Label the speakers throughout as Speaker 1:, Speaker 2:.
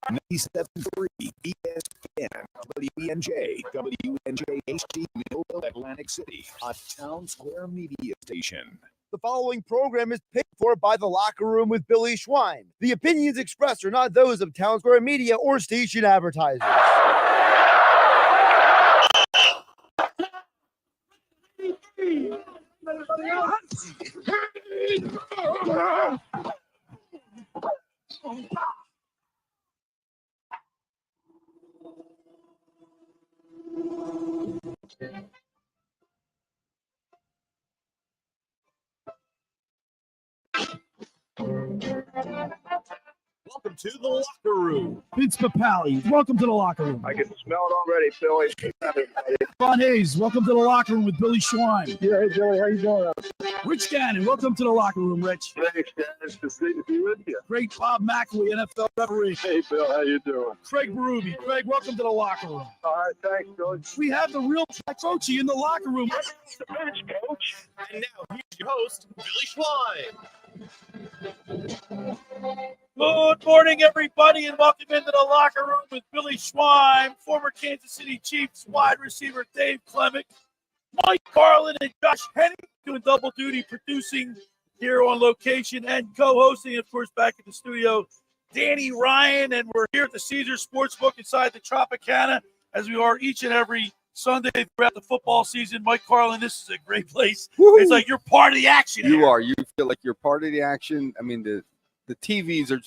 Speaker 1: 97.3 ESPN, WNJ, WNJHD, Millville, Atlantic City, a Town Square media station.
Speaker 2: The following program is paid for by The Locker Room with Billy Schwein. The opinions expressed are not those of Town Square Media or station advertisers.
Speaker 3: Welcome to the locker room.
Speaker 4: Vince Papali, welcome to the locker room.
Speaker 5: I can smell it already, Billy.
Speaker 4: Ron Hayes, welcome to the locker room with Billy Schwein.
Speaker 5: Yeah, hey, Billy, how you doing?
Speaker 4: Rich Gannon, welcome to the locker room, Rich.
Speaker 5: Thanks, guys. It's great to be with you.
Speaker 4: Great Bob McElwee, NFL referee.
Speaker 5: Hey, Bill, how you doing?
Speaker 4: Craig Berube. Craig, welcome to the locker room.
Speaker 5: All right, thanks, Billy.
Speaker 4: We have the real coachy in the locker room.
Speaker 5: The bench, coach.
Speaker 3: And now here's your host, Billy Schwein.
Speaker 4: Good morning, everybody, and welcome into the locker room with Billy Schwein, former Kansas City Chiefs wide receiver Dave Klemic, Mike Carlin, and Josh Hennig doing double duty, producing here on location and co-hosting, of course, back in the studio, Danny Ryan, and we're here at the Caesars Sportsbook inside the Tropicana, as we are each and every Sunday throughout the football season. Mike Carlin, this is a great place. Woo-hoo. It's like you're part of the action.
Speaker 6: You
Speaker 4: here.
Speaker 6: are. You feel like you're part of the action. I mean, the TVs are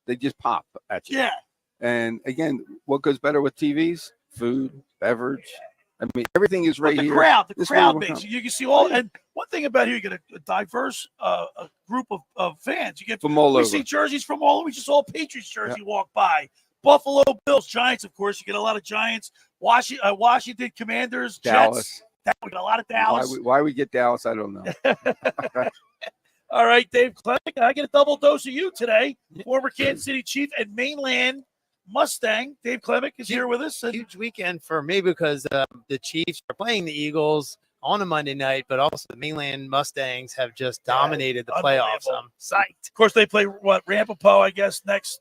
Speaker 6: they just pop at you.
Speaker 4: Yeah.
Speaker 6: And again, what goes better with TVs? Food, beverage. I mean, everything is right
Speaker 4: the
Speaker 6: here.
Speaker 4: The crowd makes you can see all. And one thing about here, you get a diverse a group of fans. You get
Speaker 6: from all over.
Speaker 4: We see jerseys from all over. We just saw a Patriots jersey walk by. Buffalo Bills, Giants, of course. You get a lot of Giants. Washington Commanders,
Speaker 6: Dallas.
Speaker 4: Jets. We got a lot of Dallas.
Speaker 6: Why we get Dallas, I don't know.
Speaker 4: All right, Dave Klemic, I get a double dose of you today. Former Kansas City Chief and mainland Mustang. Dave Klemic is here with us.
Speaker 7: Huge weekend for me because the Chiefs are playing the Eagles on a Monday night, but also the mainland Mustangs have just dominated the playoffs. I'm psyched.
Speaker 4: Of course, they play Ramapo, I guess, next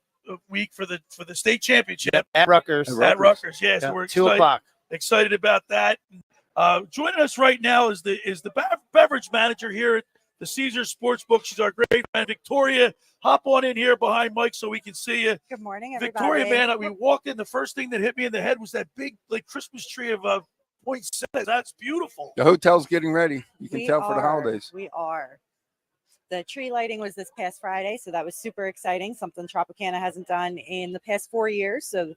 Speaker 4: week for the state championship
Speaker 7: at Rutgers.
Speaker 4: At Rutgers, yes.
Speaker 7: Yeah,
Speaker 4: We're
Speaker 7: 2 o'clock.
Speaker 4: Excited about that. Joining us right now is the beverage manager here at the Caesars Sportsbook. She's our great friend, Victoria. Hop on in here behind Mike so we can see you.
Speaker 8: Good morning, everybody.
Speaker 4: Victoria, man, we walked in. The first thing that hit me in the head was that big Christmas tree of poinsettias. That's beautiful.
Speaker 6: The hotel's getting ready. You can tell for the holidays.
Speaker 8: We are. The tree lighting was this past Friday, so that was super exciting, something Tropicana hasn't done in the past 4 years. So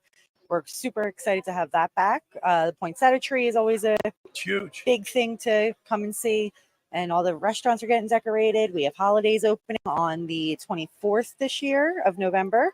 Speaker 8: we're super excited to have that back. The poinsettia tree is always a
Speaker 4: huge,
Speaker 8: big thing to come and see. And all the restaurants are getting decorated. We have holidays opening on the 24th this year of November.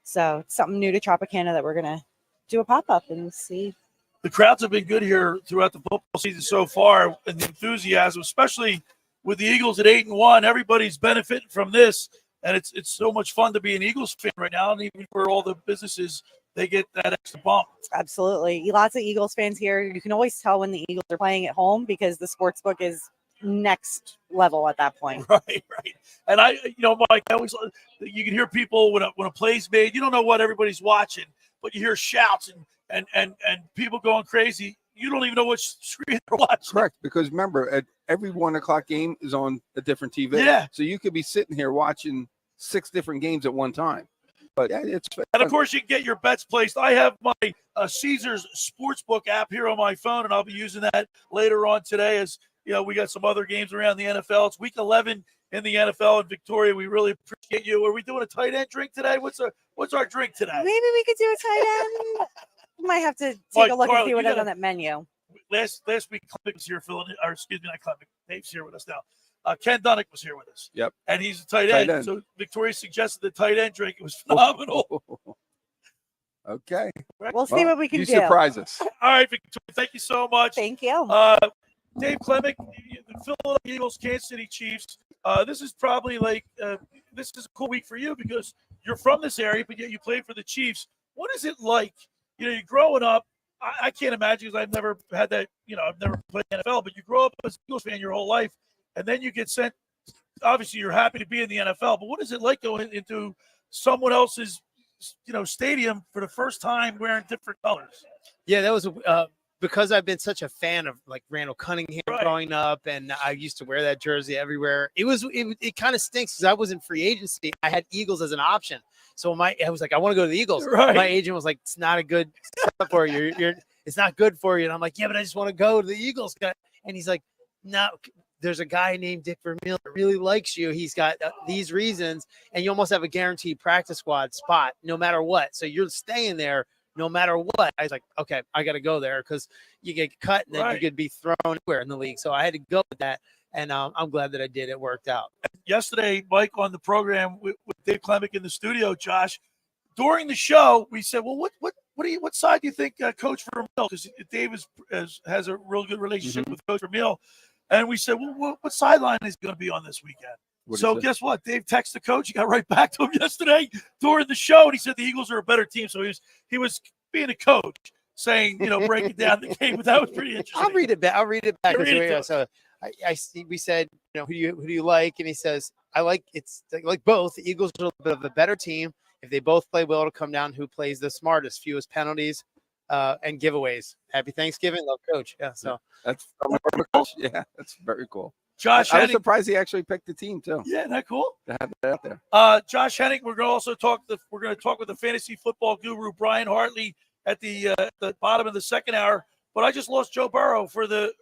Speaker 8: So it's something new to Tropicana that we're going to do a pop-up and see.
Speaker 4: The crowds have been good here throughout the football season so far, and the enthusiasm, especially with the Eagles at 8-1. Everybody's benefiting from this, and it's so much fun to be an Eagles fan right now, and even for all the businesses, they get that extra bump.
Speaker 8: Absolutely. Lots of Eagles fans here. You can always tell when the Eagles are playing at home because the sportsbook is next level at that point.
Speaker 4: Right. And Mike, you can hear people when a play's made. You don't know what everybody's watching, but you hear shouts and people going crazy. You don't even know which screen they're watching.
Speaker 6: Correct, because remember, at every 1 o'clock game is on a different TV.
Speaker 4: Yeah.
Speaker 6: So you could be sitting here watching 6 different games at one time. But yeah, it's fun.
Speaker 4: And of course, you can get your bets placed. I have my Caesars Sportsbook app here on my phone, and I'll be using that later on today as we got some other games around the NFL. It's week 11 in the NFL. And Victoria, we really appreciate you. Are we doing a tight end drink today? What's our drink today?
Speaker 8: Maybe we could do a tight end. We might have to take a look and see what is on that menu.
Speaker 4: Last week, Klemic was here filling in, or excuse me, not Klemic. Dave's here with us now. Ken Dunnick was here with us.
Speaker 6: Yep.
Speaker 4: And he's a tight end. So Victoria suggested the tight end drink. It was phenomenal.
Speaker 6: Okay.
Speaker 8: We'll see what we can do.
Speaker 6: You surprise us.
Speaker 4: All right, Victoria, thank you so much.
Speaker 8: Thank you.
Speaker 4: Dave Klemic, the Philadelphia Eagles, Kansas City Chiefs. This is probably this is a cool week for you because you're from this area, but yet you played for the Chiefs. What is it like? You're growing up. I can't imagine because I've never had that. I've never played NFL, but you grow up as an Eagles fan your whole life, and then you get sent. Obviously, you're happy to be in the NFL, but what is it like going into someone else's stadium for the first time wearing different colors.
Speaker 7: Yeah, that was because I've been such a fan of like Randall Cunningham growing up, and I used to wear that jersey everywhere. It kind of stinks because I was in free agency. I had Eagles as an option, so I was like, I want to go to the Eagles.
Speaker 4: Right.
Speaker 7: My agent was like, it's not a good setup for you. It's not good for you. And I'm like, yeah, but I just want to go to the Eagles. And he's like, no. There's a guy named Dick Vermeil that really likes you. He's got these reasons, and you almost have a guaranteed practice squad spot no matter what. So you're staying there no matter what. I was like, okay, I got to go there because you get cut and then you could be thrown anywhere in the league. So I had to go with that, and I'm glad that I did. It worked out.
Speaker 4: Yesterday, Mike on the program with Dave Klemic in the studio, Josh, during the show, we said, well, what side do you think Coach Vermeil? Because Dave has a real good relationship with Coach Vermeil. And we said, well, what sideline is going to be on this weekend? So guess what? Dave texted the coach. He got right back to him yesterday during the show, and he said the Eagles are a better team. So he was being a coach, saying, breaking down the game. But that was pretty interesting.
Speaker 7: I'll read it back. So we said, who do you like? And he says, I like both. The Eagles are a little bit of a better team. If they both play well, it'll come down who plays the smartest, fewest penalties. And giveaways. Happy Thanksgiving, love Coach. Yeah, so
Speaker 6: that's very cool.
Speaker 4: Josh
Speaker 6: I
Speaker 4: Hennig,
Speaker 6: was surprised he actually picked the team too.
Speaker 4: Yeah, isn't that cool?
Speaker 6: To have that out there.
Speaker 4: Josh Hennig, we're going to also talk with the fantasy football guru Brian Hartley at the bottom of the second hour. But I just lost Joe Burrow for the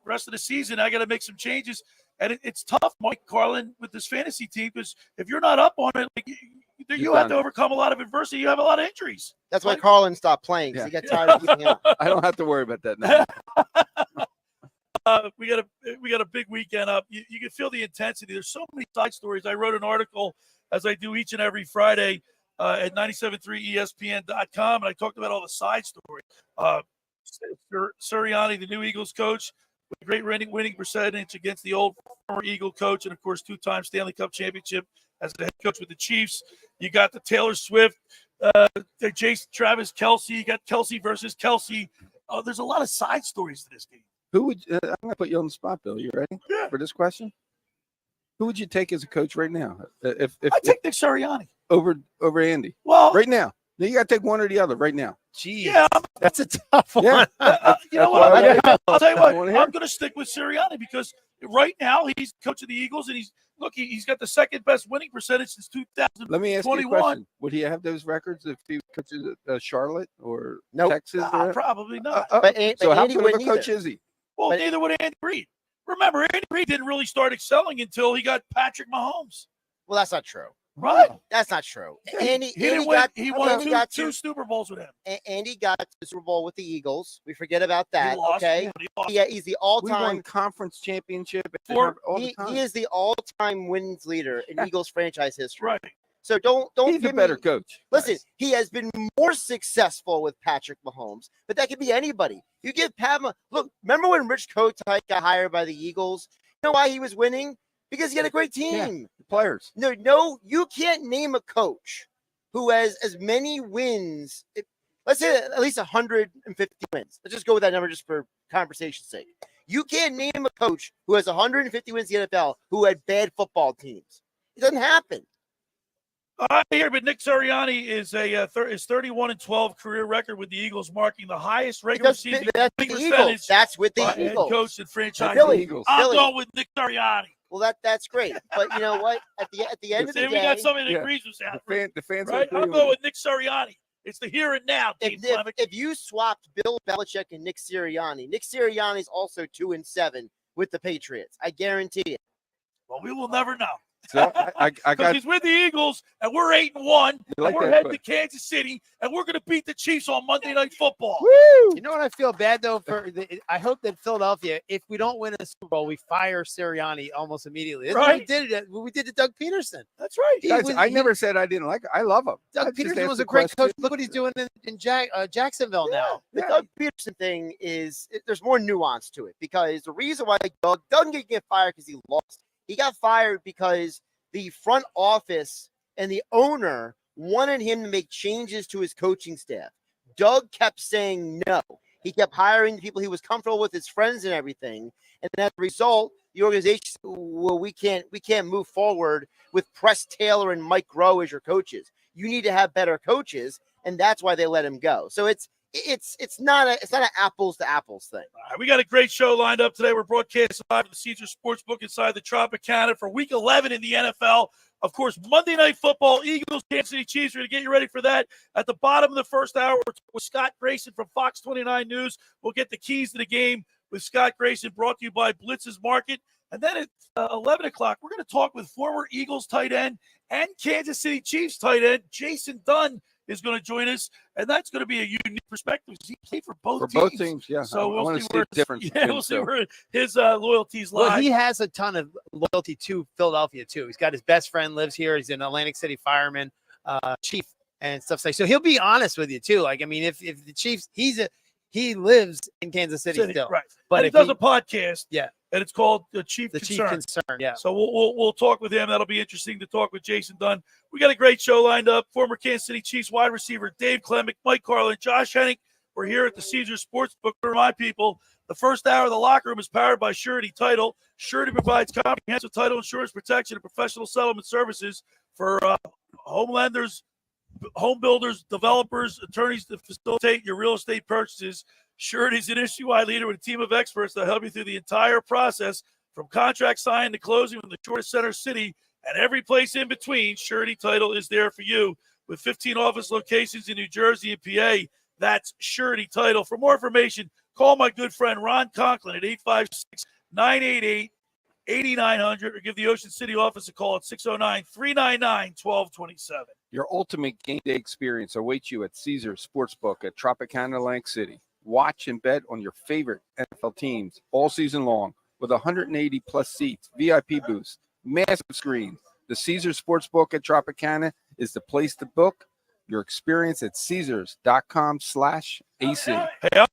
Speaker 4: rest of the season. I got to make some changes, and it's tough, Mike Carlin, with this fantasy team, because if you're not up on it, you have to overcome a lot of adversity. You have a lot of injuries.
Speaker 2: That's why Carlin stopped playing, because he got tired of keeping up.
Speaker 6: I don't have to worry about that now.
Speaker 4: We got a big weekend up. You can feel the intensity. There's so many side stories. I wrote an article, as I do each and every Friday, at 973ESPN.com, and I talked about all the side stories. Sirianni, the new Eagles coach, with a great winning percentage against the old former Eagle coach, and of course 2-time Stanley Cup championship as the head coach with the Chiefs. You got the Taylor Swift, Travis Kelce. You got Kelce versus Kelce. There's a lot of side stories to this game.
Speaker 6: Who would I'm going to put you on the spot, Bill? You ready for this question? Who would you take as a coach right now? If
Speaker 4: I take Nick Sirianni
Speaker 6: over Andy.
Speaker 4: Well,
Speaker 6: right now. Now you got to take one or the other right now.
Speaker 7: Geez,
Speaker 4: yeah,
Speaker 7: that's a tough one.
Speaker 4: You know what? I'll tell you what. I'm going to stick with Sirianni because right now he's coach of the Eagles, and he's got the second best winning percentage since 2021.
Speaker 6: Let me ask you a question. Would he have those records if he coaches at Charlotte or Texas?
Speaker 4: Probably not.
Speaker 6: So how good of a coach is he?
Speaker 4: Well, neither would Andy Reid. Remember, Andy Reid didn't really start excelling until he got Patrick Mahomes.
Speaker 2: Well, that's not true.
Speaker 4: Right?
Speaker 2: That's not true.
Speaker 4: He won two Super Bowls with him.
Speaker 2: Andy got the Super Bowl with the Eagles. We forget about that.
Speaker 4: He lost,
Speaker 2: okay.
Speaker 4: Yeah,
Speaker 2: he's the all-time.
Speaker 6: We won conference championship.
Speaker 2: He is the all-time wins leader in Eagles franchise history.
Speaker 4: Right.
Speaker 2: So don't
Speaker 6: He's a better coach.
Speaker 2: Listen, he has been more successful with Patrick Mahomes, but that could be anybody. You give look. Remember when Rich Kotite got hired by the Eagles? You know why he was winning? Because he had a great team.
Speaker 6: Yeah, players.
Speaker 2: No, you can't name a coach who has as many wins. Let's say at least 150 wins. Let's just go with that number just for conversation's sake. You can't name a coach who has 150 wins in the NFL who had bad football teams. It doesn't happen.
Speaker 4: I hear, but Nick Sirianni is is 31-12 career record with the Eagles, marking the highest regular season percentage.
Speaker 2: That's with the
Speaker 4: Eagles.
Speaker 2: Eagles.
Speaker 4: Coach and franchise.
Speaker 2: I'm
Speaker 4: going with Nick Sirianni.
Speaker 2: Well, that's great, but you know what? At the end of the day,
Speaker 4: we got somebody that agrees with that.
Speaker 6: The fans
Speaker 4: right? I'm going with Nick Sirianni. It's the here and now.
Speaker 2: If you swapped Bill Belichick and Nick Sirianni is also 2-7 with the Patriots. I guarantee it.
Speaker 4: Well, we will never know.
Speaker 6: So I got.
Speaker 4: He's with the Eagles, and we're 8-1.
Speaker 6: Like
Speaker 4: we're heading to Kansas City, and we're going to beat the Chiefs on Monday Night Football.
Speaker 7: Woo! You know what I feel bad though for? I hope that Philadelphia, if we don't win a Super Bowl, we fire Sirianni almost immediately. That's what we did to Doug Peterson.
Speaker 4: That's right.
Speaker 6: Guys, I never said I didn't like it. I love him.
Speaker 7: Doug Peterson was a great coach. Look what he's doing in Jacksonville now.
Speaker 2: The Doug Peterson thing there's more nuance to it, because the reason why Doug didn't get fired because he lost. He got fired because the front office and the owner wanted him to make changes to his coaching staff. Doug kept saying no. He kept hiring the people he was comfortable with, his friends and everything. And as a result, the organization said, well, we can't move forward with Press Taylor and Mike Groh as your coaches. you need to have better coaches, and that's why they let him go. So it's not an apples to apples thing.
Speaker 4: All right, we got a great show lined up today. We're broadcasting live at the Caesars Sportsbook inside the Tropicana for Week 11 in the NFL. Of course, Monday Night Football, Eagles, Kansas City Chiefs. We're going to get you ready for that. At the bottom of the first hour, we're with Scott Grayson from Fox 29 News. We'll get the keys to the game with Scott Grayson, brought to you by Blitz's Market. And then at 11 o'clock, we're going to talk with former Eagles tight end and Kansas City Chiefs tight end Jason Dunn is going to join us, and that's going to be a unique perspective because he played for both teams.
Speaker 6: Yeah.
Speaker 4: So
Speaker 6: I want to see the difference.
Speaker 4: We'll see where his loyalties lie.
Speaker 7: Well, he has a ton of loyalty to Philadelphia too. He's got his best friend lives here. He's an Atlantic City fireman, chief, and stuff like. So he'll be honest with you too. Like, I mean, if the Chiefs, he lives in Kansas City still,
Speaker 4: right?
Speaker 7: But
Speaker 4: and he does a podcast,
Speaker 7: yeah,
Speaker 4: and it's called The Chief
Speaker 7: Concern. Yeah.
Speaker 4: So we'll talk with him. That'll be interesting to talk with Jason Dunn. We got a great show lined up. Former Kansas City Chiefs wide receiver Dave Klemic, Mike Carlin, Josh Hennig. We're here at the Caesars Sportsbook. For my people, the first hour of the locker room is powered by Surety Title. Surety provides comprehensive title insurance protection and professional settlement services for home lenders, home builders, developers, attorneys to facilitate your real estate purchases. Surety is an industry-wide leader with a team of experts that help you through the entire process, from contract signing to closing in the shortest center city and every place in between. Surety Title is there for you with 15 office locations in New Jersey and PA. That's Surety Title. For more information, call my good friend Ron Conklin at 856-988-8900 or give the Ocean City office a call at 609-399-1227.
Speaker 6: Your ultimate game day experience awaits you at Caesars Sportsbook at Tropicana, Atlantic City. Watch and bet on your favorite NFL teams all season long with 180-plus seats, VIP booths, massive screens. The Caesars Sportsbook at Tropicana is the place to book your experience at Caesars.com/AC.
Speaker 4: Hey, I'm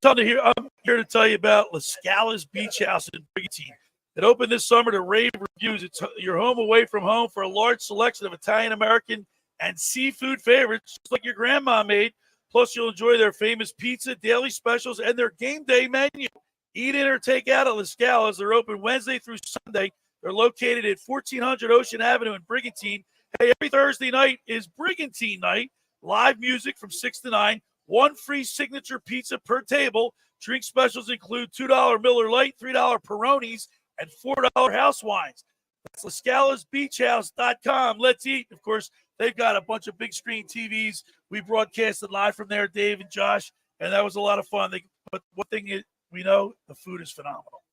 Speaker 4: here to tell you about La Scala's Beach House in Brigantine. It opened this summer to rave reviews. It's your home away from home for a large selection of Italian-American and seafood favorites, just like your grandma made. Plus, you'll enjoy their famous pizza, daily specials, and their game day menu. Eat in or take out at La Scala's. They're open Wednesday through Sunday. They're located at 1400 Ocean Avenue in Brigantine. Hey, every Thursday night is Brigantine night. Live music from 6 to 9. One free signature pizza per table. Drink specials include $2 Miller Lite, $3 Peronis, and $4 house wines. That's LaScalasBeachHouse.com. Let's eat. Of course, they've got a bunch of big screen TVs. We broadcasted live from there, Dave and Josh, and that was a lot of fun. But one thing is, we know the food is phenomenal.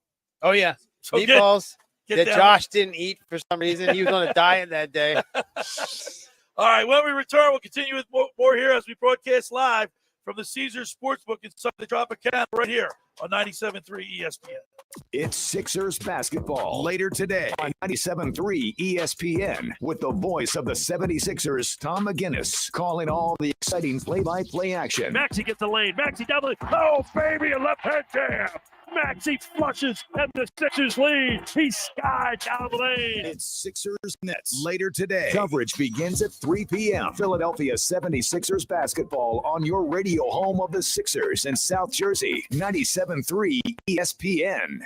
Speaker 7: Oh, yeah.
Speaker 4: So
Speaker 7: meatballs
Speaker 4: get
Speaker 7: that
Speaker 4: down.
Speaker 7: Josh didn't eat for some reason. He was on a diet that day.
Speaker 4: All right, when we return, we'll continue with more here as we broadcast live from the Caesars Sportsbook inside the Tropicana right here on 97.3 ESPN.
Speaker 1: It's Sixers basketball later today on 97.3 ESPN with the voice of the 76ers, Tom McGinnis, calling all the exciting play-by-play action.
Speaker 9: Maxey gets the lane. Maxey down the lane. Oh, baby, a left-hand jam. Maxey flushes, and the Sixers lead. He skied down the lane.
Speaker 1: It's Sixers Nets later today. Coverage begins at 3 p.m. Philadelphia 76ers basketball on your radio home of the Sixers in South Jersey, 97.3 ESPN.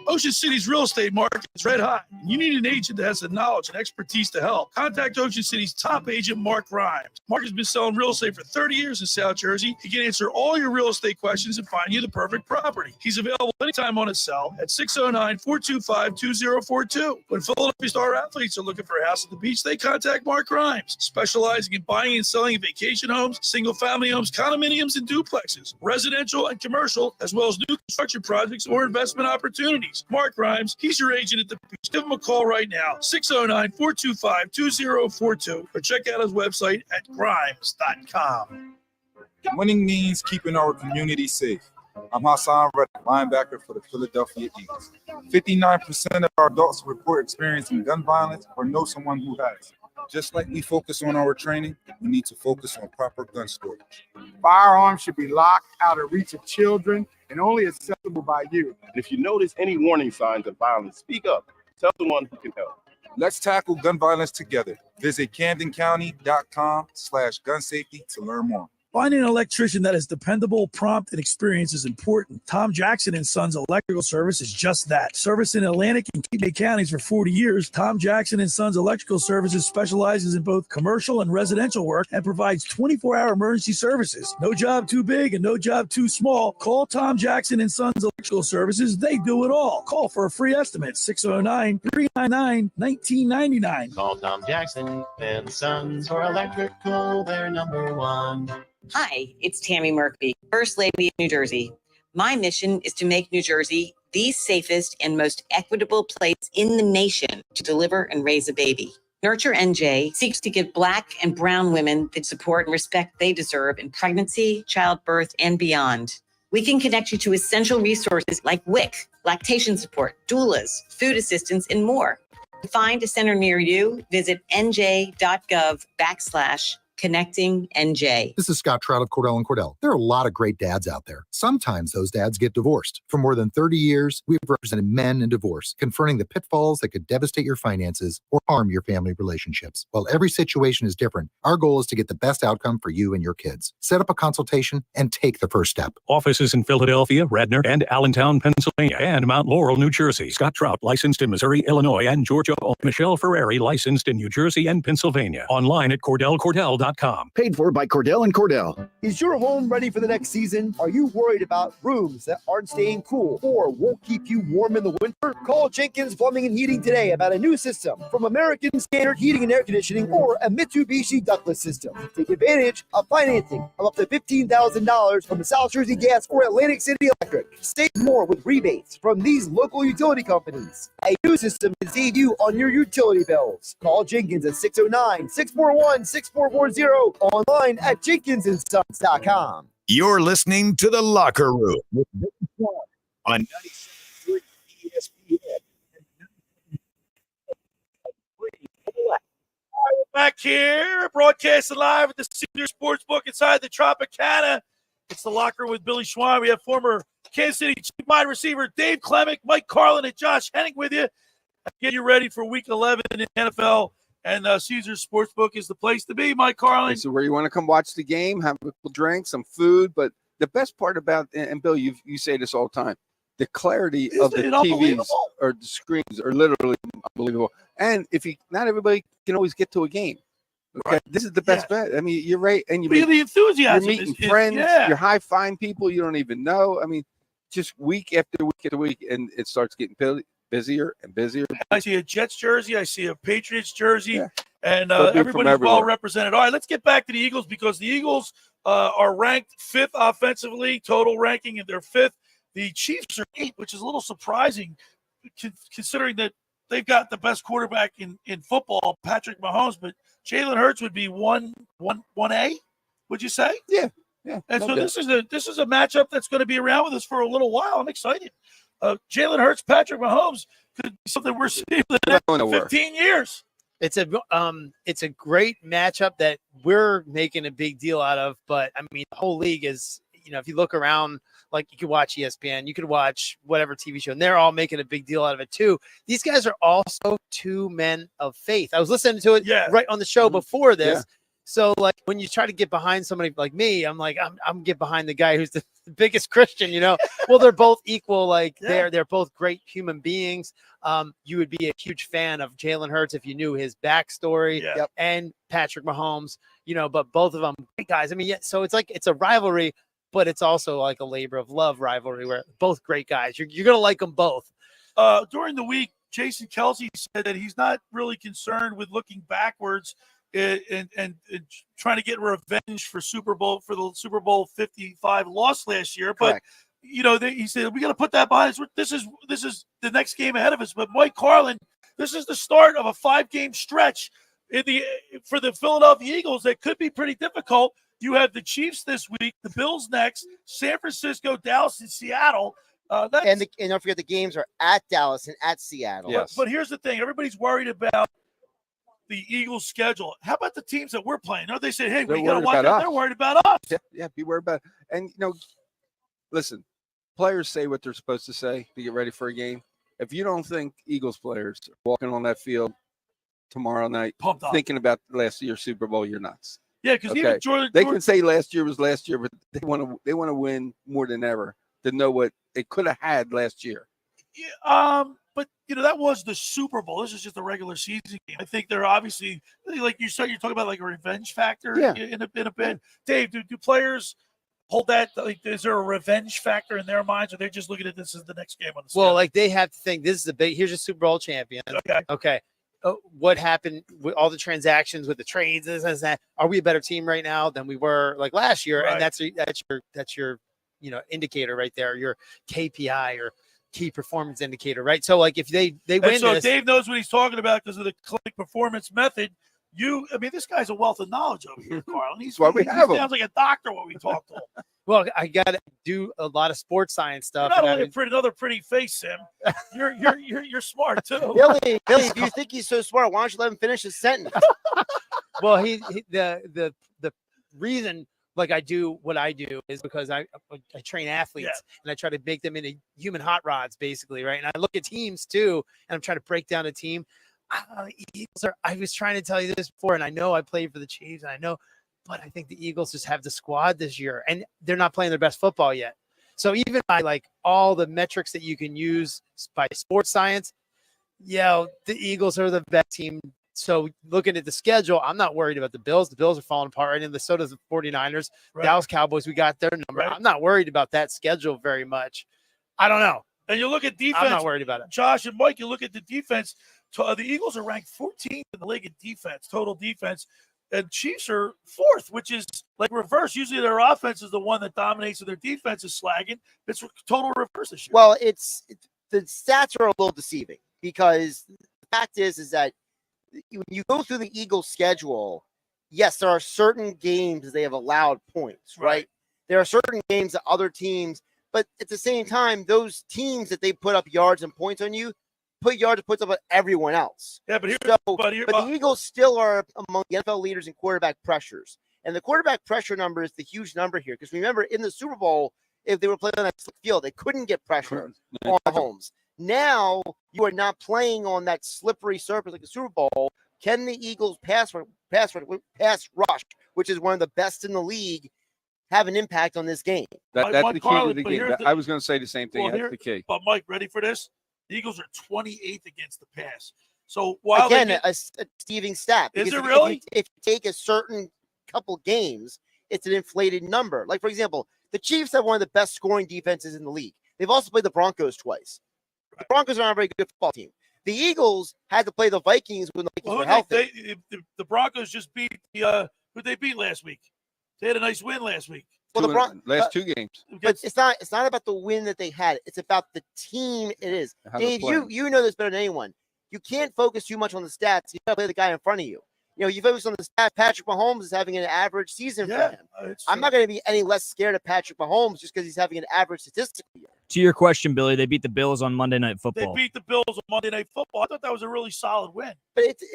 Speaker 4: Ocean City's real estate market is red hot. You need an agent that has the knowledge and expertise to help. Contact Ocean City's top agent, Mark Grimes. Mark has been selling real estate for 30 years in South Jersey. He can answer all your real estate questions and find you the perfect property. He's available anytime on his cell at 609-425-2042. When Philadelphia Star athletes are looking for a house at the beach, they contact Mark Grimes, specializing in buying and selling vacation homes, single-family homes, condominiums, and duplexes, residential and commercial, as well as new construction projects or investment opportunities. Mark Grimes, he's your agent at the beach. Give him a call right now, 609-425-2042, or check out his website at grimes.com.
Speaker 10: Winning means keeping our community safe. I'm Hassan Reddick, linebacker for the Philadelphia Eagles. 59% of our adults report experiencing gun violence or know someone who has. Just like we focus on our training, we need to focus on proper gun storage.
Speaker 5: Firearms should be locked out of reach of children and only accessible by you.
Speaker 11: And if you notice any warning signs of violence, speak up. Tell someone who can help.
Speaker 10: Let's tackle gun violence together. Visit CamdenCounty.com/gun safety to learn more.
Speaker 4: Finding an electrician that is dependable, prompt, and experienced is important. Tom Jackson & Sons Electrical Service is just that. Service in Atlantic and Key Bay counties for 40 years, Tom Jackson & Sons Electrical Services specializes in both commercial and residential work and provides 24-hour emergency services. No job too big and no job too small. Call Tom Jackson & Sons Electrical Services. They do it all. Call for a free estimate, 609-399-1999.
Speaker 12: Call Tom Jackson and Sons for electrical. They're number one.
Speaker 13: Hi, it's Tammy Murphy, First Lady of New Jersey. My mission is to make New Jersey the safest and most equitable place in the nation to deliver and raise a baby. Nurture NJ seeks to give Black and brown women the support and respect they deserve in pregnancy, childbirth, and beyond. We can connect you to essential resources like WIC, lactation support, doulas, food assistance, and more. To find a center near you, visit nj.gov/Connecting NJ.
Speaker 14: This is Scott Trout of Cordell & Cordell. There are a lot of great dads out there. Sometimes those dads get divorced. For more than 30 years, we've represented men in divorce, confronting the pitfalls that could devastate your finances or harm your family relationships. While every situation is different, our goal is to get the best outcome for you and your kids. Set up a consultation and take the first step.
Speaker 15: Offices in Philadelphia, Radnor, and Allentown, Pennsylvania, and Mount Laurel, New Jersey. Scott Trout, licensed in Missouri, Illinois, and Georgia. Michelle Ferrari, licensed in New Jersey and Pennsylvania. Online at CordellCordell.com.
Speaker 16: Paid for by Cordell & Cordell. Is your home ready for the next season? Are you worried about rooms that aren't staying cool or won't keep you warm in the winter? Call Jenkins Plumbing and Heating today about a new system from American Standard Heating and Air Conditioning or a Mitsubishi ductless system. Take advantage of financing of up to $15,000 from the South Jersey Gas or Atlantic City Electric. Save more with rebates from these local utility companies. A new system can save you on your utility bills. Call Jenkins at 609-641-6440. Online at jenkinsandsons.com.
Speaker 1: You're listening to The Locker Room with Billy Schwab on 97.3 ESPN.
Speaker 4: We're back here, broadcasting live at the Caesars Sportsbook inside the Tropicana. It's The Locker Room with Billy Schwab. We have former Kansas City Chief wide receiver Dave Klemic, Mike Carlin, and Josh Hennig with you. Get you ready for Week 11 in the NFL. And Caesars Sportsbook is the place to be, Mike Carlin.
Speaker 6: So where you want to come watch the game, have a drink, some food. But the best part about, and Bill, you say this all the time, the clarity of the TVs or the screens are literally unbelievable. And not everybody can always get to a game. Okay, right. This is the best bet. I mean, you're right. And
Speaker 4: the enthusiasm.
Speaker 6: You're meeting friends. You're high-fiving people you don't even know. I mean, just week after week after week, and it starts getting busier and busier.
Speaker 4: I see a Jets jersey. I see a Patriots jersey. Yeah. And everybody's well represented. All right, let's get back to the Eagles because the Eagles are ranked 5th offensively, total ranking, and they're 5th. The Chiefs are 8th, which is a little surprising considering that they've got the best quarterback in football, Patrick Mahomes, but Jalen Hurts would be 1A, would you say?
Speaker 6: Yeah.
Speaker 4: And so this is a matchup that's going to be around with us for a little while. I'm excited. Jalen Hurts, Patrick Mahomes could be something we're seeing for the next 15 years.
Speaker 7: It's a great matchup that we're making a big deal out of. But I mean, the whole league is, if you look around, like you could watch ESPN, you could watch whatever TV show, and they're all making a big deal out of it too. These guys are also two men of faith. I was listening to it right on the show before this. Yeah. So like when you try to get behind somebody like me, I'm like, I'm get behind the guy who's the biggest Christian, Well, they're both equal. Like they're both great human beings. You would be a huge fan of Jalen Hurts if you knew his backstory and Patrick Mahomes, but both of them great guys. I mean, so it's a rivalry, but it's also like a labor of love rivalry where both great guys. You're going to like them both.
Speaker 4: During the week, Jason Kelsey said that he's not really concerned with looking backwards and trying to get revenge for the Super Bowl 55 loss last year. But, he said, we got to put that behind us. This is the next game ahead of us. But Mike Carlin, this is the start of a 5-game stretch for the Philadelphia Eagles that could be pretty difficult. You have the Chiefs this week, the Bills next, San Francisco, Dallas, and Seattle.
Speaker 2: And don't forget the games are at Dallas and at Seattle.
Speaker 4: Yes. But here's the thing. Everybody's worried about the Eagles' schedule. How about the teams that we're playing? They said, hey, we got to watch out. They're worried about us.
Speaker 6: Yeah, be worried about it. And, listen, players say what they're supposed to say to get ready for a game. If you don't think Eagles players are walking on that field tomorrow night thinking about last year's Super Bowl, you're nuts.
Speaker 4: Yeah, because even Jordan,
Speaker 6: they can say last year was last year, but they want to win more than ever to know what they could have had last year.
Speaker 4: Yeah, but that was the Super Bowl. This is just a regular season game. I think they're obviously like you're talking about like a revenge factor in a bit. Dave, do players hold that? Like, is there a revenge factor in their minds, or they're just looking at this as the next game on the schedule?
Speaker 7: Well, like they have to think this is a big. Here's a Super Bowl champion. Okay. What happened with all the transactions with the trades? This and that. Are we a better team right now than we were like last year?
Speaker 4: Right.
Speaker 7: And that's your indicator right there, your KPI or key performance indicator, right? So like if they win,
Speaker 4: so
Speaker 7: this,
Speaker 4: Dave knows what he's talking about because of the Klemic performance method. This guy's a wealth of knowledge over here, Carlin. He sounds like a doctor when we talk to him.
Speaker 7: Well, I got to do a lot of sports science stuff.
Speaker 4: You're not only another pretty face, Sim. You're smart too.
Speaker 2: Billy, if you think he's so smart, why don't you let him finish his sentence?
Speaker 7: Well, the reason like I do what I do is because I train athletes and I try to make them into human hot rods, basically, right? And I look at teams too, and I'm trying to break down a team. I was trying to tell you this before, and I know I played for the Chiefs, and I know, but I think the Eagles just have the squad this year, and they're not playing their best football yet. So even by like all the metrics that you can use by sports science, the Eagles are the best team. So looking at the schedule, I'm not worried about the Bills. The Bills are falling apart right now. So does the 49ers. Right. Dallas Cowboys, we got their number. Right. I'm not worried about that schedule very much. I don't know.
Speaker 4: And you look at defense.
Speaker 7: I'm not worried about it.
Speaker 4: Josh and Mike, you look at the defense. The Eagles are ranked 14th in the league in defense, total defense. And Chiefs are 4th, which is like reverse. Usually their offense is the one that dominates and their defense is slagging. It's total reverse this year.
Speaker 2: Well, the stats are a little deceiving because the fact is that when you go through the Eagles schedule, yes, there are certain games they have allowed points, right? There are certain games that other teams, but at the same time, those teams that they put up yards and points on you, put yards and points up on everyone else.
Speaker 4: Yeah, but
Speaker 2: the Eagles still are among the NFL leaders in quarterback pressures. And the quarterback pressure number is the huge number here. Because remember, in the Super Bowl, if they were playing on that slick field, they couldn't get pressure on Mahomes. Now you are not playing on that slippery surface like the Super Bowl. Can the Eagles pass rush, which is one of the best in the league, have an impact on this game?
Speaker 6: That's the key to the game. I was going to say the same thing. That's the key.
Speaker 4: But Mike, ready for this? The Eagles are 28th against the pass. So while
Speaker 2: a Steving stat.
Speaker 4: Is it really?
Speaker 2: If you take a certain couple games, it's an inflated number. Like, for example, the Chiefs have one of the best scoring defenses in the league. They've also played the Broncos twice. The Broncos are not a very good football team. The Eagles had to play the Vikings when the Vikings were healthy.
Speaker 4: The Broncos just beat who they beat last week. They had a nice win last week.
Speaker 2: Well,
Speaker 6: last 2 games.
Speaker 2: But it's not about the win that they had. It's about the team it is. Dave, you know this better than anyone. You can't focus too much on the stats. You got to play the guy in front of you. You focus on the stats. Patrick Mahomes is having an average season for him. I'm not going to be any less scared of Patrick Mahomes just because he's having an average statistic year.
Speaker 17: To your question, Billy, they beat the Bills on Monday Night Football.
Speaker 4: They beat the Bills on Monday Night Football. I thought that was a really solid win.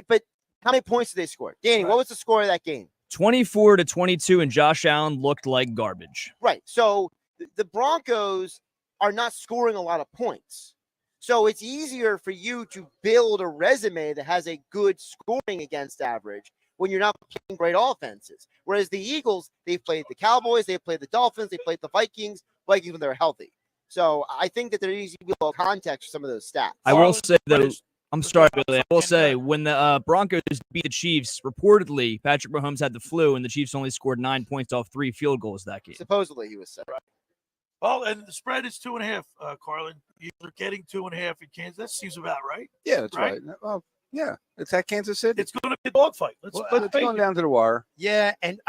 Speaker 2: But how many points did they score? Danny, what was the score of that game?
Speaker 17: 24-22, and Josh Allen looked like garbage.
Speaker 2: Right. So the Broncos are not scoring a lot of points. So it's easier for you to build a resume that has a good scoring against average when you're not playing great offenses. Whereas the Eagles, they've played the Cowboys, they've played the Dolphins, they played the Vikings when they're healthy. So I think that there needs to be a little context for some of those stats.
Speaker 17: I will say, though, I'm sorry, Billy. I will say, when the Broncos beat the Chiefs, reportedly, Patrick Mahomes had the flu, and the Chiefs only scored 9 points off 3 field goals that game.
Speaker 2: Supposedly, he was sick.
Speaker 4: Right. Well, and the spread is 2.5, Carlin. You're getting 2.5 in Kansas. That seems about right.
Speaker 6: Yeah, that's right. Well, yeah, it's at Kansas City.
Speaker 4: It's going to be a dogfight. Let's
Speaker 6: go down to the wire.
Speaker 7: Yeah, and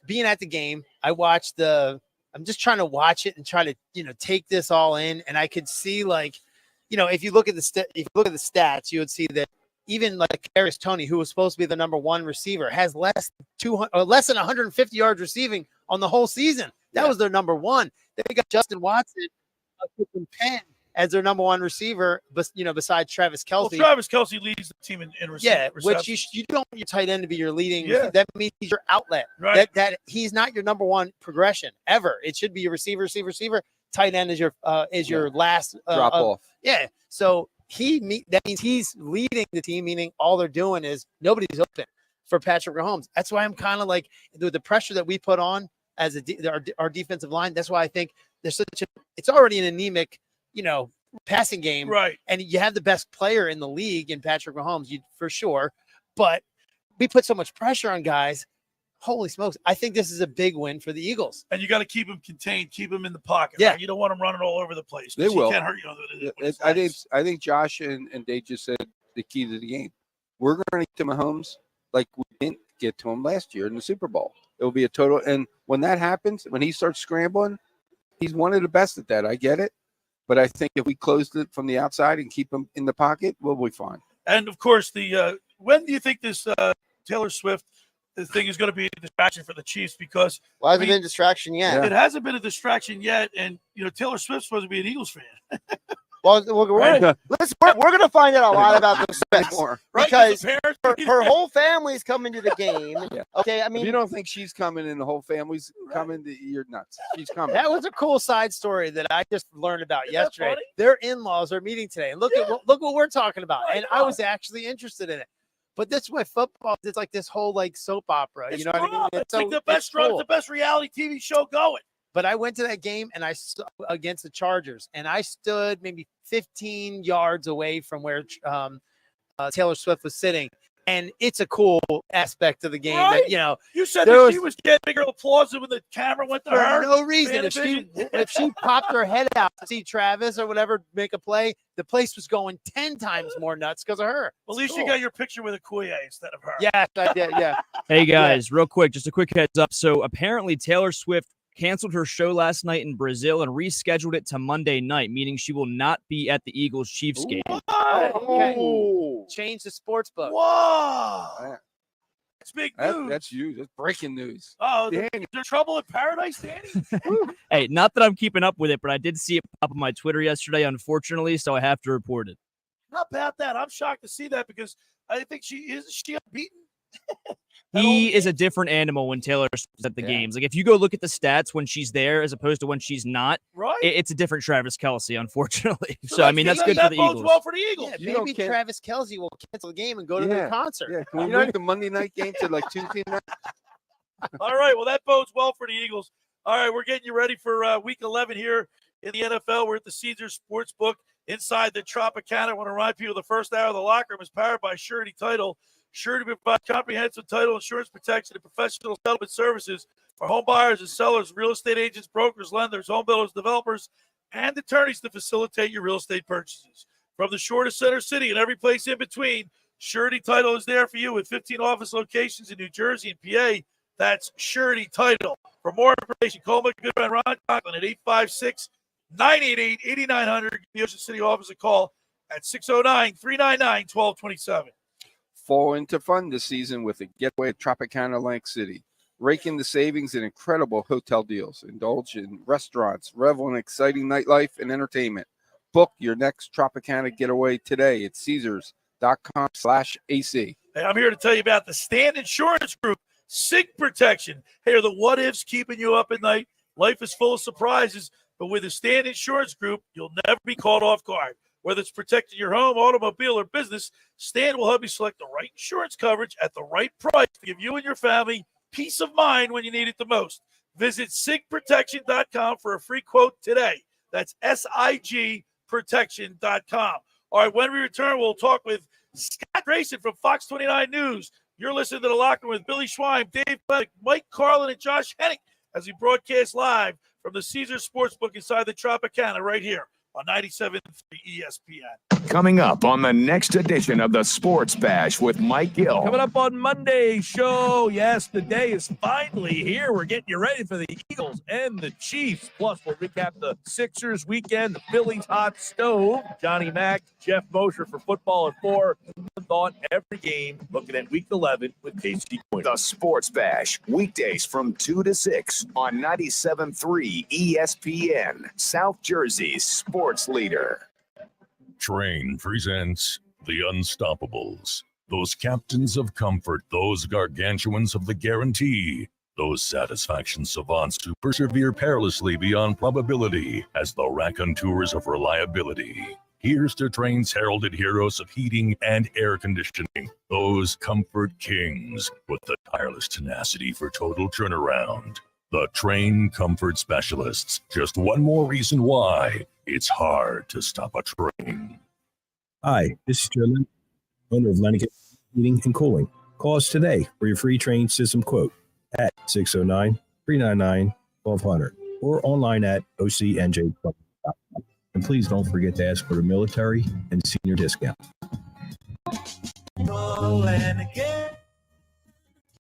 Speaker 7: being at the game, I watched I'm just trying to watch it and try to, take this all in. And I could see, like, if you look at the stats, you would see that even like Kadarius Toney, who was supposed to be the number 1 receiver, has less than 150 yards receiving on the whole season. That was their number 1. They got Justin Watson, Penn as their number 1 receiver, but besides Travis Kelce.
Speaker 4: Well, Travis Kelce leads the team in reception.
Speaker 7: Yeah, which you don't want your tight end to be your leading.
Speaker 4: Yeah.
Speaker 7: That means he's your outlet.
Speaker 4: Right.
Speaker 7: That he's not your number 1 progression ever. It should be your receiver. Tight end is your last
Speaker 6: drop off.
Speaker 7: Yeah. So that means he's leading the team, meaning all they're doing is nobody's open. for Patrick Mahomes. That's why I'm kind of like the pressure that we put on as our defensive line. That's why I think there's it's already an anemic, passing game.
Speaker 4: Right.
Speaker 7: And you have the best player in the league in Patrick Mahomes, for sure. But we put so much pressure on guys. Holy smokes. I think this is a big win for the Eagles.
Speaker 4: And you got to keep them contained, keep them in the pocket.
Speaker 7: Yeah.
Speaker 4: Right? You don't want them running all over the place.
Speaker 6: They will.
Speaker 4: You can't hurt you.
Speaker 6: I think Josh and Dave just said the key to the game. We're going to get to Mahomes like we didn't get to him last year in the Super Bowl. It will be a total. And when that happens, when he starts scrambling, he's one of the best at that. I get it. But I think if we closed it from the outside and keep him in the pocket, we'll be fine.
Speaker 4: And, of course, when do you think this Taylor Swift thing is going to be a distraction for the Chiefs? Because
Speaker 2: well, hasn't been a distraction yet.
Speaker 4: It hasn't been a distraction yet. And, Taylor Swift's supposed to be an Eagles fan.
Speaker 2: Well, we're going to find out a lot about the Swifts because her whole family's coming to the game.
Speaker 6: Yeah.
Speaker 2: Okay, I mean,
Speaker 6: if you don't think she's coming and the whole family's coming, you're nuts. She's coming.
Speaker 7: That was a cool side story that I just learned about yesterday.
Speaker 4: Funny?
Speaker 7: Their in-laws are meeting today, and look what we're talking about. And I was actually interested in it. But that's why football is like this whole like soap opera.
Speaker 4: It's
Speaker 7: you know what I mean?
Speaker 4: It's like the best run, the best reality TV show going.
Speaker 7: But I went to that game and I saw against the Chargers, and I stood maybe 15 yards away from where Taylor Swift was sitting. And it's a cool aspect of the game that,
Speaker 4: You said that she was getting bigger applause when the camera went to
Speaker 7: for
Speaker 4: her.
Speaker 7: no reason. If she popped her head out to see Travis or whatever make a play, the place was going 10 times more nuts because of her.
Speaker 4: Well, at least you got your picture with Okoye instead of her.
Speaker 7: Yes, I did. Yeah.
Speaker 17: Hey guys, real quick, just a quick heads up. So apparently Taylor Swift canceled her show last night in Brazil and rescheduled it to Monday night, meaning she will not be at the Eagles-Chiefs game.
Speaker 7: Okay. Change the sports book.
Speaker 4: Whoa. That's big news.
Speaker 6: That's you. That's breaking news.
Speaker 4: Oh, is there trouble in paradise, Danny?
Speaker 17: Hey, not that I'm keeping up with it, but I did see it pop on my Twitter yesterday, unfortunately, so I have to report it.
Speaker 4: How about that? I'm shocked to see that because I think she unbeaten.
Speaker 17: He is a different animal when Taylor is at the games. Like, if you go look at the stats when she's there as opposed to when she's not,
Speaker 4: right?
Speaker 17: It's a different Travis Kelce, unfortunately. So I mean, that's good for the Eagles.
Speaker 4: Well for the Eagles.
Speaker 7: Yeah, maybe Travis Kelce will cancel the game and go to the concert.
Speaker 6: Yeah, can we move the Monday night game to like Tuesday night?
Speaker 4: All right, well, that bodes well for the Eagles. All right, we're getting you ready for Week 11 here in the NFL. We're at the Caesars Sportsbook inside the Tropicana. I want to remind people the first hour of the locker room is powered by Surety Title. Surety provides comprehensive title insurance protection and professional settlement services for home buyers and sellers, real estate agents, brokers, lenders, home builders, developers, and attorneys to facilitate your real estate purchases. From the shore to Center City and every place in between, Surety Title is there for you with 15 office locations in New Jersey and PA. That's Surety Title. For more information, call my good friend Ron Conklin at 856-988-8900. Give the Ocean City office a call at 609-399-1227.
Speaker 6: Fall into fun this season with a getaway at Tropicana Atlantic City. Rake in the savings and incredible hotel deals. Indulge in restaurants, revel in exciting nightlife and entertainment. Book your next Tropicana getaway today at Caesars.com/AC.
Speaker 4: Hey, I'm here to tell you about the Stand Insurance Group, SIG Protection. Hey, are the what-ifs keeping you up at night? Life is full of surprises, but with the Stand Insurance Group, you'll never be caught off guard. Whether it's protecting your home, automobile, or business, Stan will help you select the right insurance coverage at the right price to give you and your family peace of mind when you need it the most. Visit sigprotection.com for a free quote today. That's SIGprotection.com. All right, when we return, we'll talk with Scott Grayson from Fox 29 News. You're listening to The Locker Room with Billy Schwein, Dave Klemic, Mike Carlin, and Josh Hennig as we broadcast live from the Caesars Sportsbook inside the Tropicana right here on 97.3 ESPN.
Speaker 1: Coming up on the next edition of the Sports Bash with Mike Gill.
Speaker 9: Coming up on Monday's show, yes, the day is finally here. We're getting you ready for the Eagles and the Chiefs. Plus, we'll recap the Sixers weekend, the Phillies hot stove, Johnny Mack, Jeff Mosher for football at 4. Thought every game, looking at Week 11 with Casey Quinn.
Speaker 1: The Sports Bash, weekdays from 2 to 6 on 97.3 ESPN, South Jersey's sports leader.
Speaker 18: Train presents The Unstoppables. Those captains of comfort, those gargantuans of the guarantee, those satisfaction savants who persevere perilously beyond probability as the raconteurs of reliability. Here's to Train's heralded heroes of heating and air conditioning, those comfort kings with the tireless tenacity for total turnaround. The Train Comfort Specialists. Just one more reason why it's hard to stop a train.
Speaker 19: Hi, this is Joe Lynn, owner of Lennigan Heating and Cooling. Call us today for your free train system quote at 609-399-1200 or online at ocnj.com. And please don't forget to ask for the military and senior discount.
Speaker 4: Call and again,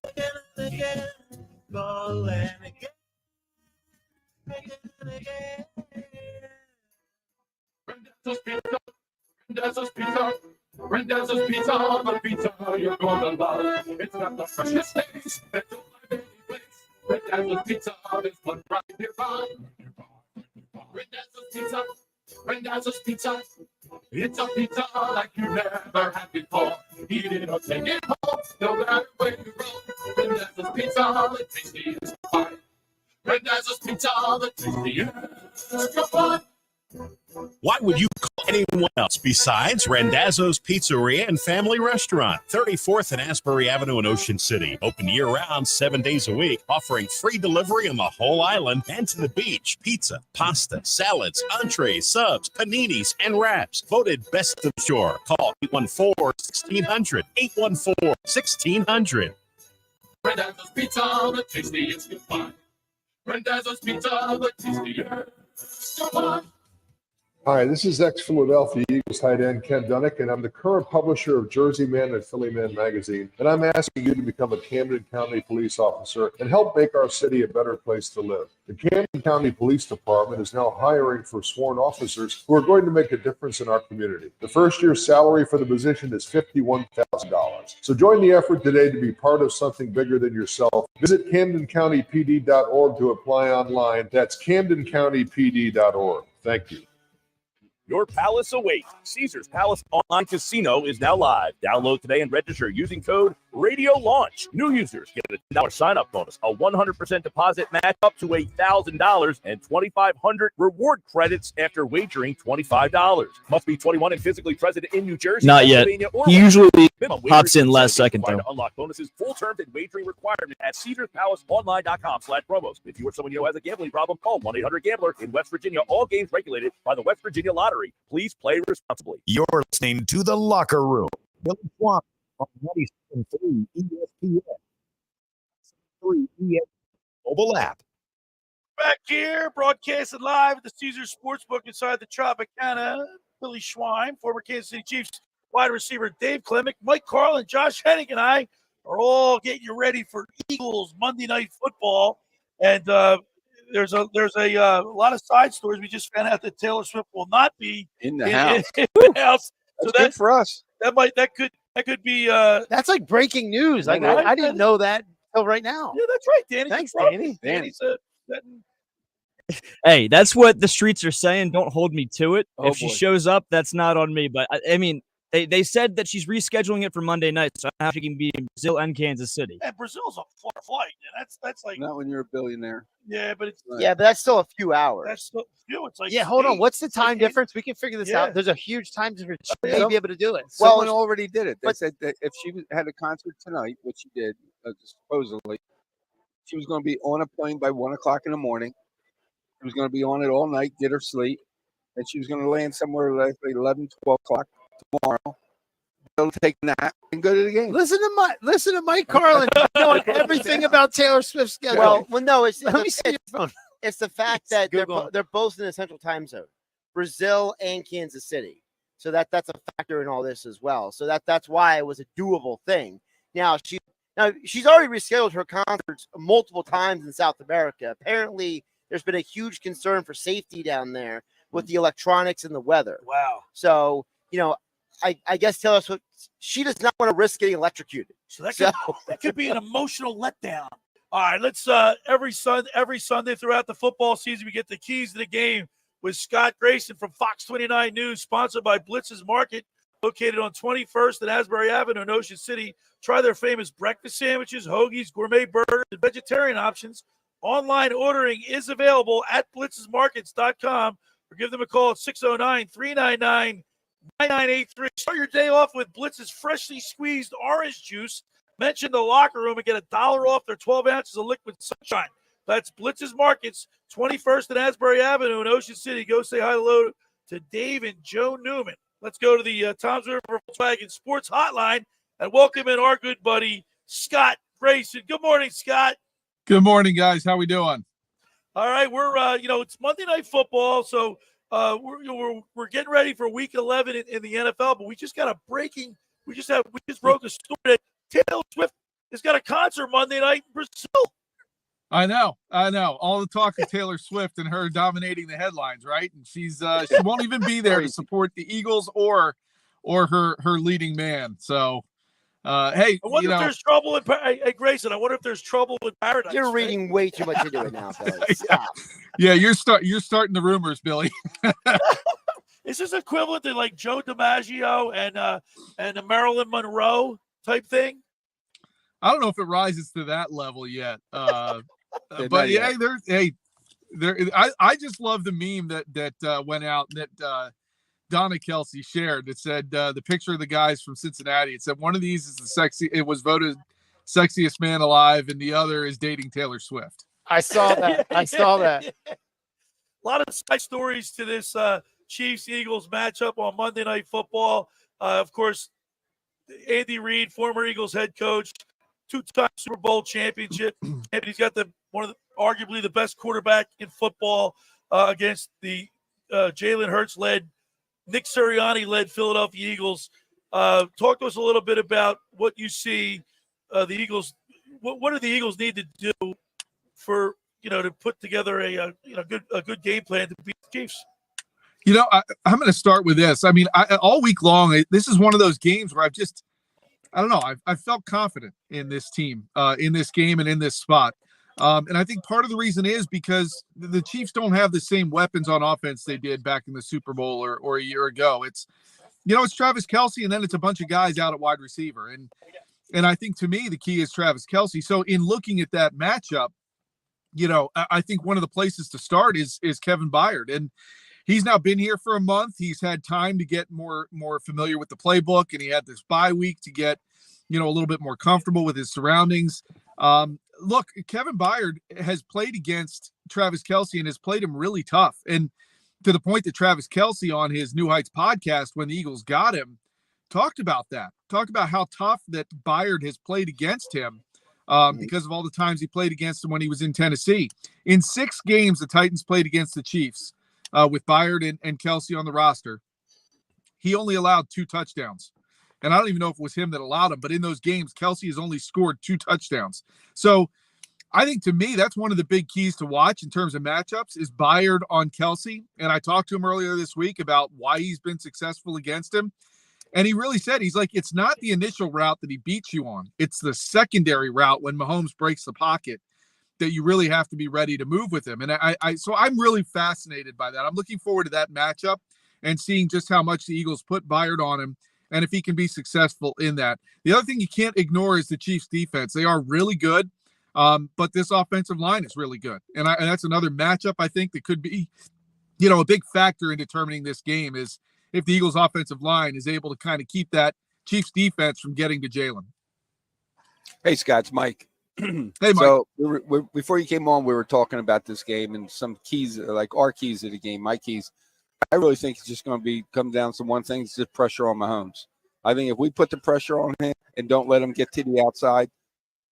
Speaker 4: again and again, call and again, again and again.
Speaker 20: Rendezvous Pizza, Rendezvous Pizza, the pizza you're gonna love. It's got the freshest taste that you'll find any place. Rendezvous Pizza is one right nearby. Rendezvous Pizza, Rendezvous Pizza. It's a pizza like you never had before. Eat it or take it home, no matter where you roam. Rendezvous Pizza, the tastiest pie. Rendezvous Pizza, the tastiest. Come on.
Speaker 21: Why would you call anyone else besides Randazzo's Pizzeria and Family Restaurant, 34th and Asbury Avenue in Ocean City. Open year-round, 7 days a week, offering free delivery on the whole island and to the beach. Pizza, pasta, salads, entrees, subs, paninis, and wraps. Voted best of the shore. Call 814-1600, 814-1600.
Speaker 20: Rendezvous Pizza, the tastiest you find. Rendezvous Pizza, the tastiest. Come on.
Speaker 22: Hi, this is ex-Philadelphia Eagles tight end Ken Dunnick, and I'm the current publisher of Jersey Man and Philly Man magazine, and I'm asking you to become a Camden County police officer and help make our city a better place to live. The Camden County Police Department is now hiring for sworn officers who are going to make a difference in our community. The first year's salary for the position is $51,000. So join the effort today to be part of something bigger than yourself. Visit CamdenCountyPD.org to apply online. That's CamdenCountyPD.org. Thank you.
Speaker 3: Your palace awaits. Caesars Palace Online Casino is now live. Download today and register using code RADIOLAUNCH. New users get a $10 sign-up bonus, a 100% deposit match up to $1,000, and 2,500 reward credits after wagering $25. Must be 21 and physically present in New Jersey.
Speaker 17: Not yet.
Speaker 3: Pennsylvania, or
Speaker 17: He usually
Speaker 3: minimum
Speaker 17: pops in
Speaker 3: wagering
Speaker 17: last second,
Speaker 3: required
Speaker 17: though.
Speaker 3: to unlock bonuses, full terms and wagering requirement at CaesarsPalaceOnline.com/promos. If you or someone you know has a gambling problem, call 1-800-GAMBLER. In West Virginia, all games regulated by the West Virginia Lottery. Please play responsibly.
Speaker 1: You're listening to The Locker Room. Billy Swan on 97.3 ESPN. 3 ESPN mobile app.
Speaker 4: Back here, broadcasted live at the Caesars Sportsbook inside the Tropicana. Billy Schwein, former Kansas City Chiefs wide receiver Dave Klemic, Mike Carlin, Josh Hennig, and I are all getting you ready for Eagles Monday Night Football. And there's a lot of side stories. We just found out that Taylor Swift will not be
Speaker 6: in the house.
Speaker 4: In the house.
Speaker 6: That's good for us.
Speaker 4: That could be.
Speaker 7: That's like breaking news. Like I didn't know that until right now.
Speaker 4: Yeah, that's right, Danny.
Speaker 7: Thanks,
Speaker 4: Danny.
Speaker 7: Danny.
Speaker 17: Hey, that's what the streets are saying. Don't hold me to it.
Speaker 6: Oh,
Speaker 17: if she
Speaker 6: boy.
Speaker 17: shows up, that's not on me. But I mean, they said that she's rescheduling it for Monday night, so I don't know how she can be in Brazil and Kansas City.
Speaker 4: And Brazil's a far flight. And that's like
Speaker 6: Not when you're a billionaire.
Speaker 4: yeah, but it's
Speaker 2: Yeah, but that's still a few hours.
Speaker 4: that's still it's like
Speaker 7: Yeah, hold on.
Speaker 4: 8.
Speaker 7: What's the
Speaker 4: It's like
Speaker 7: time
Speaker 4: 8.
Speaker 7: difference? We can figure this
Speaker 4: Yeah.
Speaker 7: out. There's a huge time difference. She
Speaker 6: Yeah.
Speaker 7: may be able to do it.
Speaker 6: Someone already did it. They said that if she had a concert tonight, which she did, supposedly, she was going to be on a plane by 1 o'clock in the morning. She was going to be on it all night, get her sleep, and she was going to land somewhere like 11, 12 o'clock tomorrow. They'll take a nap and go to the game.
Speaker 7: Listen to Mike Carlin knowing everything about Taylor Swift's schedule.
Speaker 2: Well, no, it's
Speaker 7: Let me see your phone.
Speaker 2: It's the fact that
Speaker 7: Google.
Speaker 2: they're both in the central time zone, Brazil and Kansas City. So that's a factor in all this as well. So that's why it was a doable thing. Now she's already rescheduled her concerts multiple times in South America. Apparently, there's been a huge concern for safety down there with the electronics and the weather.
Speaker 4: Wow.
Speaker 2: So I guess Taylor Swift, she does not want to risk getting electrocuted.
Speaker 4: So that could be an emotional letdown. All right, let's every Sunday throughout the football season, we get the keys to the game with Scott Grayson from Fox 29 News, sponsored by Blitz's Market, located on 21st and Asbury Avenue in Ocean City. Try their famous breakfast sandwiches, hoagies, gourmet burgers, and vegetarian options. Online ordering is available at blitzesmarkets.com or give them a call at 609-399 9983. Start your day off with Blitz's freshly squeezed orange juice. Mention the locker room and get $1 off their 12 ounces of liquid sunshine. That's Blitz's Markets, 21st and Asbury Avenue in Ocean City. Go say hello to Dave and Joe Newman. Let's go to the Toms River Volkswagen Sports Hotline and welcome in our good buddy, Scott Grayson. Good morning, Scott.
Speaker 5: Good morning, guys. How we doing?
Speaker 4: All right, we're it's Monday Night Football, so we're getting ready for Week 11 in the NFL. But we just got we just broke a story that Taylor Swift has got a concert Monday night in Brazil.
Speaker 5: I know. All the talk of Taylor Swift and her dominating the headlines, right? And she won't even be there to support the Eagles or her leading man. So, hey,
Speaker 4: I wonder if there's trouble in hey, Grayson. I wonder if there's trouble in paradise.
Speaker 2: You're reading way too much into it now, Billy. Stop.
Speaker 5: Yeah, you're starting the rumors, Billy.
Speaker 4: Is this equivalent to like Joe DiMaggio and a Marilyn Monroe type thing?
Speaker 5: I don't know if it rises to that level yet. But yeah, I just love the meme that went out that Donna Kelsey shared. It said the picture of the guys from Cincinnati. It said one of these is it was voted sexiest man alive, and the other is dating Taylor Swift.
Speaker 7: I saw that.
Speaker 4: A lot of side stories to this Chiefs-Eagles matchup on Monday Night Football. Of course, Andy Reid, former Eagles head coach, two-time Super Bowl championship, and he's got arguably the best quarterback in football against the Jalen Hurts-led, Nick Sirianni-led Philadelphia Eagles. Talk to us a little bit about what you see the Eagles. What do the Eagles need to do for to put together a good game plan to beat the Chiefs?
Speaker 5: I'm going to start with this. I mean, all week long, this is one of those games where I don't know. I've felt confident in this team, in this game, and in this spot. And I think part of the reason is because the Chiefs don't have the same weapons on offense they did back in the Super Bowl or a year ago. It's Travis Kelce, and then it's a bunch of guys out at wide receiver. And I think to me the key is Travis Kelce. So in looking at that matchup, I think one of the places to start is Kevin Byard, and he's now been here for a month. He's had time to get more familiar with the playbook, and he had this bye week to get, a little bit more comfortable with his surroundings. Look, Kevin Byard has played against Travis Kelce and has played him really tough. And to the point that Travis Kelce on his New Heights podcast, when the Eagles got him, talked about how tough that Byard has played against him because of all the times he played against him when he was in Tennessee. In 6 games, the Titans played against the Chiefs, with Byard and Kelce on the roster, he only allowed 2 touchdowns. And I don't even know if it was him that allowed him, but in those games, Kelce has only scored 2 touchdowns. So I think to me, that's one of the big keys to watch in terms of matchups is Byard on Kelce. And I talked to him earlier this week about why he's been successful against him. And he really said, he's like, it's not the initial route that he beats you on. It's the secondary route when Mahomes breaks the pocket that you really have to be ready to move with him. And so I'm really fascinated by that. I'm looking forward to that matchup and seeing just how much the Eagles put Byard on him and if he can be successful in that. The other thing you can't ignore is the Chiefs defense. They are really good, but this offensive line is really good. And that's another matchup I think that could be, a big factor in determining this game is if the Eagles offensive line is able to kind of keep that Chiefs defense from getting to Jalen.
Speaker 6: Hey, Scott, it's Mike.
Speaker 5: Hey, Mike.
Speaker 6: So before you came on, we were talking about this game and some keys, like our keys of the game, my keys. I really think it's just going to come down to one thing. It's just pressure on Mahomes. I think if we put the pressure on him and don't let him get to the outside,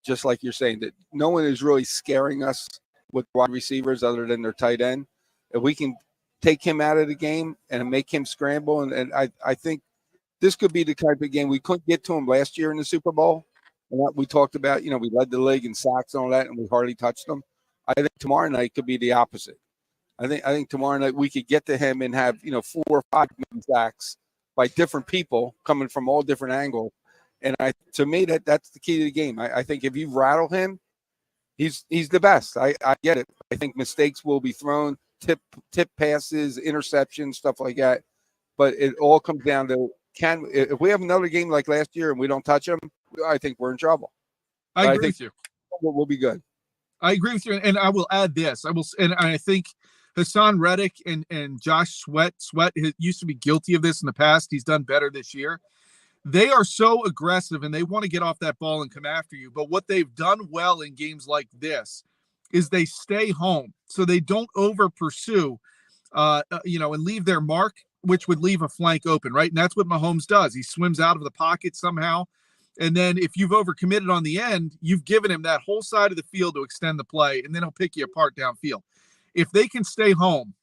Speaker 6: just like you're saying, that no one is really scaring us with wide receivers other than their tight end. If we can take him out of the game and make him scramble, and I think this could be the type of game we couldn't get to him last year in the Super Bowl. And what we talked about, we led the league in sacks and all that, and we hardly touched them. I think tomorrow night could be the opposite. I think tomorrow night we could get to him and have 4 or 5 sacks by different people coming from all different angles. And to me that's the key to the game. I think if you rattle him, he's the best. I get it. I think mistakes will be thrown, tip passes, interceptions, stuff like that. But it all comes down to if we have another game like last year and we don't touch him, I think we're in trouble.
Speaker 5: I agree with you.
Speaker 6: We'll be good.
Speaker 5: I agree with you, and I will add this. I think Hassan Reddick and Josh Sweat used to be guilty of this in the past. He's done better this year. They are so aggressive and they want to get off that ball and come after you. But what they've done well in games like this is they stay home. So they don't over pursue, and leave their mark, which would leave a flank open, right? And that's what Mahomes does. He swims out of the pocket somehow. And then if you've overcommitted on the end, you've given him that whole side of the field to extend the play, and then he'll pick you apart downfield. If they can stay home,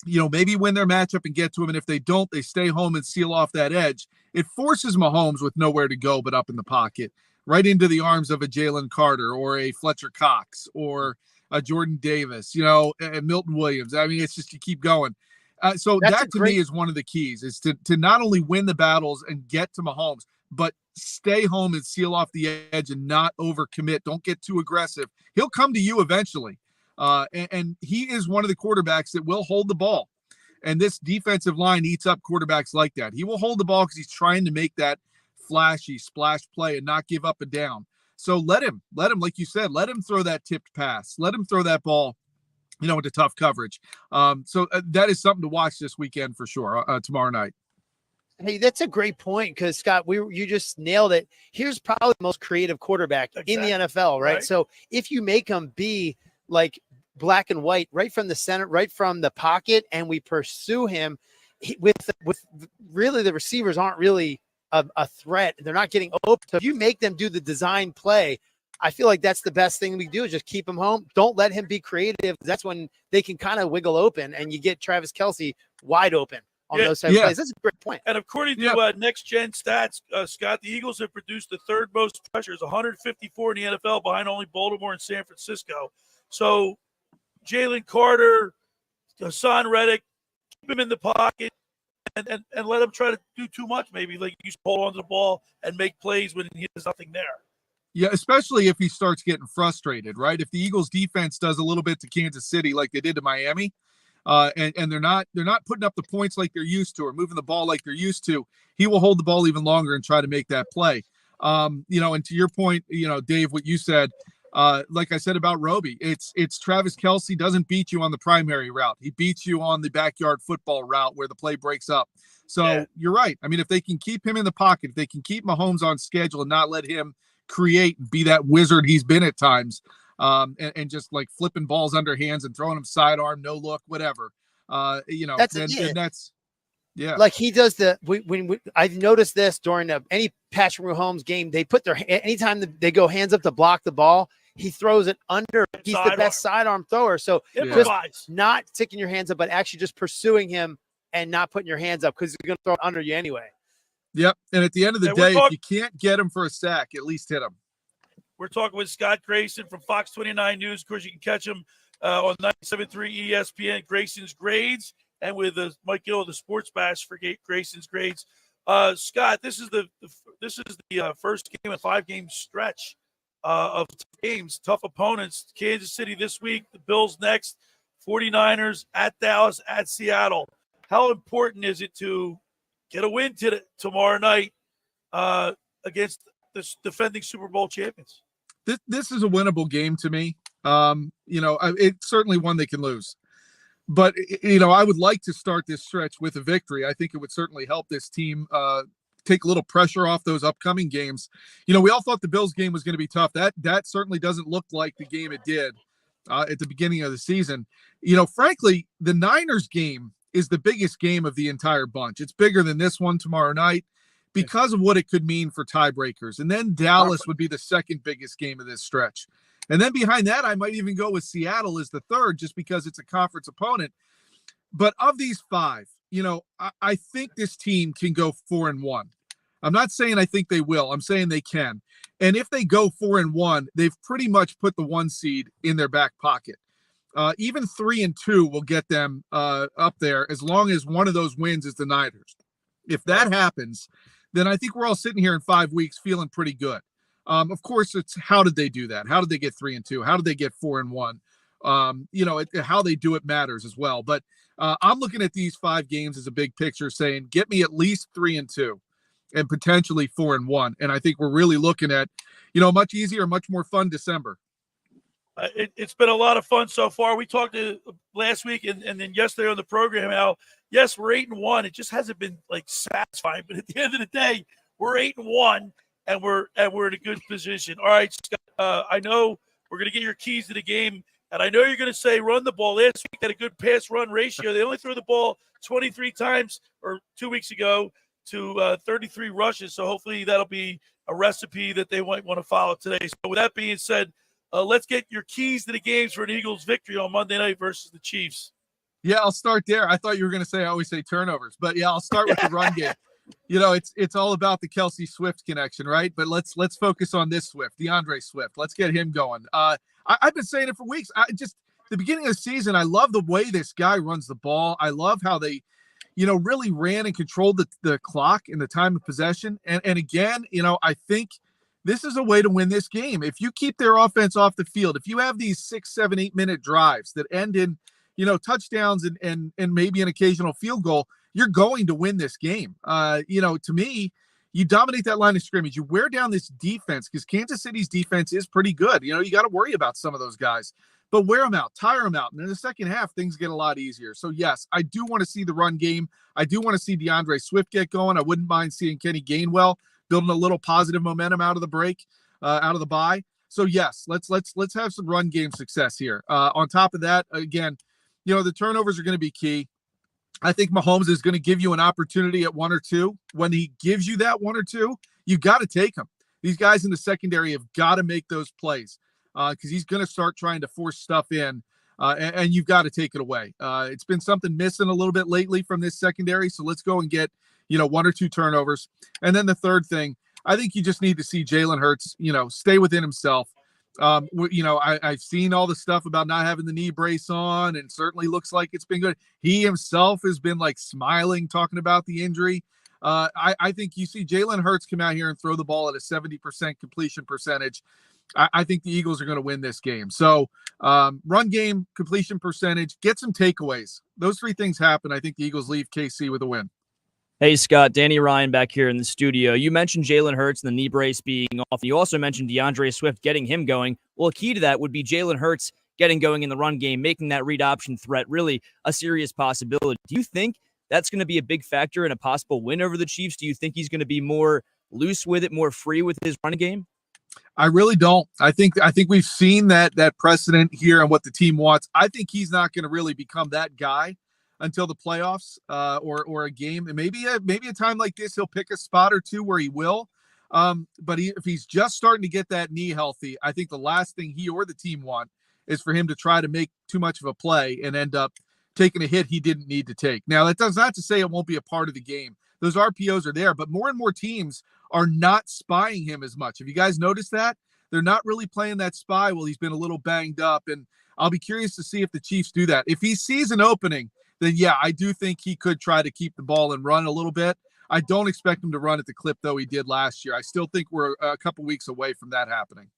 Speaker 5: maybe win their matchup and get to him. And if they don't, they stay home and seal off that edge. It forces Mahomes with nowhere to go but up in the pocket, right into the arms of a Jalen Carter or a Fletcher Cox or a Jordan Davis, and Milton Williams. I mean, it's just you keep going. So that to me is one of the keys, is to not only win the battles and get to Mahomes, but stay home and seal off the edge and not overcommit. Don't get too aggressive. He'll come to you eventually. And he is one of the quarterbacks that will hold the ball. And this defensive line eats up quarterbacks like that. He will hold the ball because he's trying to make that flashy splash play and not give up and down. So let him, like you said, let him throw that tipped pass. Let him throw that ball, into tough coverage. So that is something to watch this weekend for sure, tomorrow night.
Speaker 7: Hey, that's a great point because, Scott, you just nailed it. Here's probably the most creative quarterback in the NFL, right? So if you make him be like black and white, right from the center, right from the pocket, and we pursue him with really the receivers aren't really a threat. They're not getting open. So if you make them do the design play, I feel like that's the best thing we do is just keep him home. Don't let him be creative. That's when they can kind of wiggle open and you get Travis Kelce wide open on those type of plays. That's a great point.
Speaker 4: And according to Next Gen Stats, Scott, the Eagles have produced the third most pressures, 154 in the NFL, behind only Baltimore and San Francisco. So Jalen Carter, Hassan Reddick, keep him in the pocket and let him try to do too much. Maybe like you hold on to the ball and make plays when there's nothing there.
Speaker 5: Yeah, especially if he starts getting frustrated, right? If the Eagles defense does a little bit to Kansas City like they did to Miami, and they're not putting up the points like they're used to or moving the ball like they're used to, he will hold the ball even longer and try to make that play. And to your point, Dave, what you said, like I said about Roby, it's Travis Kelce doesn't beat you on the primary route. He beats you on the backyard football route where the play breaks up. So you're right. I mean, if they can keep him in the pocket, if they can keep Mahomes on schedule and not let him create and be that wizard he's been at times, and just like flipping balls under hands and throwing them sidearm, no look, whatever, that's
Speaker 7: like he does I've noticed this during any Patrick Mahomes game, they put anytime they go hands up to block the ball, he throws it under. He's the best sidearm thrower. So just not sticking your hands up, but actually just pursuing him and not putting your hands up because he's going to throw it under you anyway.
Speaker 5: Yep. And at the end of the day, if you can't get him for a sack, at least hit him.
Speaker 4: We're talking with Scott Grayson from Fox 29 News. Of course, you can catch him on 97.3 ESPN, Grayson's Grades, and with Mike Gill of the Sports Bash for Grayson's Grades. Scott, this is the first game of a 5-game stretch of games, tough opponents. Kansas City this week, the Bills next, 49ers at Dallas, at Seattle. How important is it to get a win tomorrow night against the defending Super Bowl champions?
Speaker 5: This is a winnable game to me. It's certainly one they can lose. But, I would like to start this stretch with a victory. I think it would certainly help this team take a little pressure off those upcoming games. We all thought the Bills game was going to be tough. That certainly doesn't look like the game it did at the beginning of the season. Frankly, the Niners game is the biggest game of the entire bunch. It's bigger than this one tomorrow night because of what it could mean for tiebreakers. And then Dallas would be the second biggest game of this stretch. And then behind that, I might even go with Seattle as the third, just because it's a conference opponent. But of these 5, I think this team can go 4-1. I'm not saying I think they will. I'm saying they can. And if they go 4-1, they've pretty much put the 1 seed in their back pocket. Even 3-2 will get them up there as long as one of those wins is the Niners. If that happens, then I think we're all sitting here in 5 weeks feeling pretty good. Of course, it's how did they do that? How did they get 3-2? How did they get 4-1? How they do it matters as well. But I'm looking at these 5 games as a big picture saying, get me at least 3-2 and potentially 4-1. And I think we're really looking at, much easier, much more fun December.
Speaker 4: It's been a lot of fun so far. We talked last week and then yesterday on the program how, yes, we're 8-1. It just hasn't been like satisfying. But at the end of the day, we're 8-1 and we're in a good position. All right, Scott, I know we're going to get your keys to the game, and I know you're going to say run the ball. Last week had a good pass-run ratio. They only threw the ball 23 times, or 2 weeks ago, to 33 rushes. So hopefully that'll be a recipe that they might want to follow today. So with that being said, let's get your keys to the games for an Eagles victory on Monday night versus the Chiefs.
Speaker 5: Yeah, I'll start there. I thought you were going to say I always say turnovers, but yeah, I'll start with the run game. You know, it's all about the Kelsey Swift connection, right? But let's focus on this Swift, DeAndre Swift. Let's get him going. I've been saying it for weeks. The beginning of the season, I love the way this guy runs the ball. I love how they, really ran and controlled the clock in the time of possession. And again, I think this is a way to win this game. If you keep their offense off the field, if you have these 6, 7, 8 minute drives that end in, touchdowns and maybe an occasional field goal, you're going to win this game. To me, you dominate that line of scrimmage. You wear down this defense because Kansas City's defense is pretty good. You got to worry about some of those guys, but wear them out, tire them out. And in the second half, things get a lot easier. So yes, I do want to see the run game. I do want to see DeAndre Swift get going. I wouldn't mind seeing Kenny Gainwell building a little positive momentum out of the break, out of the bye. So yes, let's have some run game success here. On top of that, again, the turnovers are going to be key. I think Mahomes is going to give you an opportunity at 1 or 2. When he gives you that 1 or 2, you got to take him. These guys in the secondary have got to make those plays because he's going to start trying to force stuff in, and you've got to take it away. It's been something missing a little bit lately from this secondary, so let's go and get 1 or 2 turnovers. And then the third thing, I think you just need to see Jalen Hurts, stay within himself. I've seen all the stuff about not having the knee brace on, and certainly looks like it's been good. He himself has been like smiling, talking about the injury. I think you see Jalen Hurts come out here and throw the ball at a 70% completion percentage. I think the Eagles are going to win this game. So run game, completion percentage, get some takeaways. Those 3 things happen. I think the Eagles leave KC with a win.
Speaker 17: Hey, Scott, Danny Ryan back here in the studio. You mentioned Jalen Hurts and the knee brace being off. You also mentioned DeAndre Swift getting him going. Well, a key to that would be Jalen Hurts getting going in the run game, making that read option threat really a serious possibility. Do you think that's going to be a big factor in a possible win over the Chiefs? Do you think he's going to be more loose with it, more free with his run game?
Speaker 5: I really don't. I think we've seen that precedent here and what the team wants. I think he's not going to really become that guy until the playoffs or a game. And maybe a time like this, he'll pick a spot or 2 where he will. But if he's just starting to get that knee healthy, I think the last thing he or the team want is for him to try to make too much of a play and end up taking a hit he didn't need to take. Now, that does not to say it won't be a part of the game. Those RPOs are there, but more and more teams are not spying him as much. Have you guys noticed that? They're not really playing that spy while he's been a little banged up. And I'll be curious to see if the Chiefs do that. If he sees an opening, then yeah, I do think he could try to keep the ball and run a little bit. I don't expect him to run at the clip, though, he did last year. I still think we're a couple weeks away from that happening.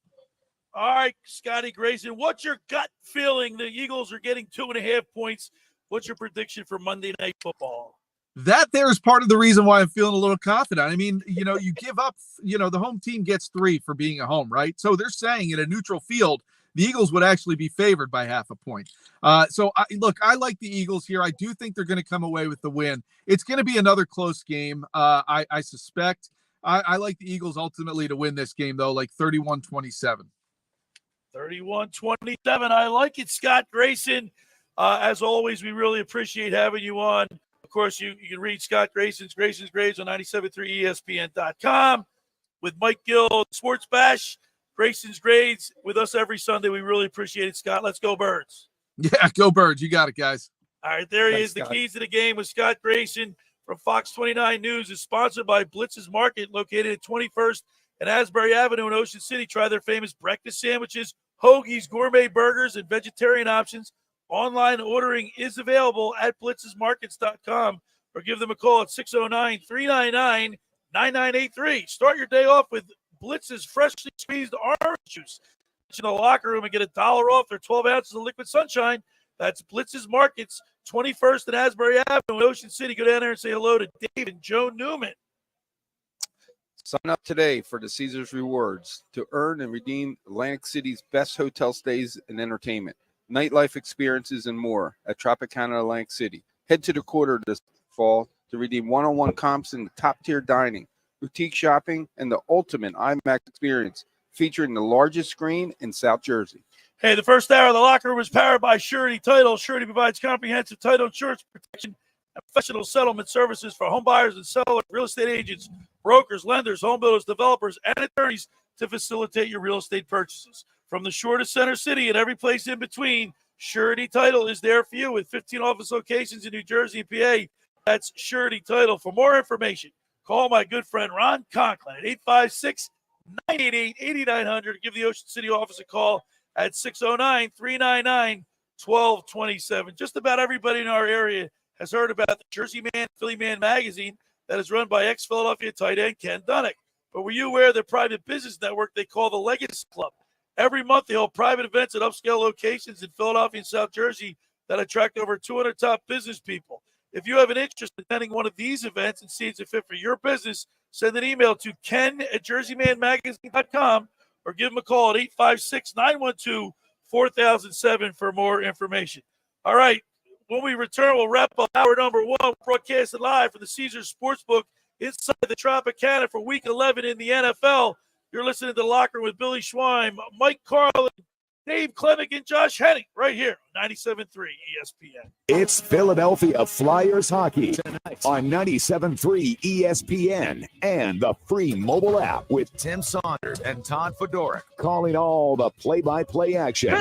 Speaker 4: All right, Scotty Grayson, what's your gut feeling? The Eagles are getting 2.5 points. What's your prediction for Monday Night Football?
Speaker 5: That there is part of the reason why I'm feeling a little confident. I mean, you give up, the home team gets 3 for being at home, right? So they're saying in a neutral field, the Eagles would actually be favored by half a point. I like the Eagles here. I do think they're going to come away with the win. It's going to be another close game. I suspect. I like the Eagles ultimately to win this game, though, like 31-27.
Speaker 4: 31-27. I like it, Scott Grayson. As always, we really appreciate having you on. Of course, you can read Scott Grayson's Grades on 97.3 ESPN.com with Mike Gill, Sports Bash. Grayson's Grades with us every Sunday. We really appreciate it, Scott. Let's go Birds.
Speaker 5: Yeah, go Birds. You got it, guys.
Speaker 4: All right, there he
Speaker 5: Thanks,
Speaker 4: is. The
Speaker 5: Scott.
Speaker 4: keys to the game with Scott Grayson from Fox 29 News is sponsored by Blitz's Market, located at 21st and Asbury Avenue in Ocean City. Try their famous breakfast sandwiches, hoagies, gourmet burgers, and vegetarian options. Online ordering is available at blitzesmarkets.com or give them a call at 609-399-9983. Start your day off with Blitz's freshly squeezed orange juice. In the locker room and get $1 off their 12 ounces of liquid sunshine. That's Blitz's Markets, 21st and Asbury Avenue in Ocean City. Go down there and say hello to Dave and Joe Newman.
Speaker 6: Sign up today for the Caesars Rewards to earn and redeem Atlantic City's best hotel stays and entertainment, nightlife experiences, and more at Tropicana Atlantic City. Head to the quarter this fall to redeem one-on-one comps in the top-tier dining, boutique shopping, and the ultimate IMAX experience, featuring the largest screen in South Jersey.
Speaker 4: Hey, the first hour of the locker room is powered by Surety Title. Surety provides comprehensive title insurance protection and professional settlement services for home buyers and sellers, real estate agents, brokers, lenders, home builders, developers, and attorneys to facilitate your real estate purchases. From the shore to Center City and every place in between, Surety Title is there for you with 15 office locations in New Jersey and PA. That's Surety Title. For more information, call my good friend Ron Conklin at 856-988-8900. Give the Ocean City office a call at 609-399-1227. Just about everybody in our area has heard about the Jersey Man, Philly Man magazine that is run by ex-Philadelphia tight end Ken Dunn. But were you aware of the private business network they call the Legacy Club? Every month they hold private events at upscale locations in Philadelphia and South Jersey that attract over 200 top business people. If you have an interest in attending one of these events and see it's a fit for your business, send an email to ken@jerseymanmagazine.com or give them a call at 856-912-4007 for more information. All right. When we return, we'll wrap up hour number one, broadcasted live from the Caesars Sportsbook inside the Tropicana for Week 11 in the NFL. You're listening to The Locker Room with Billy Schwein, Mike Carlin, Dave Klemic, and Josh Hennig right here on 97.3 ESPN.
Speaker 1: It's Philadelphia Flyers hockey tonight on 97.3 ESPN and the free mobile app with Tim Saunders and Todd Fedoruk calling all the play-by-play action.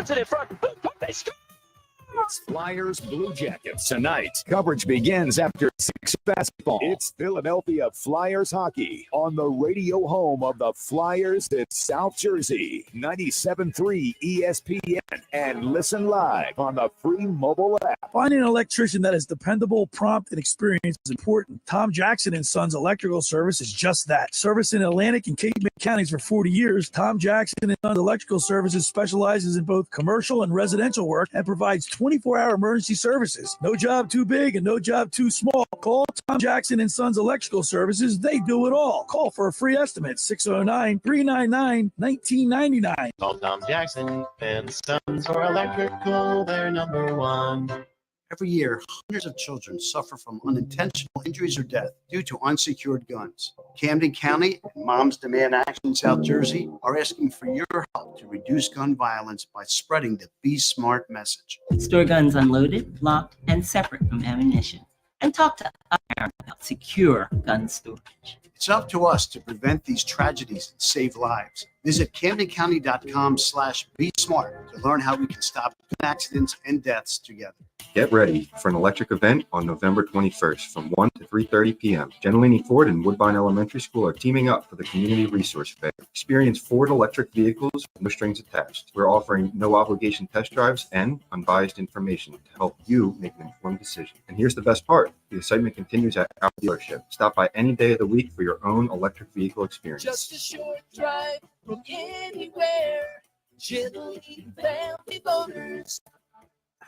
Speaker 1: It's Flyers Blue Jackets tonight. Coverage begins after 6 basketball. It's Philadelphia Flyers hockey on the radio home of the Flyers in South Jersey. 97.3 ESPN and listen live on the free mobile app.
Speaker 8: Finding an electrician that is dependable, prompt, and experienced is important. Tom Jackson & Sons Electrical Service is just that. Service in Atlantic and Cape May counties for 40 years, Tom Jackson & Sons Electrical Services specializes in both commercial and residential work and provides 24-hour emergency services. No job too big and no job too small. Call Tom Jackson & Sons Electrical Services. They do it all. Call for a free estimate, 609-399-1999.
Speaker 12: Call Tom Jackson and Sons for electrical, they're number one.
Speaker 11: Every year, hundreds of children suffer from unintentional injuries or death due to unsecured guns. Camden County and Moms Demand Action South Jersey are asking for your help to reduce gun violence by spreading the Be Smart message.
Speaker 23: Store guns unloaded, locked, and separate from ammunition. And talk to our parents about secure gun storage.
Speaker 11: It's up to us to prevent these tragedies and save lives. Visit CamdenCounty.com/BeSmart to learn how we can stop gun accidents and deaths together.
Speaker 24: Get ready for an electric event on November 21st from 1 to 3:30 p.m. Gentilini Ford and Woodbine Elementary School are teaming up for the Community Resource Fair. Experience Ford electric vehicles with no strings attached. We're offering no obligation test drives and unbiased information to help you make an informed decision. And here's the best part. The excitement continues at our dealership. Stop by any day of the week for your own electric vehicle experience.
Speaker 25: Just a short drive from anywhere. Gentilini Family Motors.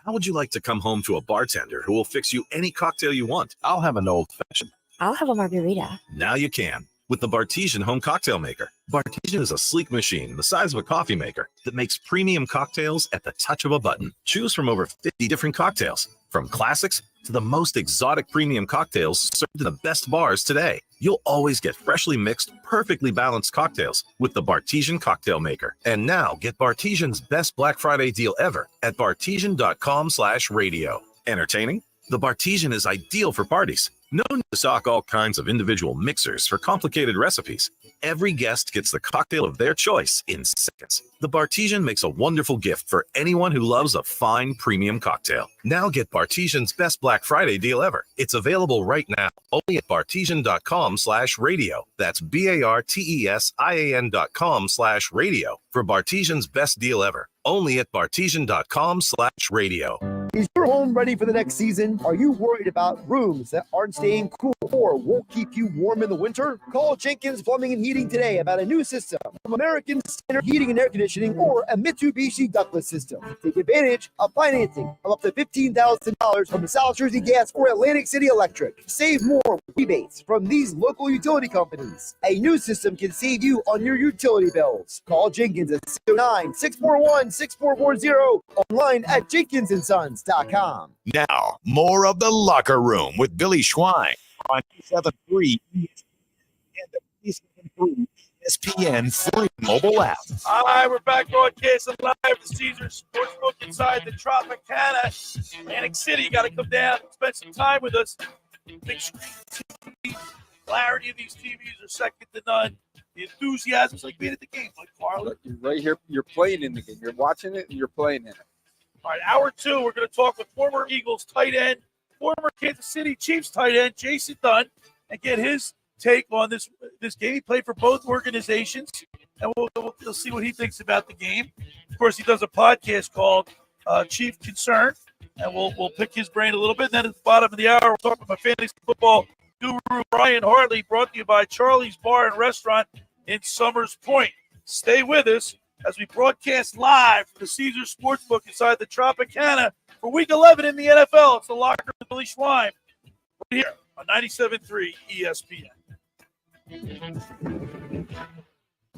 Speaker 26: How would you like to come home to a bartender who will fix you any cocktail you want? I'll have an old fashioned.
Speaker 27: I'll have a margarita.
Speaker 26: Now you can with the Bartesian Home Cocktail Maker. Bartesian is a sleek machine the size of a coffee maker that makes premium cocktails at the touch of a button. Choose from over 50 different cocktails, from classics to the most exotic premium cocktails served in the best bars today. You'll always get freshly mixed, perfectly balanced cocktails with the Bartesian Cocktail Maker. And now get Bartesian's best Black Friday deal ever at bartesian.com/radio. Entertaining? The Bartesian is ideal for parties. No need to stock all kinds of individual mixers for complicated recipes. Every guest gets the cocktail of their choice in seconds. The Bartesian makes a wonderful gift for anyone who loves a fine premium cocktail. Now get Bartesian's best Black Friday deal ever. It's available right now only at bartesian.com/radio. That's BARTESIAN.com/radio for Bartesian's best deal ever. Only at bartesian.com/radio.
Speaker 16: Is your home ready for the next season? Are you worried about rooms that aren't staying cool or won't keep you warm in the winter? Call Jenkins Plumbing and Heating today about a new system from American Standard Heating and Air Conditioning or a Mitsubishi ductless system. Take advantage of financing of up to $15,000 from the South Jersey Gas or Atlantic City Electric. Save more with rebates from these local utility companies. A new system can save you on your utility bills. Call Jenkins at 609-641-6440, online at jenkinsandsons.com.
Speaker 1: Now, more of the Locker Room with Billy Schwein on 97.3 and the 97.3 ESPN free mobile app.
Speaker 4: All right, we're back broadcasting live at the Caesars Sportsbook inside the Tropicana, Atlantic City. You got to come down and spend some time with us. Big screen TV, clarity of these TVs are second to none. The enthusiasm is like being at the game, like Carlin.
Speaker 6: You're right here. You're playing in the game. You're watching it and you're playing in it.
Speaker 4: All right, hour two, we're going to talk with former Eagles tight end, former Kansas City Chiefs tight end, Jason Dunn, and get his take on this game. He played for both organizations, and we'll see what he thinks about the game. Of course, he does a podcast called Chief Concern, and we'll pick his brain a little bit. And then at the bottom of the hour, we'll talk with my fantasy football guru, Brian Hartley, brought to you by Charlie's Bar and Restaurant in Summers Point. Stay with us as we broadcast live from the Caesars Sportsbook inside the Tropicana for Week 11 in the NFL. It's the Locker Room with Billy Schwein right here on 97.3 ESPN.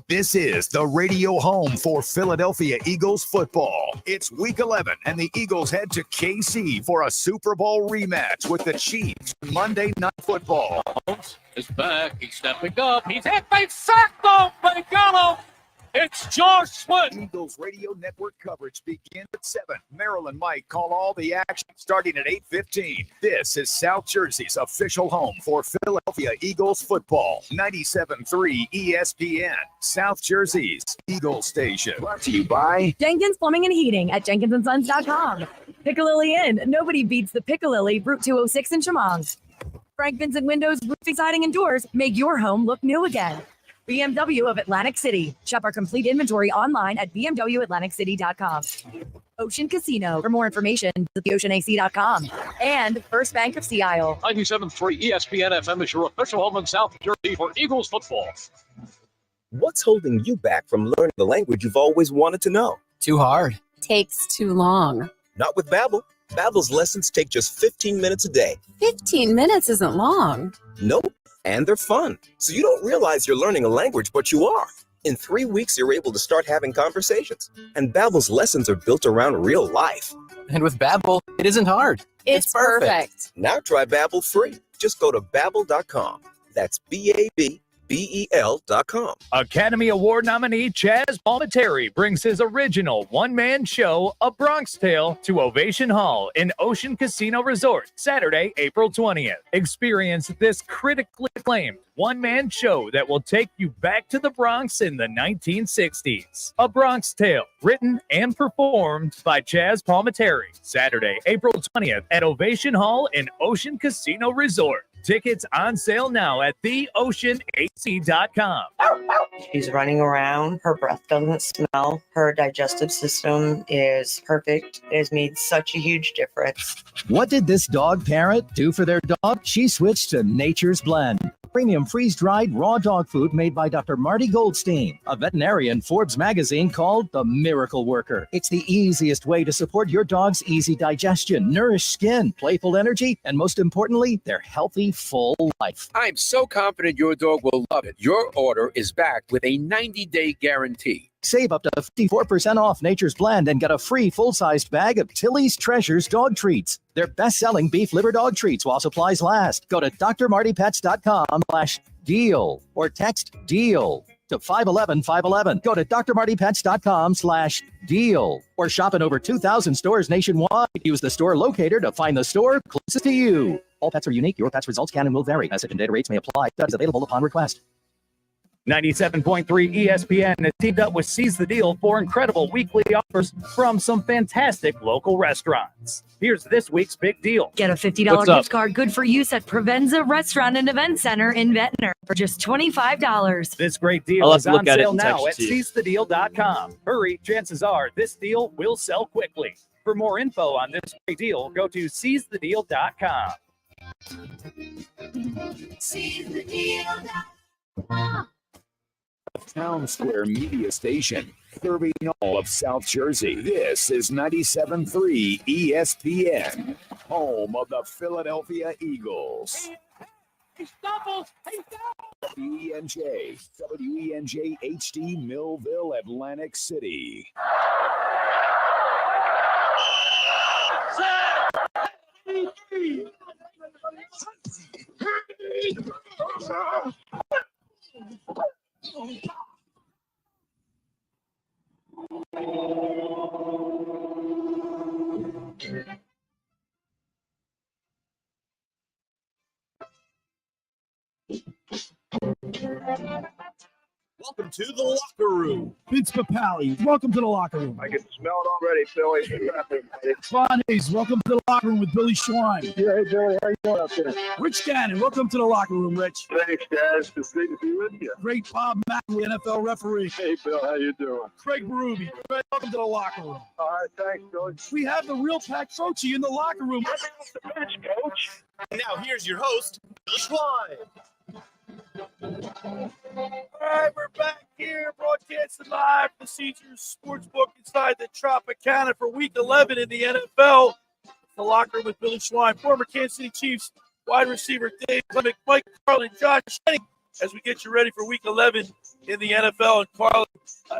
Speaker 1: This is the radio home for Philadelphia Eagles football. It's Week 11, and the Eagles head to KC for a Super Bowl rematch with the Chiefs Monday Night Football.
Speaker 20: Is back. He's stepping up. He's hit. They sacked him. They got him. It's Josh Sweat.
Speaker 1: Eagles radio network coverage begins at 7. Merrill and Mike call all the action starting at 8:15. This is South Jersey's official home for Philadelphia Eagles football. 97.3 ESPN, South Jersey's Eagles station. Brought to you by
Speaker 9: Jenkins Plumbing and Heating at jenkinsandsons.com. Piccalilli Inn. Nobody beats the Piccalilli, Route 206 in Chemong. Frank Vincent Windows, Roofing, Siding, and Doors make your home look new again. BMW of Atlantic City. Shop our complete inventory online at bmwatlanticcity.com. Ocean Casino. For more information, visit theoceanac.com. And First Bank of Sea Isle.
Speaker 20: 97.3 ESPN FM is your official home in South Jersey for Eagles football.
Speaker 10: What's holding you back from learning the language you've always wanted to know?
Speaker 13: Too hard.
Speaker 14: Takes too long.
Speaker 10: Not with Babbel. Babbel's lessons take just 15 minutes a day.
Speaker 14: 15 minutes isn't long.
Speaker 10: Nope. And they're fun. So you don't realize you're learning a language, but you are. In 3 weeks, you're able to start having conversations. And Babbel's lessons are built around real life.
Speaker 13: And with Babbel, it isn't hard.
Speaker 14: It's perfect.
Speaker 10: Now try Babbel free. Just go to Babbel.com. That's BABBEL.com.
Speaker 15: Academy Award nominee Chaz Palminteri brings his original one-man show, A Bronx Tale, to Ovation Hall in Ocean Casino Resort, Saturday, April 20th. Experience this critically acclaimed one-man show that will take you back to the Bronx in the 1960s. A Bronx Tale, written and performed by Chaz Palminteri, Saturday, April 20th at Ovation Hall in Ocean Casino Resort. Tickets on sale now at theoceanac.com.
Speaker 18: She's running around. Her breath doesn't smell. Her digestive system is perfect. It has made such a huge difference.
Speaker 27: What did this dog parent do for their dog? She switched to Nature's Blend. Premium freeze-dried raw dog food made by Dr. Marty Goldstein, a veterinarian Forbes magazine called the Miracle Worker. It's the easiest way to support your dog's easy digestion, nourished skin, playful energy, and most importantly, their healthy, full life.
Speaker 28: I'm so confident your dog will love it. Your order is backed with a 90-day guarantee.
Speaker 27: Save up to 54% off Nature's Blend and get a free full-sized bag of Tilly's Treasures dog treats. They're best-selling beef liver dog treats while supplies last. Go to drmartypets.com/deal or text DEAL to 511-511. Go to drmartypets.com/deal or shop in over 2,000 stores nationwide. Use the store locator to find the store closest to you. All pets are unique. Your pet's results can and will vary. Message and data rates may apply. That is available upon request.
Speaker 15: 97.3 ESPN has teamed up with Seize the Deal for incredible weekly offers from some fantastic local restaurants. Here's this week's big deal.
Speaker 9: Get a $50 gift card good for use at Provenza Restaurant and Event Center in Ventnor for just $25.
Speaker 15: This great deal is on sale now at seizethedeal.com. Hurry, chances are this deal will sell quickly. For more info on this great deal, go to seizethedeal.com.
Speaker 25: See the deal.
Speaker 1: Town Square Media Station, serving all of South Jersey. This is 97.3 ESPN, home of the Philadelphia Eagles.
Speaker 25: He stumbles.
Speaker 1: WENJ, WENJ HD, Millville, Atlantic City.
Speaker 2: Welcome to the locker room.
Speaker 8: Vince Papali, welcome to the locker room.
Speaker 2: I can smell it already, Philly.
Speaker 8: Ron Hayes, welcome to the locker room with Billy Schwein.
Speaker 2: Yeah, hey, Billy, how you doing up there?
Speaker 8: Rich Gannon, welcome to the locker room, Rich.
Speaker 2: Thanks, guys. It's great to be with you.
Speaker 8: Great Bob Mackley, NFL referee.
Speaker 2: Hey, Bill, how you doing?
Speaker 8: Craig Berube, welcome to the locker room.
Speaker 2: All right, thanks, Billy.
Speaker 8: We have the real Pat Croce in the locker room.
Speaker 2: The bench, coach. And now here's your host, Billy Schwein.
Speaker 4: All right, we're back here broadcasting live from the Caesars Sportsbook inside the Tropicana for Week 11 in the NFL. The locker room with Billy Schwein, former Kansas City Chiefs wide receiver Dave Klemic, Mike Carlin, Josh Hennig, as we get you ready for Week 11 in the NFL. And Carlin,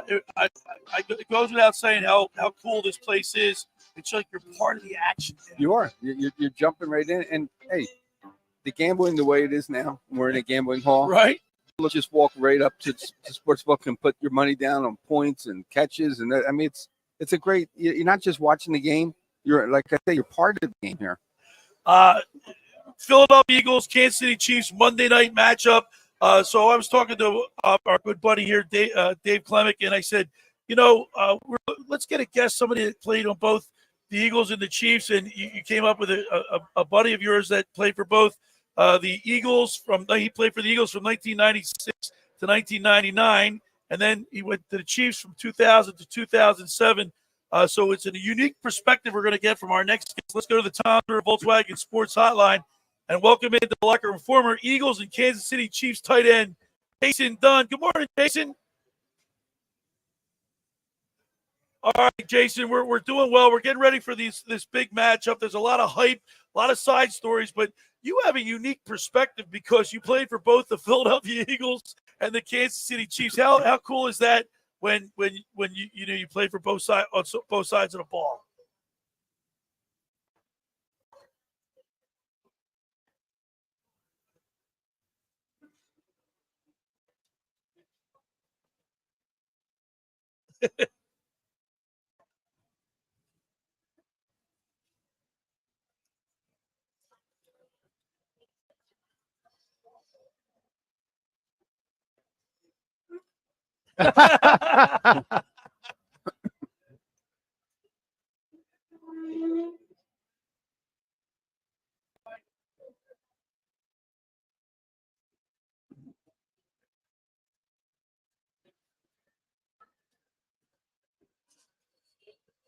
Speaker 4: it goes without saying how cool this place is. It's like you're part of the action.
Speaker 6: You are. You're jumping right in. And, hey, the gambling the way it is now, we're in a gambling hall.
Speaker 4: Right.
Speaker 6: Let's just walk right up to Sportsbook and put your money down on points and catches. And I mean, it's a great – you're not just watching the game. You're, like I say, you're part of the game here.
Speaker 4: Philadelphia Eagles, Kansas City Chiefs, Monday night matchup. So I was talking to our good buddy here, Dave Klemic, and I said, let's get a guest, somebody that played on both the Eagles and the Chiefs, and you came up with a buddy of yours that played for both the Eagles. He played for the Eagles from 1996 to 1999, and then he went to the Chiefs from 2000 to 2007. So it's a unique perspective we're going to get from our next guest. Let's go to the Tom River Volkswagen Sports Hotline and welcome into the locker room former Eagles and Kansas City Chiefs tight end Grayson Dunn. Good morning, Jason. All right, Jason, we're doing well. We're getting ready for this big matchup. There's a lot of hype, a lot of side stories, but you have a unique perspective because you played for both the Philadelphia Eagles and the Kansas City Chiefs. How cool is that when you played for both sides of the ball?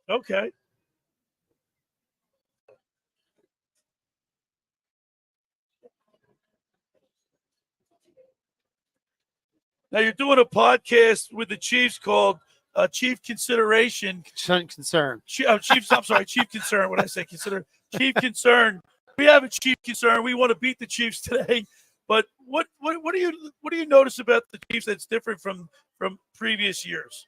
Speaker 4: Okay. Now you're doing a podcast with the Chiefs called Chief Consideration.
Speaker 3: Concern.
Speaker 4: Chief, I'm sorry, Chief Concern. What did I say? Chief Concern. We have a Chief Concern. We want to beat the Chiefs today. But what do you notice about the Chiefs that's different from previous years?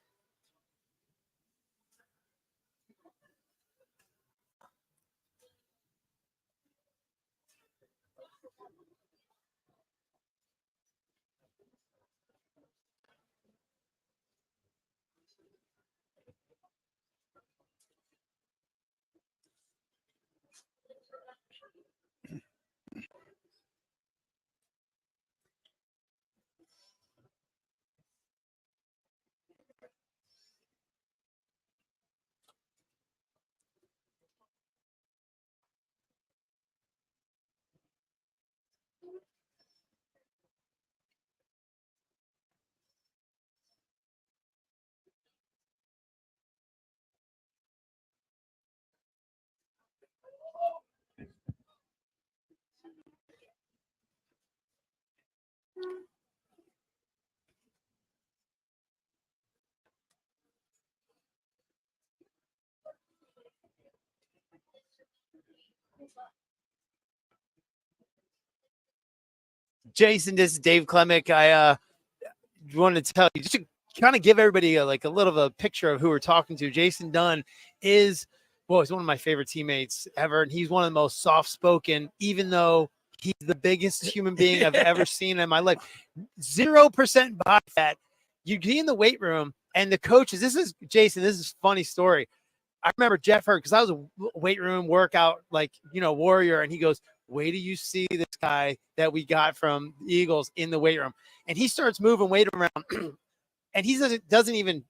Speaker 3: Jason, this is Dave Klemic. I wanted to tell you, just to kind of give everybody a little of a picture of who we're talking to. Jason Dunn he's one of my favorite teammates ever. And he's one of the most soft-spoken, even though he's the biggest human being I've ever seen in my life. 0% body fat. You get in the weight room and the coaches, this is a funny story. I remember Jeff Hurd, because I was a weight room workout, warrior. And he goes, wait till you see this guy that we got from the Eagles in the weight room. And he starts moving weight around and he's not even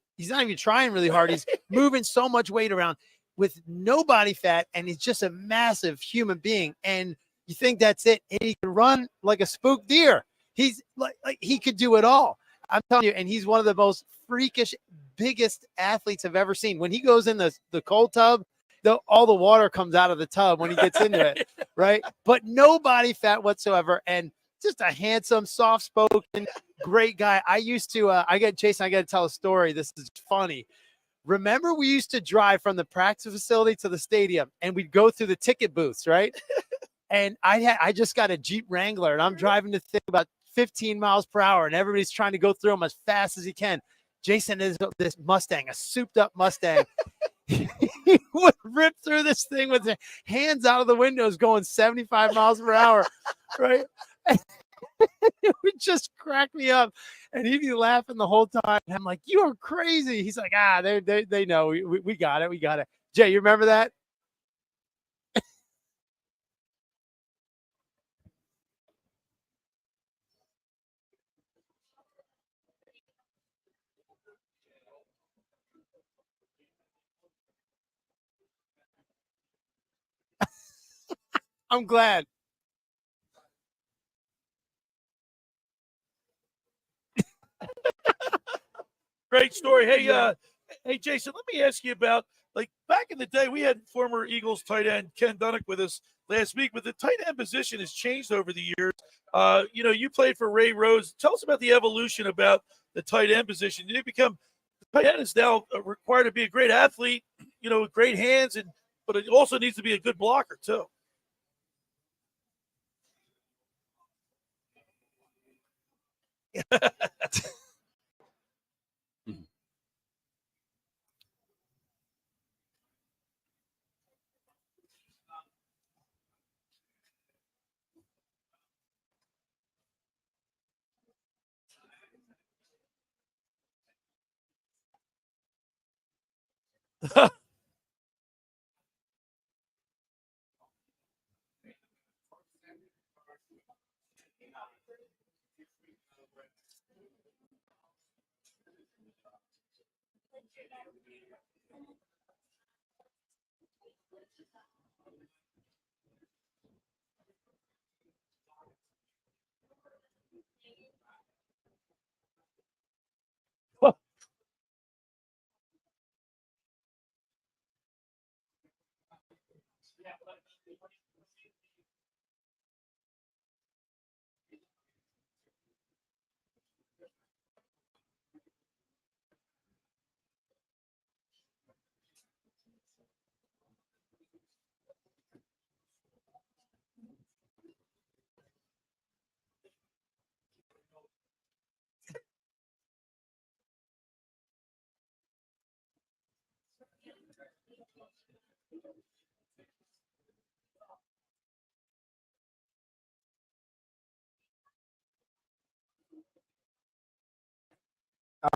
Speaker 3: trying really hard. He's moving so much weight around with no body fat. And he's just a massive human being. And you think that's it. And he can run like a spooked deer. He's like he could do it all. I'm telling you. And he's one of the most freakish, biggest athletes I've ever seen. When he goes in the cold tub, all the water comes out of the tub when he gets into it, right? But no body fat whatsoever, and just a handsome, soft-spoken, great guy. I used to, Jason, I got to tell a story. This is funny. Remember, we used to drive from the practice facility to the stadium, and we'd go through the ticket booths, right? And I just got a Jeep Wrangler, and I'm driving the thing about 15 miles per hour, and everybody's trying to go through them as fast as he can. Jason is this Mustang, a souped-up Mustang. He would rip through this thing with his hands out of the windows going 75 miles per hour, right? It would just crack me up. And he'd be laughing the whole time. And I'm like, you are crazy. He's like, they know. We got it. We got it. Jay, you remember that? I'm glad.
Speaker 4: Great story. Hey, Jason, let me ask you about, back in the day, we had former Eagles tight end Ken Dunnick with us last week, but the tight end position has changed over the years. You played for Ray Rose. Tell us about the evolution about the tight end position. Did it become tight end is now required to be a great athlete, with great hands, but it also needs to be a good blocker too.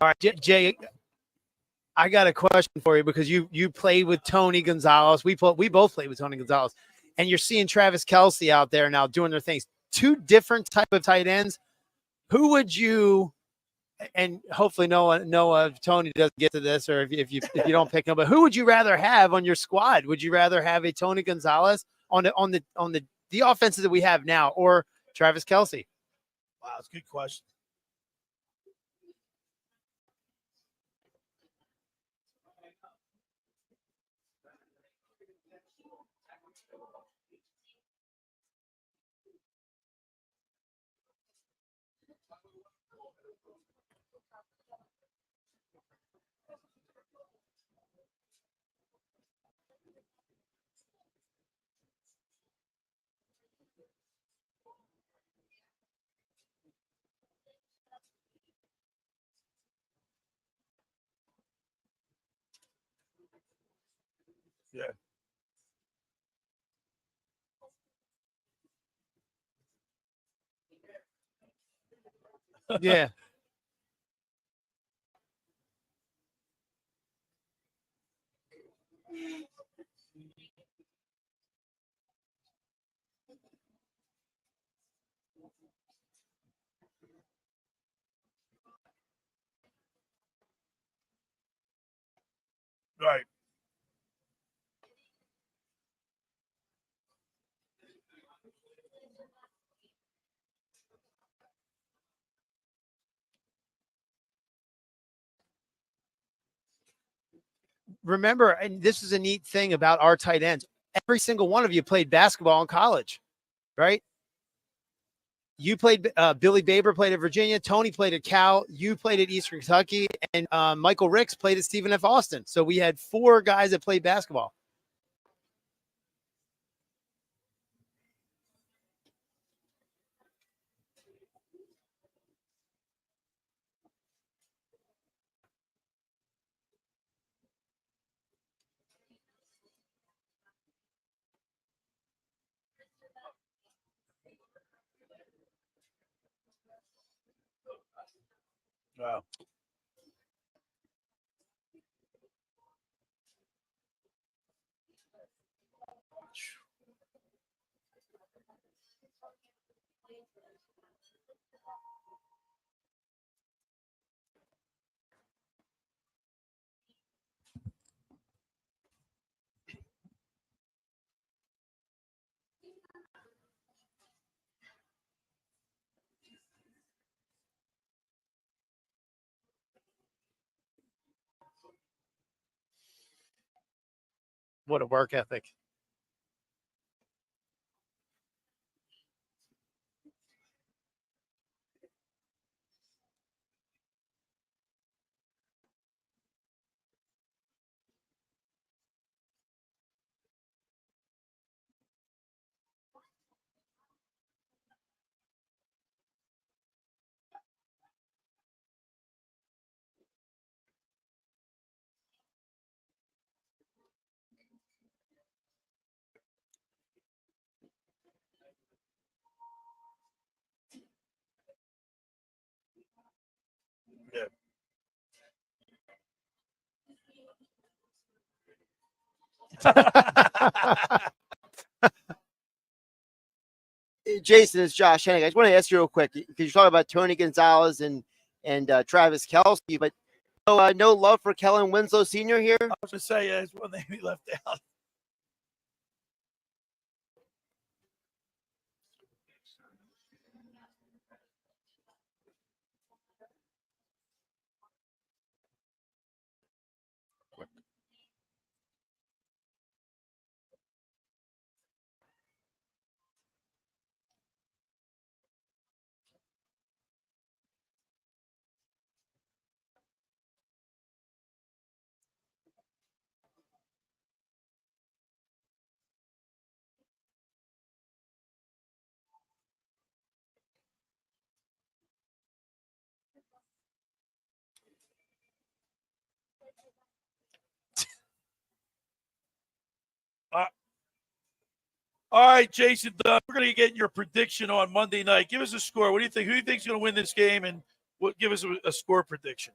Speaker 4: All right, Jay, I got a question for you because you played with Tony Gonzalez. We both played with Tony Gonzalez, and you're seeing Travis Kelce out there now doing their things. Two different type of tight ends. Who would you? And hopefully Noah, Tony doesn't get to this, or if you don't pick him, but who would you rather have on your squad? Would you rather have a Tony Gonzalez on the offenses that we have now, or Travis Kelce? Wow, that's a good question. Yeah.
Speaker 3: Yeah.
Speaker 4: Right.
Speaker 3: Remember, and this is a neat thing about our tight ends. Every single one of you played basketball in college, right? You played, Billy Baber played at Virginia. Tony played at Cal. You played at Eastern Kentucky. And Michael Ricks played at Stephen F. Austin. So we had 4 guys that played basketball.
Speaker 4: Wow.
Speaker 3: What a work ethic.
Speaker 4: Yeah.
Speaker 5: Jason, it's Josh Hennig. I just want to ask you real quick because you're talking about Tony Gonzalez and Travis Kelce, but no love for Kellen Winslow Sr. here.
Speaker 4: I was going to say, it's one name he left out. All right, Jason, we're going to get your prediction on Monday night. Give us a score. What do you think? Who do you think is going to win this game? And give us a score prediction.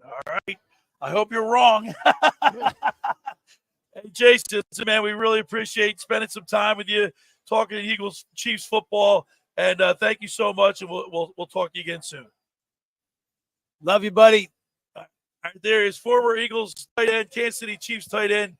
Speaker 4: All right. I hope you're wrong. Hey, Jason, man, we really appreciate spending some time with you, talking Eagles Chiefs football, and thank you so much. And we'll talk to you again soon.
Speaker 3: Love you, buddy.
Speaker 4: There is former Eagles tight end, Kansas City Chiefs tight end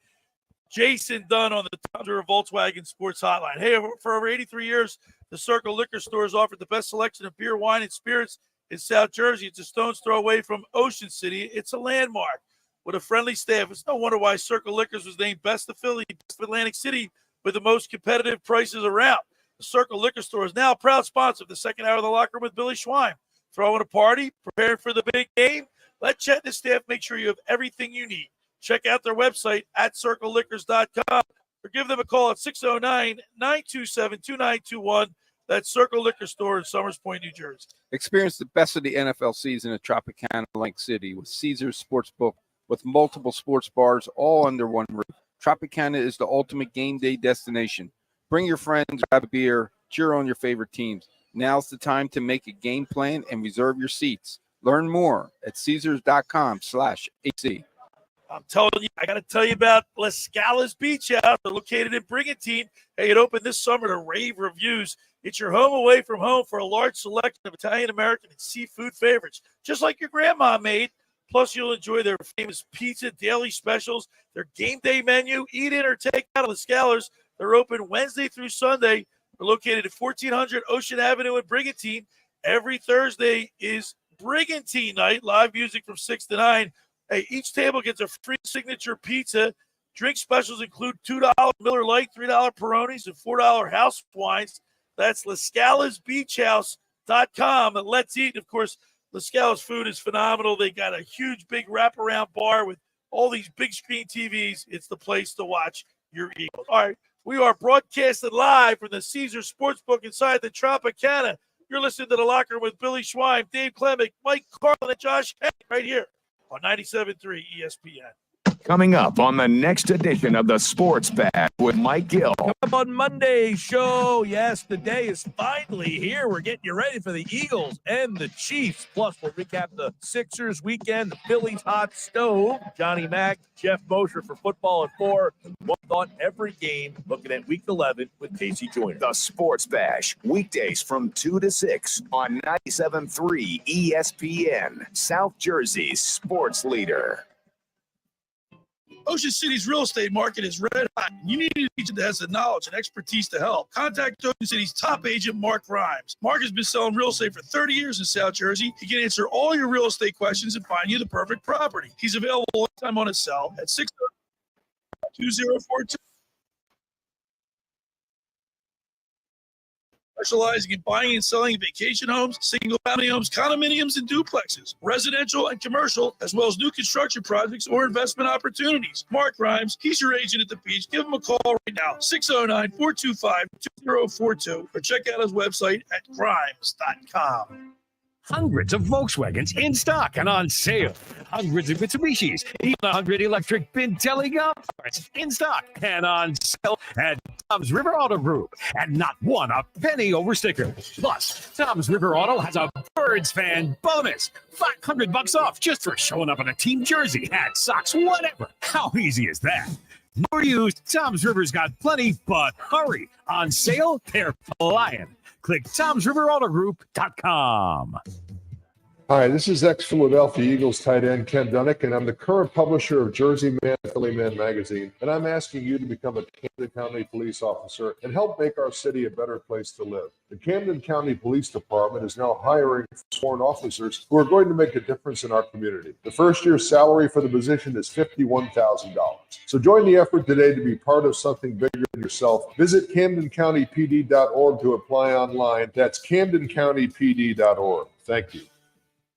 Speaker 4: Jason Dunn on the Tom's River Volkswagen Sports Hotline. Hey, for over 83 years, the Circle Liquor Store has offered the best selection of beer, wine, and spirits in South Jersey. It's a stone's throw away from Ocean City. It's a landmark with a friendly staff. It's no wonder why Circle Liquors was named Best of Philly, Best of Atlantic City, with the most competitive prices around. The Circle Liquor Store is now a proud sponsor of the second hour of the Locker Room with Billy Schwein. Throwing a party, preparing for the big game? Let Chet and the staff make sure you have everything you need. Check out their website at circleliquors.com or give them a call at 609-927-2921. That's Circle Liquor Store in Summers Point, New Jersey.
Speaker 6: Experience the best of the NFL season at Tropicana, Atlantic City with Caesars Sportsbook with multiple sports bars all under one roof. Tropicana is the ultimate game day destination. Bring your friends, grab a beer, cheer on your favorite teams. Now's the time to make a game plan and reserve your seats. Learn more at Caesars.com/AC.
Speaker 4: I'm telling you, I got to tell you about Las Scala's Beach House. They're located in Brigantine. Hey, it opened this summer to rave reviews. It's your home away from home for a large selection of Italian, American, and seafood favorites, just like your grandma made. Plus, you'll enjoy their famous pizza, daily specials, their game day menu, eat in or take out of the Scala's. They're open Wednesday through Sunday. They're located at 1400 Ocean Avenue in Brigantine. Every Thursday is Brigantine night, live music from 6 to 9. Hey, each table gets a free signature pizza. Drink specials include $2 Miller Lite, $3 Peronis, and $4 house wines. That's LaScalasBeachHouse.com. And let's eat. Of course, La Scala's food is phenomenal. They got a huge, big wraparound bar with all these big screen TVs. It's the place to watch your Eagles. All right, we are broadcasted live from the Caesars Sportsbook inside the Tropicana. You're listening to The Locker Room with Billy Schwein, Dave Klemic, Mike Carlin, and Josh Hennig right here on 97.3 ESPN.
Speaker 1: Coming up on the next edition of the Sports Pad with Mike Gill.
Speaker 4: Coming up on Monday's show. Yes, the day is finally here. We're getting you ready for the Eagles and the Chiefs. Plus, we'll recap the Sixers weekend, the Phillies hot stove, Johnny Mack, Jeff Mosher for football at 4. One thought every game, looking at week 11 with Casey Joyner.
Speaker 1: The Sports Bash, weekdays from 2 to 6 on 97.3 ESPN, South Jersey's sports leader.
Speaker 4: Ocean City's real estate market is red hot. You need an agent that has the knowledge and expertise to help. Contact Ocean City's top agent, Mark Rhymes. Mark has been selling real estate for 30 years in South Jersey. He can answer all your real estate questions and find you the perfect property. He's available all the time on his cell at 602-2042. Specializing in buying and selling vacation homes, single-family homes, condominiums, and duplexes, residential and commercial, as well as new construction projects or investment opportunities. Mark Rhymes, he's your agent at the beach. Give him a call right now, 609-425-2042, or check out his website at grimes.com.
Speaker 7: Hundreds of Volkswagens in stock and on sale. Hundreds of Mitsubishis, even 100 electric Pintelli golf carts in stock and on sale at Tom's River Auto Group. And not one a penny over sticker. Plus, Tom's River Auto has a Birds fan bonus. $500 off just for showing up in a team jersey, hat, socks, whatever. How easy is that? New or used, Tom's River's got plenty, but hurry. On sale, they're flying. Click Tom'sRiverAutoGroup.com.
Speaker 11: Hi, this is ex-Philadelphia Eagles tight end Ken Dunnick, and I'm the current publisher of Jersey Man, Philly Man magazine, and I'm asking you to become a Camden County police officer and help make our city a better place to live. The Camden County Police Department is now hiring sworn officers who are going to make a difference in our community. The first year's salary for the position is $51,000. So join the effort today to be part of something bigger than yourself. Visit CamdenCountyPD.org to apply online. That's CamdenCountyPD.org. Thank you.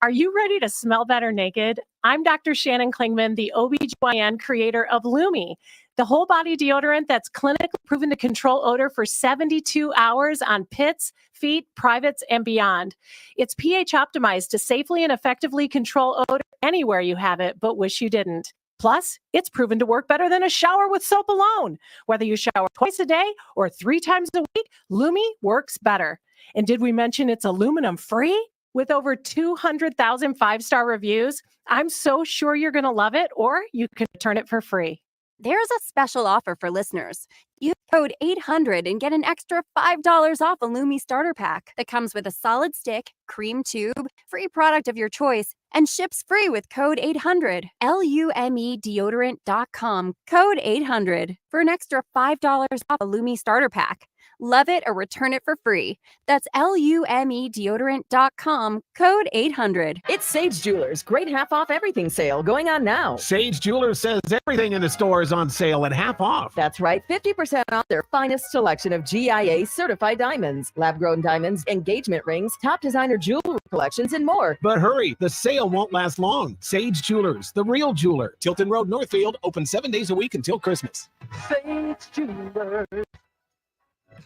Speaker 12: Are you ready to smell better naked? I'm Dr. Shannon Klingman, the OBGYN creator of Lumi, the whole body deodorant that's clinically proven to control odor for 72 hours on pits, feet, privates, and beyond. It's pH optimized to safely and effectively control odor anywhere you have it, but wish you didn't. Plus, it's proven to work better than a shower with soap alone. Whether you shower twice a day or 3 times a week, Lumi works better. And did we mention it's aluminum free? With over 200,000 5-star reviews, I'm so sure you're going to love it, or you can return it for free.
Speaker 16: There's a special offer for listeners. Use code 800 and get an extra $5 off a Lumi starter pack that comes with a solid stick, cream tube, free product of your choice, and ships free with code 800. LUME deodorant.com, code 800 for an extra $5 off a Lumi starter pack. Love it or return it for free. That's LUME deodorant.com, code 800.
Speaker 17: It's Sage Jewelers' great half off everything sale going on now.
Speaker 19: Sage Jewelers says everything in the store is on sale at half off.
Speaker 17: That's right, 50% off their finest selection of GIA certified diamonds, lab grown diamonds, engagement rings, top designer jewelry collections, and more.
Speaker 19: But hurry, the sale won't last long. Sage Jewelers, the real jeweler. Tilton Road, Northfield, open 7 days a week until Christmas.
Speaker 17: Sage Jewelers,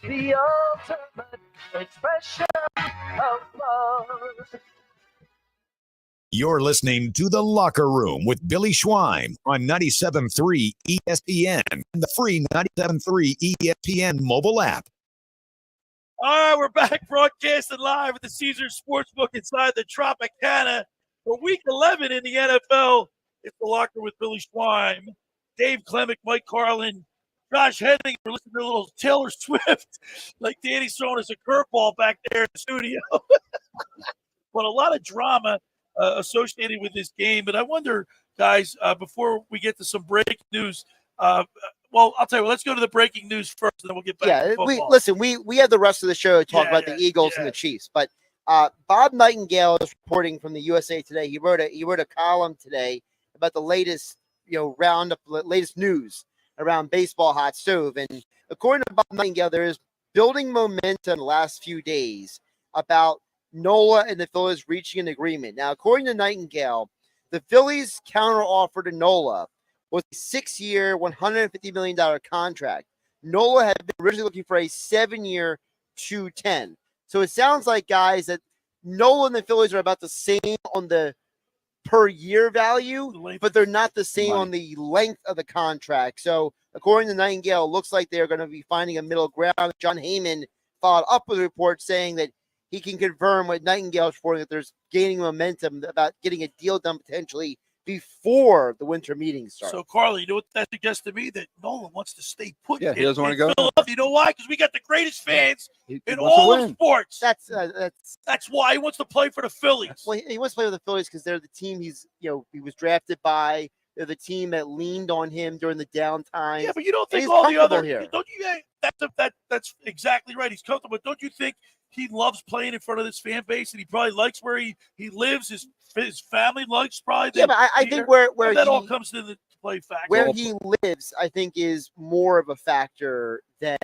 Speaker 17: the ultimate expression of love.
Speaker 1: You're listening to The Locker Room with Billy Schweim on 97.3 ESPN and the free 97.3 ESPN mobile app.
Speaker 4: All right, we're back broadcasting live at the Caesars Sportsbook inside the Tropicana for Week 11 in the NFL. It's The Locker with Billy Schweim, Dave Klemic, Mike Carlin, Josh Hennig. We're listening to a little Taylor Swift, like Danny's throwing us a curveball back there in the studio. But a lot of drama associated with this game. But I wonder, guys, before we get to some breaking news, well, I'll tell you what, let's go to the breaking news first, and then we'll get back to football.
Speaker 5: We have the rest of the show to talk about the Eagles and the Chiefs. But Bob Nightingale is reporting from the USA Today. He wrote a column today about the latest, roundup, latest news around baseball hot stove. And according to Bob Nightingale, there is building momentum the last few days about Nola and the Phillies reaching an agreement. Now, according to Nightingale, the Phillies counteroffer to Nola was a 6-year, $150 million contract. Nola had been originally looking for a 7-year, $210. So it sounds like, guys, that Nola and the Phillies are about the same on the per year value, but they're not the same on the length of the contract. So according to Nightingale, it looks like they're going to be finding a middle ground. John Heyman followed up with a report saying that he can confirm what Nightingale's reporting, that there's gaining momentum about getting a deal done potentially before the winter meetings start.
Speaker 4: So, Carly, you know what that suggests to me? That Nolan wants to stay put.
Speaker 6: Yeah, he doesn't want to go.
Speaker 4: Philadelphia. You know why? Because we got the greatest fans in all of sports.
Speaker 5: That's
Speaker 4: why he wants to play for the Phillies.
Speaker 5: Well, he wants to play with the Phillies because they're the team he was drafted by. They're the team that leaned on him during the downtime.
Speaker 4: Yeah, but you don't think all the other
Speaker 5: here.
Speaker 4: Don't you? That's exactly right. He's comfortable. But don't you think he loves playing in front of this fan base, and he probably likes where he lives? His family likes probably.
Speaker 5: Yeah, but I think where
Speaker 4: that all comes into the play factor.
Speaker 5: Where he lives, I think, is more of a factor than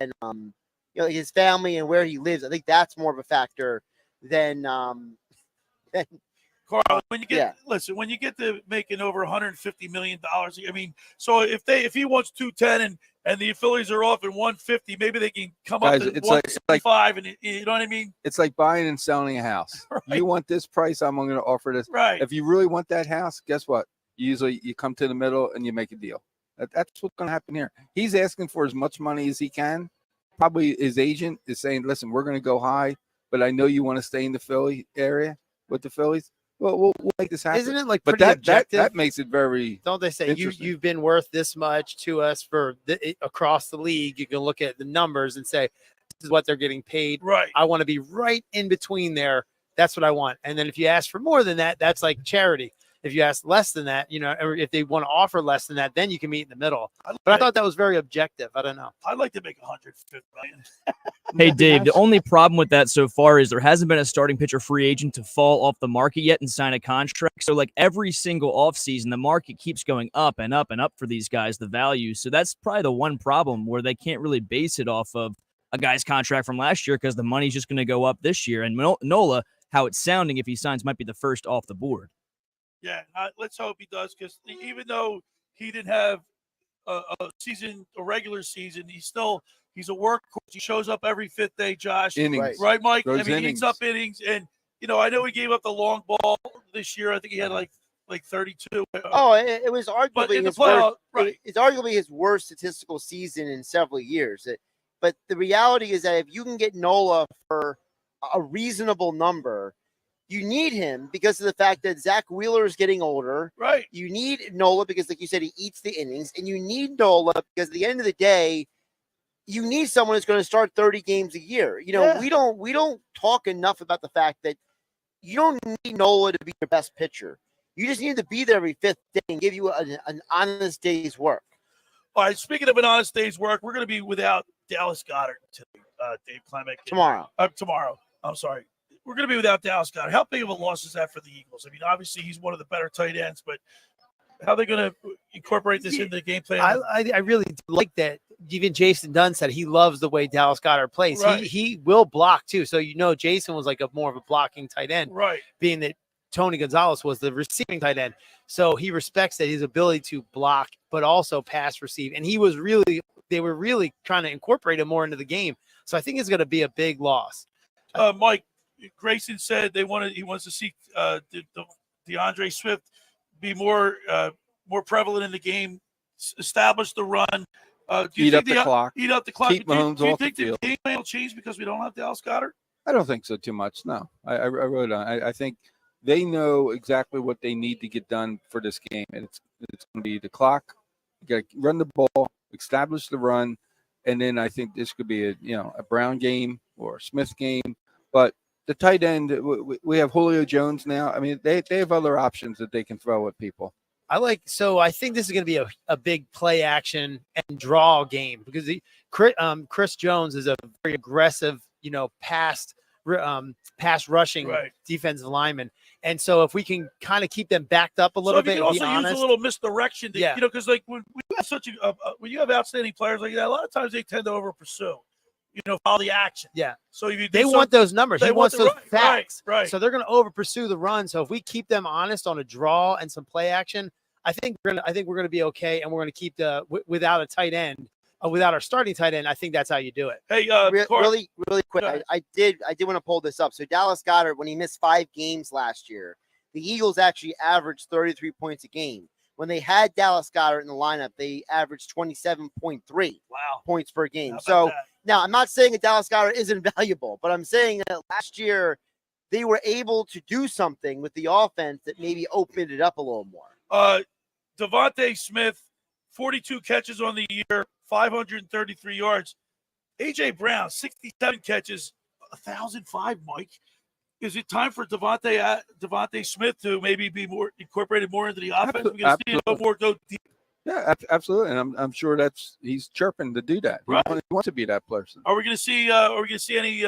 Speaker 5: his family and where he lives. I think that's more of a factor than
Speaker 4: Carl, when you get when you get to making over $150 million, I mean, so if he wants 210 and the Phillies are off at 150, maybe they can come up to 165, and you know what I mean?
Speaker 6: It's like buying and selling a house. Right. You want this price, I'm going to offer this.
Speaker 4: Right.
Speaker 6: If you really want that house, guess what? Usually you come to the middle and you make a deal. That's what's going to happen here. He's asking for as much money as he can. Probably his agent is saying, listen, we're going to go high, but I know you want to stay in the Philly area with the Phillies. Well, we'll make this happen.
Speaker 3: Isn't it like
Speaker 6: but that makes it very
Speaker 3: don't they say you've been worth this much to us for across the league? You can look at the numbers and say this is what they're getting paid.
Speaker 4: Right.
Speaker 3: I want to be right in between there. That's what I want. And then if you ask for more than that, that's like charity. If you ask less than that, or if they want to offer less than that, then you can meet in the middle. But I thought that was very objective. I don't know.
Speaker 4: I'd like to make $150 million.
Speaker 21: Hey, Dave, the only problem with that so far is there hasn't been a starting pitcher free agent to fall off the market yet and sign a contract. So like every single offseason, the market keeps going up and up and up for these guys, the value. So that's probably the one problem where they can't really base it off of a guy's contract from last year because the money's just going to go up this year. And Nola, how it's sounding if he signs, might be the first off the board.
Speaker 4: Yeah, let's hope he does, because even though he didn't have a regular season, he's a workhorse. He shows up every fifth day, Josh.
Speaker 6: Innings.
Speaker 4: Right, Mike?
Speaker 6: Those
Speaker 4: I mean, he eats up innings. And, I know he gave up the long ball this year. I think he had like 32.
Speaker 5: Oh, it was arguably
Speaker 4: his worst, right.
Speaker 5: It's arguably his worst statistical season in several years. But the reality is that if you can get Nola for a reasonable number, You need him because of the fact that Zach Wheeler is getting older.
Speaker 4: Right.
Speaker 5: You need Nola because, like you said, he eats the innings. And you need Nola because at the end of the day, you need someone who's going to start 30 games a year. You know, we don't talk enough about the fact that you don't need Nola to be your best pitcher. You just need to be there every fifth day and give you an honest day's work.
Speaker 4: All right, speaking of an honest day's work, we're going to be without Dallas Goedert today, Dave Klemic.
Speaker 5: Tomorrow.
Speaker 4: Tomorrow. I'm sorry. We're going to be without Dallas Goedert. How big of a loss is that for the Eagles? I mean, obviously he's one of the better tight ends, but how are they going to incorporate this into the game plan?
Speaker 3: I really do like that. Even Jason Dunn said he loves the way Dallas Goedert plays.
Speaker 4: Right.
Speaker 3: He will block too. So Jason was like more of a blocking tight end,
Speaker 4: right?
Speaker 3: Being that Tony Gonzalez was the receiving tight end, so he respects that his ability to block, but also pass receive. And they were really trying to incorporate him more into the game. So I think it's going to be a big loss.
Speaker 4: Mike, Grayson said he wants to see DeAndre Swift be more prevalent in the game, establish the run.
Speaker 6: Eat up the clock.
Speaker 4: Eat up the clock.
Speaker 6: Keep Mahomes
Speaker 4: do you
Speaker 6: off
Speaker 4: think
Speaker 6: the field.
Speaker 4: The game plan will change because we don't have Dallas Goedert?
Speaker 6: I don't think so too much. No, I really don't. I think they know exactly what they need to get done for this game, and it's going to be the clock. You got to run the ball, establish the run, and then I think this could be a Brown game or a Smith game. But the tight end, we have Julio Jones now. I mean, they have other options that they can throw at people.
Speaker 3: I think this is going to be a big play action and draw game because Chris Jones is a very aggressive, pass rushing defensive lineman. And so if we can kind of keep them backed up a little bit,
Speaker 4: you can also use a little misdirection, because like when you have when you have outstanding players like that, a lot of times they tend to over pursue. Follow the action.
Speaker 3: Yeah.
Speaker 4: So if
Speaker 3: they want those numbers. He wants those facts.
Speaker 4: Right.
Speaker 3: So they're going to over pursue the run. So if we keep them honest on a draw and some play action, I think we're going to be okay, and we're going to keep without a tight end, without our starting tight end. I think that's how you do it.
Speaker 4: Hey,
Speaker 5: really quick, I did want to pull this up. So Dallas Goedert, when he missed 5 games last year, the Eagles actually averaged 33 points a game. When they had Dallas Goedert in the lineup, they averaged 27.3 points per game. So now I'm not saying that Dallas Goedert isn't valuable, but I'm saying that last year they were able to do something with the offense that maybe opened it up a little more.
Speaker 4: Devontae Smith, 42 catches on the year, 533 yards. A.J. Brown, 67 catches, 1,005, Mike. Is it time for Devontae Smith to maybe be more incorporated more into the offense? We're going to see him more go deep.
Speaker 6: Yeah, absolutely, and I'm sure he's chirping to do that.
Speaker 4: Right.
Speaker 6: He wants to be that person.
Speaker 4: Are we going to see? Any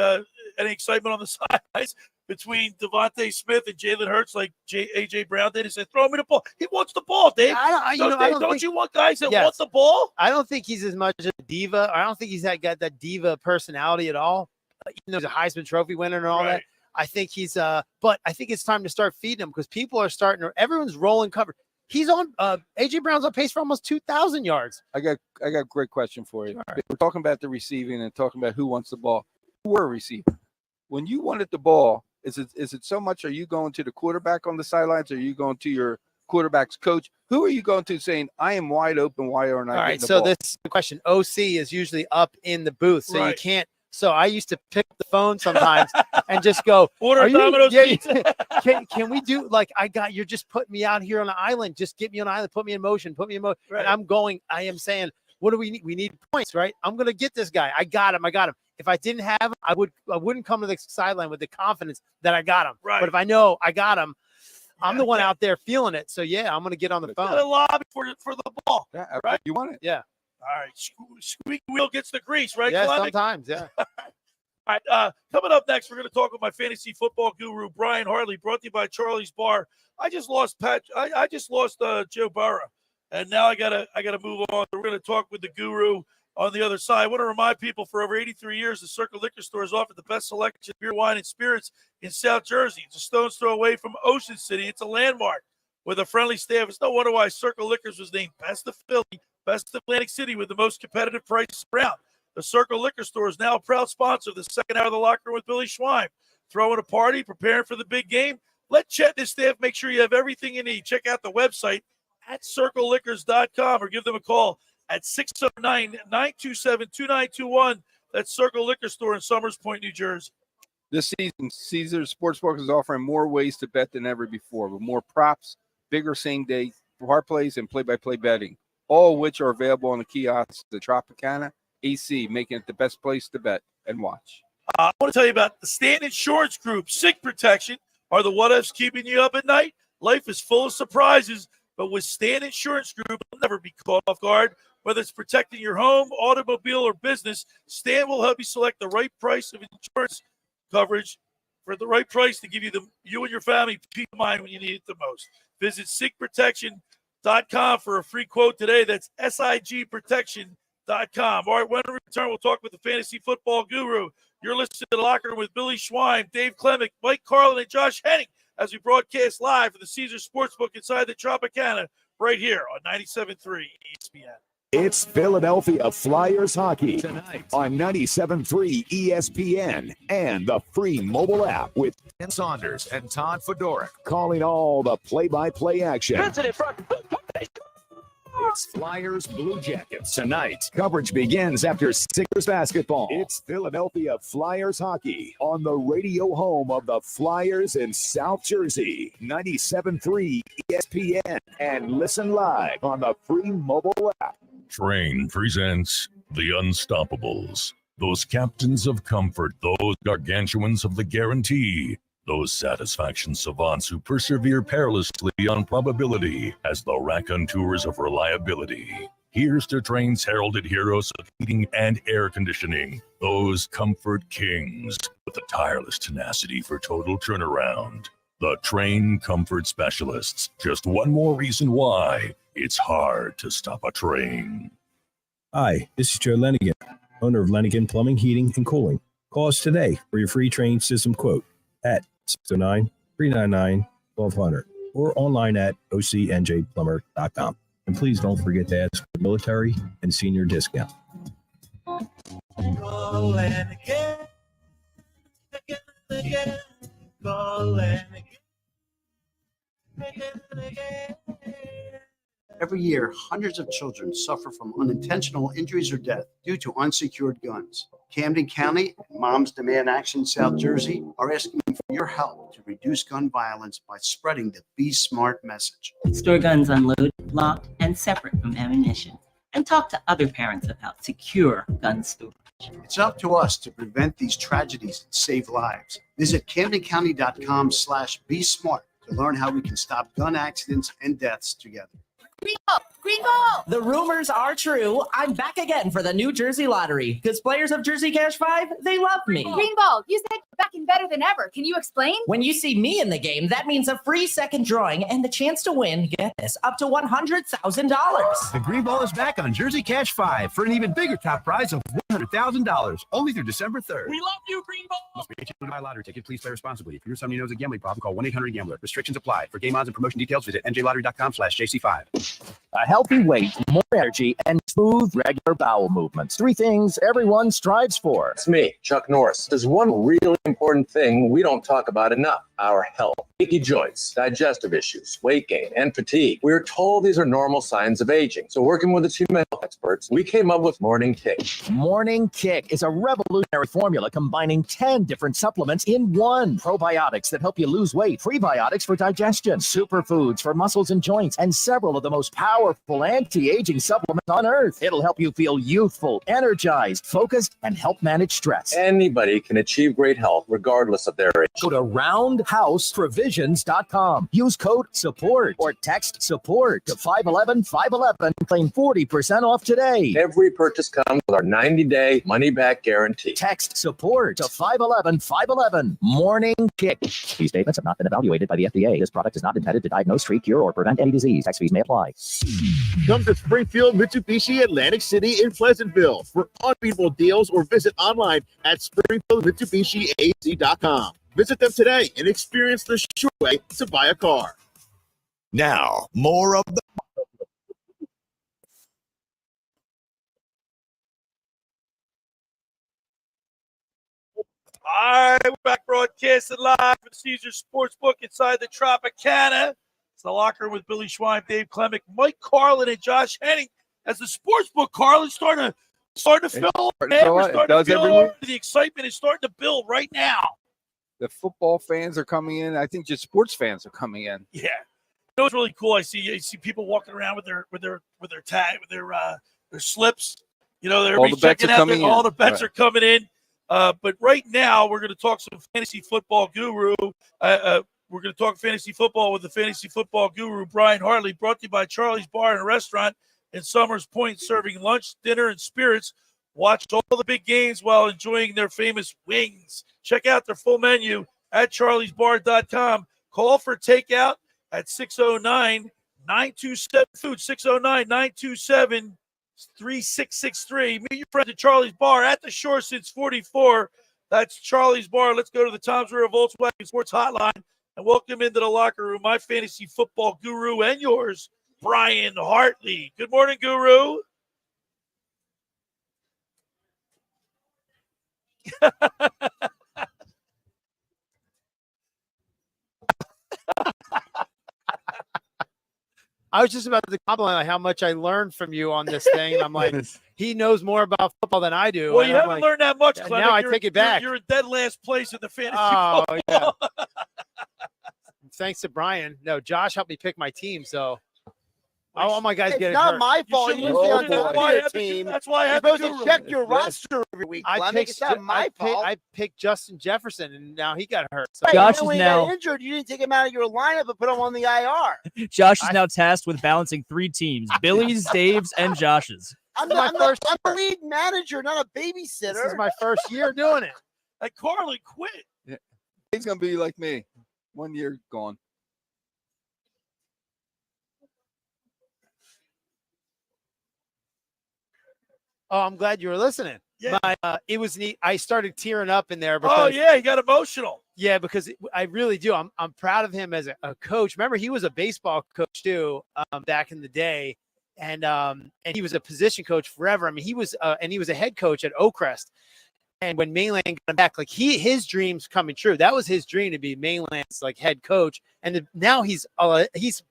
Speaker 4: excitement on the sidelines between Devontae Smith and Jalen Hurts like A.J. Brown did? He said, "Throw me the ball." He wants the ball, Dave. Don't you want guys that want the ball?
Speaker 3: I don't think he's as much a diva. I don't think he's got that diva personality at all. Even though he's a Heisman Trophy winner and all that. I think he's but I think it's time to start feeding him because people are everyone's rolling cover. He's on AJ Brown's on pace for almost 2,000 yards.
Speaker 6: I got a great question for you.
Speaker 3: Sure.
Speaker 6: We're talking about the receiving and talking about who wants the ball. Who were a receiver? When you wanted the ball, is it so much? Are you going to the quarterback on the sidelines? Or are you going to your quarterback's coach? Who are you going to saying, I am wide open, why aren't I getting the ball?
Speaker 3: So this is the question. OC is usually up in the booth, so you can't. So I used to pick up the phone sometimes and just go,
Speaker 4: order Domino's pizza.
Speaker 3: Can we do you're just putting me out here on an island. Just get me on an island, put me in motion.
Speaker 4: Right.
Speaker 3: And I am saying, what do we need? We need points, right? I'm going to get this guy. I got him. If I didn't have him, I wouldn't come to the sideline with the confidence that I got him.
Speaker 4: Right.
Speaker 3: But if I know I got him, I'm the one out there feeling it. So yeah, I'm going to get on the phone.
Speaker 4: A lobby for the ball.
Speaker 6: Yeah,
Speaker 4: right.
Speaker 6: You want it?
Speaker 3: Yeah.
Speaker 4: All right, squeaky wheel gets the grease, right?
Speaker 3: Yeah,
Speaker 4: Klemic?
Speaker 3: sometimes, yeah.
Speaker 4: All right, coming up next, we're going to talk with my fantasy football guru, Brian Hartley, brought to you by Charlie's Bar. I just lost Joe Burrow, and now I gotta move on. We're going to talk with the guru on the other side. I want to remind people, for over 83 years, the Circle Liquor Store has offered the best selection of beer, wine, and spirits in South Jersey. It's a stone's throw away from Ocean City. It's a landmark with a friendly staff. It's no wonder why Circle Liquors was named Best of Philly, Best of Atlantic City, with the most competitive prices around. The Circle Liquor Store is now a proud sponsor of the second hour of the Locker Room with Billy Schwein. Throwing a party, preparing for the big game. Let Chet and his staff make sure you have everything you need. Check out the website at circleliquors.com or give them a call at 609-927-2921. That's Circle Liquor Store in Summers Point, New Jersey.
Speaker 6: This season, Caesars Sportsbook is offering more ways to bet than ever before, with more props, bigger same-day parlays, and play-by-play betting, all of which are available on the kiosks at Tropicana AC, making it the best place to bet and watch.
Speaker 4: I want to tell you about the Stan Insurance Group. Sick protection are the what-ifs keeping you up at night. Life is full of surprises, but with Stan Insurance Group, you'll never be caught off guard. Whether it's protecting your home, automobile, or business, Stan will help you select the right price of insurance coverage for the right price to give you and your family peace of mind when you need it the most. Visit sickprotection.com for a free quote today. That's sigprotection.com. All right, when we return, we'll talk with the fantasy football guru. You're listening to The Locker Room with Billy Schwein, Dave Klemic, Mike Carlin, and Josh Hennig as we broadcast live from the Caesars Sportsbook inside the Tropicana right here on 97.3 ESPN.
Speaker 1: It's Philadelphia Flyers hockey tonight on 97.3 ESPN and the free mobile app with Ken Saunders and Todd Fedoruk calling all the play-by-play action. It's Flyers Blue Jackets tonight. Coverage begins after Sixers basketball. It's Philadelphia Flyers hockey on the radio home of the Flyers in South Jersey, 97.3 ESPN, and listen live on the free mobile app.
Speaker 10: Train presents The Unstoppables. Those captains of comfort, those gargantuans of the guarantee, those satisfaction savants who persevere perilously on probability as the raconteurs of reliability. Here's to Train's heralded heroes of heating and air conditioning, those comfort kings with the tireless tenacity for total turnaround. The Train Comfort Specialists. Just one more reason why it's hard to stop a train.
Speaker 13: Hi, this is Joe Lenigan, owner of Lenigan Plumbing, Heating, and Cooling. Call us today for your free train system quote at 609-399-1200 or online at ocnjplumber.com. And please don't forget to ask for military and senior discount.
Speaker 25: Call and again, again and again, call and again.
Speaker 14: Every year, hundreds of children suffer from unintentional injuries or death due to unsecured guns. Camden County and Moms Demand Action South Jersey are asking for your help to reduce gun violence by spreading the Be Smart message.
Speaker 20: Store guns unloaded, locked, and separate from ammunition. And talk to other parents about secure gun storage.
Speaker 14: It's up to us to prevent these tragedies and save lives. Visit CamdenCounty.com/Be Smart to learn how we can stop gun accidents and deaths together.
Speaker 22: Green ball! Green ball! The rumors are true. I'm back again for the New Jersey Lottery. Because players of Jersey Cash 5, they love me.
Speaker 23: Green ball, you said you're back and better than ever. Can you explain?
Speaker 22: When you see me in the game, that means a free second drawing and the chance to win, get this, up to $100,000.
Speaker 24: The Green Ball is back on Jersey Cash 5 for an even bigger top prize of $100,000, only through December 3rd.
Speaker 22: We love you, Green Ball!
Speaker 24: Must be 18 to buy a lottery ticket. Please play responsibly. If you're somebody who knows a gambling problem, call 1-800-GAMBLER. Restrictions apply. For game odds and promotion details, visit njlottery.com/JC5.
Speaker 27: A healthy weight, more energy, and smooth, regular bowel movements. 3 things everyone strives for.
Speaker 26: It's me, Chuck Norris. There's one really important thing we don't talk about enough: our health. Achy joints, digestive issues, weight gain, and fatigue. We're told these are normal signs of aging. So working with a team of health experts, we came up with Morning Kick.
Speaker 27: Morning Kick is a revolutionary formula combining 10 different supplements in one. Probiotics that help you lose weight, prebiotics for digestion, superfoods for muscles and joints, and several of the most powerful anti-aging supplements on earth. It'll help you feel youthful, energized, focused, and help manage stress.
Speaker 26: Anybody can achieve great health regardless of their age.
Speaker 27: Go to roundhouseprovisions.com. Use code SUPPORT or text SUPPORT to 511-511 and claim 40% off today.
Speaker 26: Every purchase comes with our 90-day money-back guarantee.
Speaker 27: Text SUPPORT to 511-511. Morning Kick. These statements have not been evaluated by the FDA. This product is not intended to diagnose, treat, cure, or prevent any disease. Tax fees may apply.
Speaker 2: Come to Springfield Mitsubishi Atlantic City in Pleasantville for unbeatable deals or visit online at SpringfieldMitsubishiAZ.com. Visit them today and experience the sure way to buy a car.
Speaker 1: Now, more of the
Speaker 4: All right, we're back broadcasting live from Caesars Sportsbook inside the Tropicana. It's the Locker Room with Billy Schwein, Dave Klemic, Mike Carlin, and Josh Hennig. As the Sportsbook, Carlin's starting to fill. Man, we're starting to feel the excitement is starting to build right now.
Speaker 6: The football fans are coming in. I think just sports fans are coming in.
Speaker 4: Yeah. You know what's really cool? I see people walking around with their tag, with their slips. You know, they're
Speaker 6: All the bets
Speaker 4: checking
Speaker 6: are
Speaker 4: out
Speaker 6: coming
Speaker 4: all
Speaker 6: in.
Speaker 4: the bets
Speaker 6: Right.
Speaker 4: are coming in. But right now, we're going to talk some fantasy football guru. We're going to talk fantasy football with the fantasy football guru, Brian Hartley, brought to you by Charlie's Bar and Restaurant in Summers Point, serving lunch, dinner, and spirits. Watch all the big games while enjoying their famous wings. Check out their full menu at charliesbar.com. Call for takeout at 609-927-FOOD, 609-927-3663. Meet your friends at Charlie's Bar at the shore since 44. That's Charlie's Bar. Let's go to the Toms River Volkswagen Sports Hotline and welcome into the locker room my fantasy football guru and yours, Brian Hartley. Good morning, Guru.
Speaker 3: I was just about to compliment how much I learned from you on this thing. And I'm like, he knows more about football than I do.
Speaker 4: Well,
Speaker 3: and
Speaker 4: you
Speaker 3: I'm
Speaker 4: haven't
Speaker 3: like,
Speaker 4: learned that much, Clement.
Speaker 3: now I take it back.
Speaker 4: You're in dead last place in the fantasy
Speaker 3: Oh,
Speaker 4: football.
Speaker 3: yeah. Thanks to Brian. No, Josh helped me pick my team. So, all my guys
Speaker 5: It's
Speaker 3: get
Speaker 5: not
Speaker 3: hurt.
Speaker 5: my fault. You
Speaker 4: Oh,
Speaker 5: didn't stay on top of your team.
Speaker 4: That's why I
Speaker 5: You're
Speaker 4: have the
Speaker 5: supposed to
Speaker 4: guru.
Speaker 5: check your roster every week, Klemic. It's not my fault.
Speaker 3: I picked Justin Jefferson, and now he got hurt. So.
Speaker 5: Right,
Speaker 21: Josh
Speaker 5: and
Speaker 21: is
Speaker 5: then when he
Speaker 21: now-
Speaker 5: got injured, you didn't take him out of your lineup and put him on the IR.
Speaker 21: Josh is now tasked with balancing 3 teams: Billy's, Dave's, and Josh's.
Speaker 5: I'm the lead manager, not a babysitter.
Speaker 3: This is my first year doing it.
Speaker 4: Like Carlin quit.
Speaker 6: Yeah. He's going to be like me. 1 year gone.
Speaker 3: Oh, I'm glad you were listening.
Speaker 4: Yeah.
Speaker 3: It was neat. I started tearing up in there. Because,
Speaker 4: Oh, yeah, he got emotional.
Speaker 3: Yeah, because I really do. I'm proud of him as a coach. Remember, he was a baseball coach too back in the day, and he was a position coach forever. I mean, he was a head coach at Oakcrest. And when Mainland got him back, like his dreams coming true. That was his dream to be Mainland's like head coach, and now he's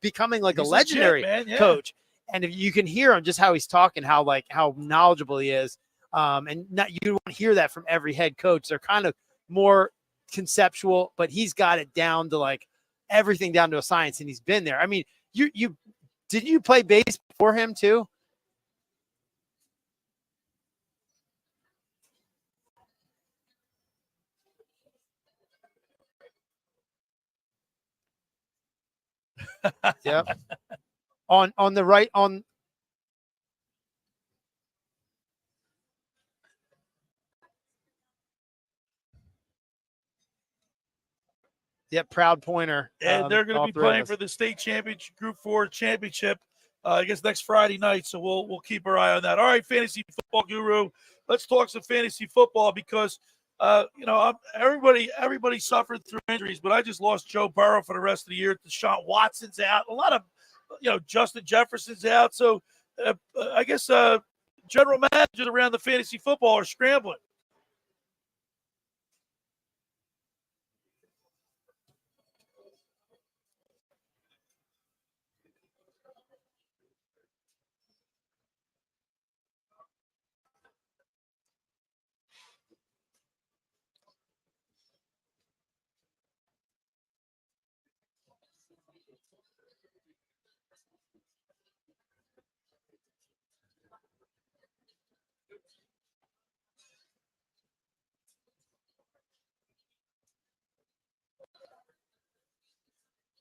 Speaker 3: becoming like
Speaker 4: He's
Speaker 3: a legendary
Speaker 4: legit, man, yeah.
Speaker 3: coach. And if you can hear him, just how he's talking, how knowledgeable he is, and not you won't hear that from every head coach. They're kind of more conceptual, but he's got it down to like everything down to a science, and he's been there. I mean, did you play bass before him too? Yep. On the right on. Yep, proud pointer.
Speaker 4: And they're going
Speaker 3: all
Speaker 4: to be
Speaker 3: three of
Speaker 4: playing
Speaker 3: us.
Speaker 4: for the state championship, Group 4 championship, I guess next Friday night. So we'll keep our eye on that. All right, fantasy football guru. Let's talk some fantasy football because everybody suffered through injuries, but I just lost Joe Burrow for the rest of the year. Deshaun Watson's out. A lot of Justin Jefferson's out. So I guess general managers around the fantasy football are scrambling.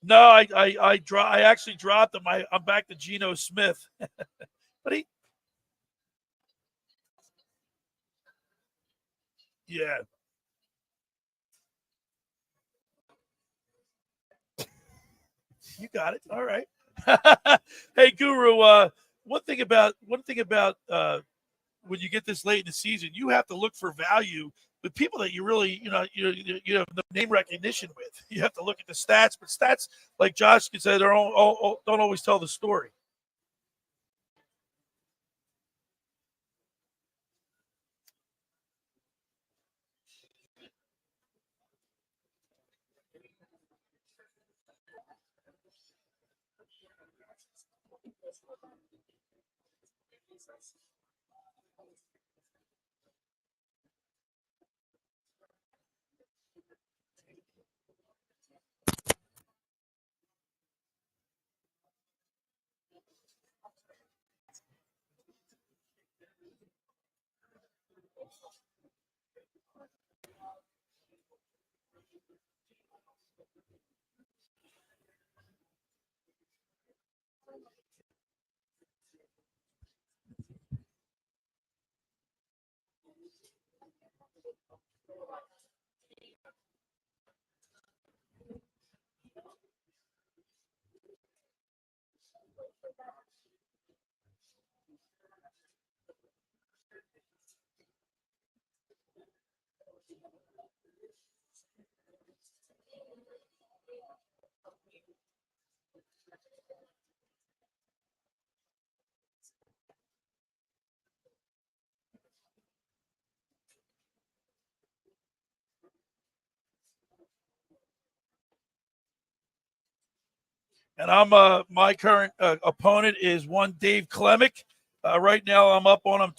Speaker 4: No, I actually dropped him. I'm back to Geno Smith. But yeah. You got it. All right. Hey, Guru. One thing about when you get this late in the season, you have to look for value with people that you really you have the name recognition with. You have to look at the stats, but stats like Josh can say don't always tell the story. And I'm my current opponent is one Dave Klemic. Right now I'm up on him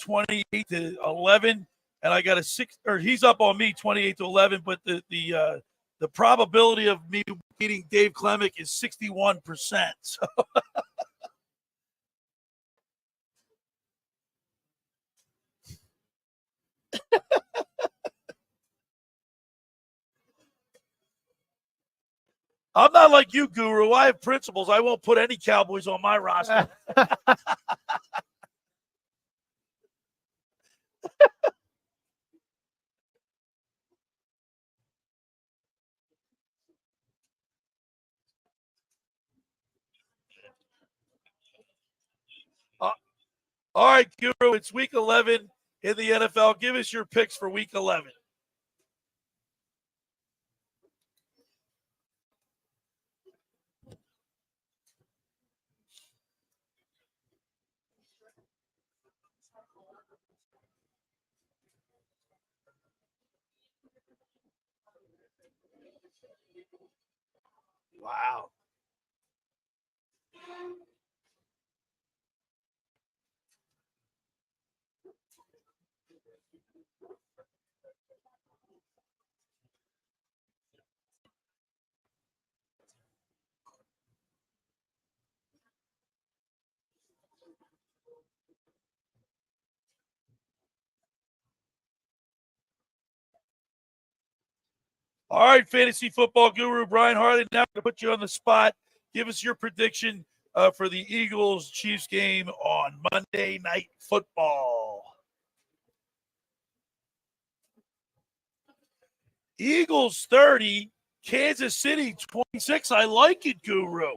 Speaker 4: 28-11, and I got a 6, or he's up on me 28-11. But the probability of me beating Dave Klemic is 61%. So. I'm not like you, Guru. I have principles. I won't put any Cowboys on my roster. All right, Guru, it's week 11 in the NFL. Give us your picks for week 11. Wow. All right, fantasy football guru Brian Hartley. Now I'm going to put you on the spot. Give us your prediction for the Eagles-Chiefs game on Monday Night Football. Eagles 30, Kansas City 26. I like it, Guru.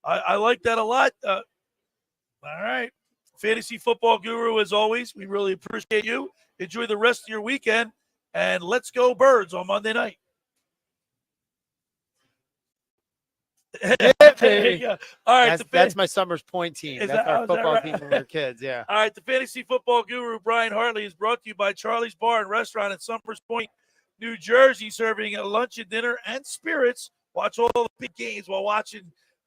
Speaker 4: I like that a lot. All right. Fantasy football guru, as always, we really appreciate you. Enjoy the rest of your weekend, and let's go Birds on Monday night.
Speaker 3: There
Speaker 4: you go. All right,
Speaker 3: that's my Summers Point team. That's our football team when we were kids. Yeah.
Speaker 4: All right, the fantasy football guru Brian Hartley is brought to you by Charlie's Bar and Restaurant in Summers Point, New Jersey, serving a lunch and dinner and spirits. Watch all the big games while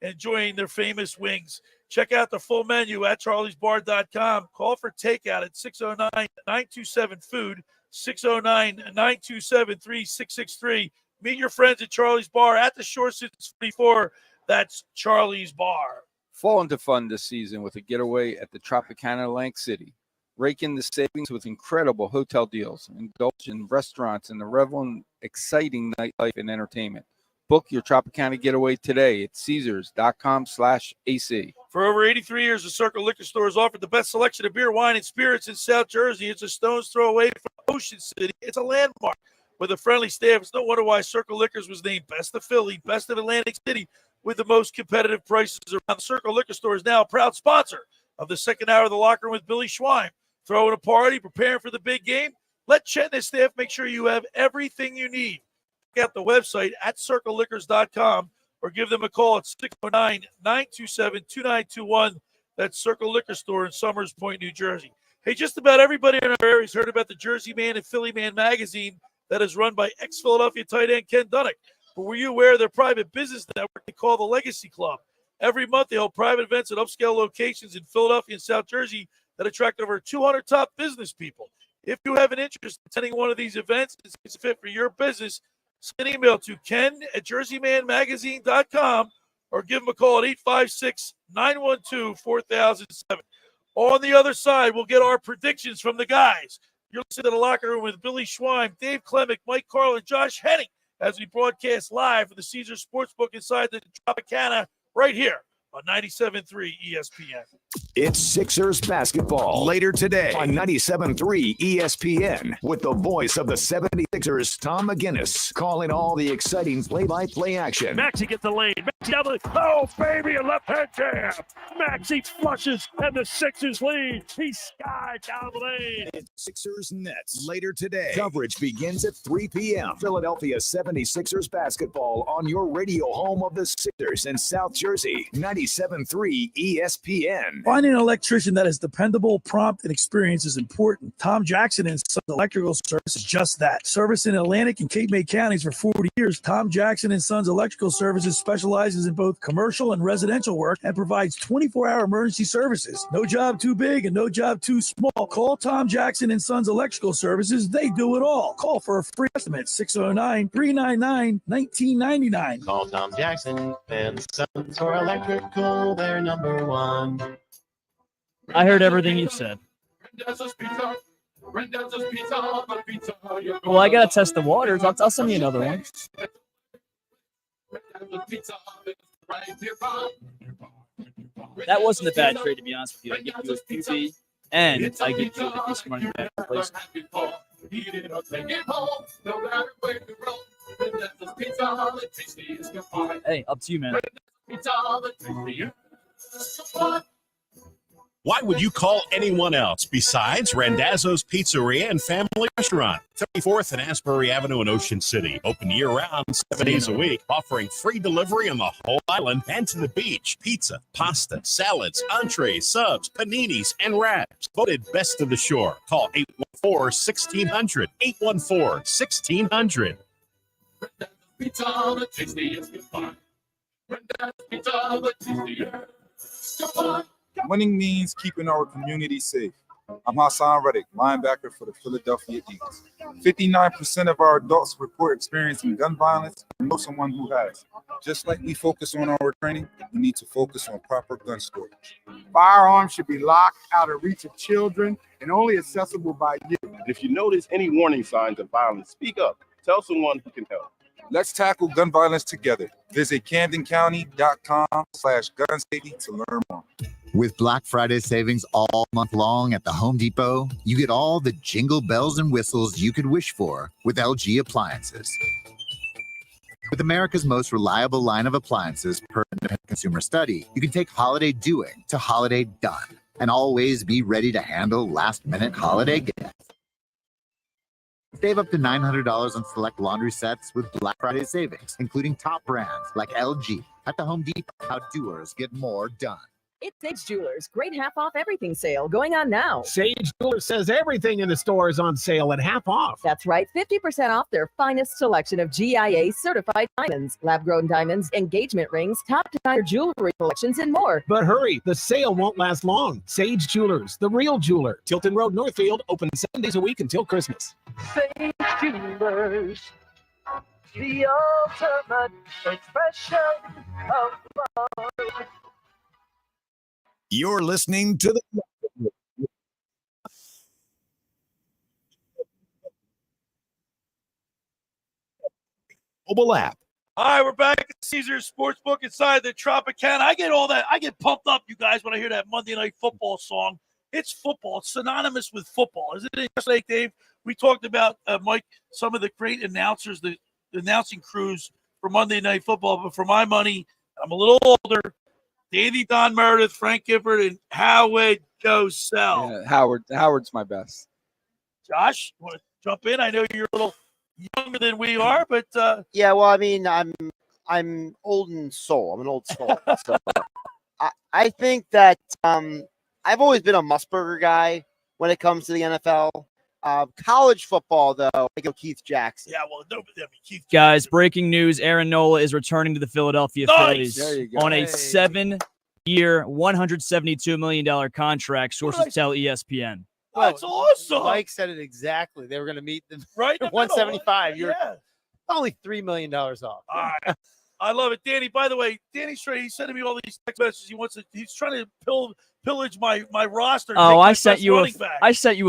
Speaker 4: enjoying their famous wings. Check out the full menu at charliesbar.com. Call for takeout at 609-927-FOOD, 609-927-3663. Meet your friends at Charlie's Bar at the Shore since 44. That's Charlie's Bar.
Speaker 6: Fall into fun this season with a getaway at the Tropicana Atlantic City. Rake in the savings with incredible hotel deals. Indulge in restaurants and the revel in exciting nightlife and entertainment. Book your Tropicana getaway today at Caesars.com/AC.
Speaker 4: For over 83 years, the Circle Liquor Store has offered the best selection of beer, wine, and spirits in South Jersey. It's a stone's throw away from Ocean City. It's a landmark with a friendly staff. It's no wonder why Circle Liquors was named Best of Philly, Best of Atlantic City, with the most competitive prices around. The Circle Liquor Store is now a proud sponsor of the second hour of the Locker Room with Billy Schwein. Throwing a party, preparing for the big game? Let Chet and his staff make sure you have everything you need. Check out the website at circleliquors.com or give them a call at 609-927-2921. That's Circle Liquor Store in Summers Point, New Jersey. Hey, just about everybody in our area has heard about the Jersey Man and Philly Man magazine that is run by ex-Philadelphia tight end Ken Dunnick. But were you aware of their private business network they call the Legacy Club? Every month they hold private events at upscale locations in Philadelphia and South Jersey that attract over 200 top business people. If you have an interest in attending one of these events, it's a fit for your business, send an email to ken@jerseymanmagazine.com or give them a call at 856-912-4007. On the other side, we'll get our predictions from the guys. You're listening to The Locker Room with Billy Schwein, Dave Klemic, Mike Carlin, Josh Hennig as we broadcast live from the Caesar Sportsbook inside the Tropicana right here on 97.3 ESPN.
Speaker 1: It's Sixers basketball later today on 97.3 ESPN with the voice of the 76ers, Tom McGinnis, calling all the exciting play-by-play action.
Speaker 7: Maxey gets the lane. Maxey down the, oh, baby, a left-hand jam. Maxey flushes, and the Sixers lead. He skied down the lane.
Speaker 1: It's Sixers Nets later today. Coverage begins at 3 p.m. Philadelphia 76ers basketball on your radio home of the Sixers in South Jersey, 97.3 ESPN.
Speaker 8: Finding an electrician that is dependable, prompt, and experienced is important. Tom Jackson and Sons Electrical Service is just that. Service in Atlantic and Cape May counties for 40 years, Tom Jackson and Sons Electrical Services specializes in both commercial and residential work and provides 24-hour emergency services. No job too big and no job too small. Call Tom Jackson and Sons Electrical Services. They do it all. Call for a free estimate, 609-399-1999.
Speaker 9: Call Tom Jackson and Sons for Electrical. They're number one.
Speaker 21: I heard everything you said. Well, I gotta test the waters. I'll send you another one. That wasn't a bad trade, to be honest with you. I give you a PV, and I give you a piece of money back. Hey, up to you, man.
Speaker 11: Why would you call anyone else besides Randazzo's Pizzeria and Family Restaurant, 34th and Asbury Avenue in Ocean City. Open year-round, 7 days a week, offering free delivery on the whole island and to the beach. Pizza, pasta, salads, entrees, subs, paninis, and wraps. Voted best of the shore. Call 814-1600. 814-1600.
Speaker 12: Pizza, the tastiest you find. Pizza, the tastiest.
Speaker 15: Winning means keeping our community safe. I'm Hassan Reddick, linebacker for the Philadelphia Eagles. 59% of our adults report experiencing gun violence and know someone who has. Just like we focus on our training, we need to focus on proper gun storage.
Speaker 18: Firearms should be locked out of reach of children and only accessible by you.
Speaker 28: If you notice any warning signs of violence, speak up. Tell someone who can help.
Speaker 15: Let's tackle gun violence together. Visit CamdenCounty.com/gun safety to learn more.
Speaker 29: With Black Friday savings all month long at the Home Depot, you get all the jingle bells and whistles you could wish for with LG appliances. With America's most reliable line of appliances per independent consumer study, you can take holiday doing to holiday done and always be ready to handle last-minute holiday gifts. Save up to $900 on select laundry sets with Black Friday savings, including top brands like LG. At the Home Depot, how doers get more done.
Speaker 17: It's Sage Jewelers. Great half off everything sale going on now.
Speaker 19: Sage Jewelers says everything in the store is on sale at half off.
Speaker 17: That's right. 50% off their finest selection of GIA certified diamonds, lab-grown diamonds, engagement rings, top designer jewelry collections, and more.
Speaker 19: But hurry, the sale won't last long. Sage Jewelers, the real jeweler. Tilton Road, Northfield, open 7 days a week until Christmas.
Speaker 12: Sage Jewelers, the ultimate expression of love.
Speaker 1: You're listening to the mobile app.
Speaker 4: All right, we're back at Caesar Sportsbook inside the Tropicana. I get all that. I get pumped up, you guys, when I hear that Monday Night Football song. It's football. It's synonymous with football. Isn't it? Yesterday, Dave, we talked about, Mike, some of the great announcers, the announcing crews for Monday Night Football. But for my money, I'm a little older. Davey, Don Meredith, Frank Gifford, and Howard Cosell.
Speaker 6: Yeah, Howard's my best.
Speaker 4: Josh, you want to jump in? I know you're a little younger than we are, but
Speaker 5: yeah. Well, I mean, I'm old in soul. I'm an old soul. So I think that I've always been a Musburger guy when it comes to the NFL. College football, though, I go Keith Jackson.
Speaker 4: Yeah, well, no, I mean, Keith.
Speaker 21: Guys, breaking news: Aaron Nola is returning to the Philadelphia Phillies
Speaker 6: There you go.
Speaker 21: on a 7-year, $172 million contract. Sources tell ESPN.
Speaker 4: That's awesome.
Speaker 3: Mike said it exactly. They were going to meet them
Speaker 4: right
Speaker 3: at 175. You're
Speaker 4: yeah.
Speaker 3: only $3 million off.
Speaker 4: All right. I love it. Danny, by the way, Danny Stray, he's sending me all these text messages. He's trying to pillage my roster.
Speaker 21: Oh, I sent you a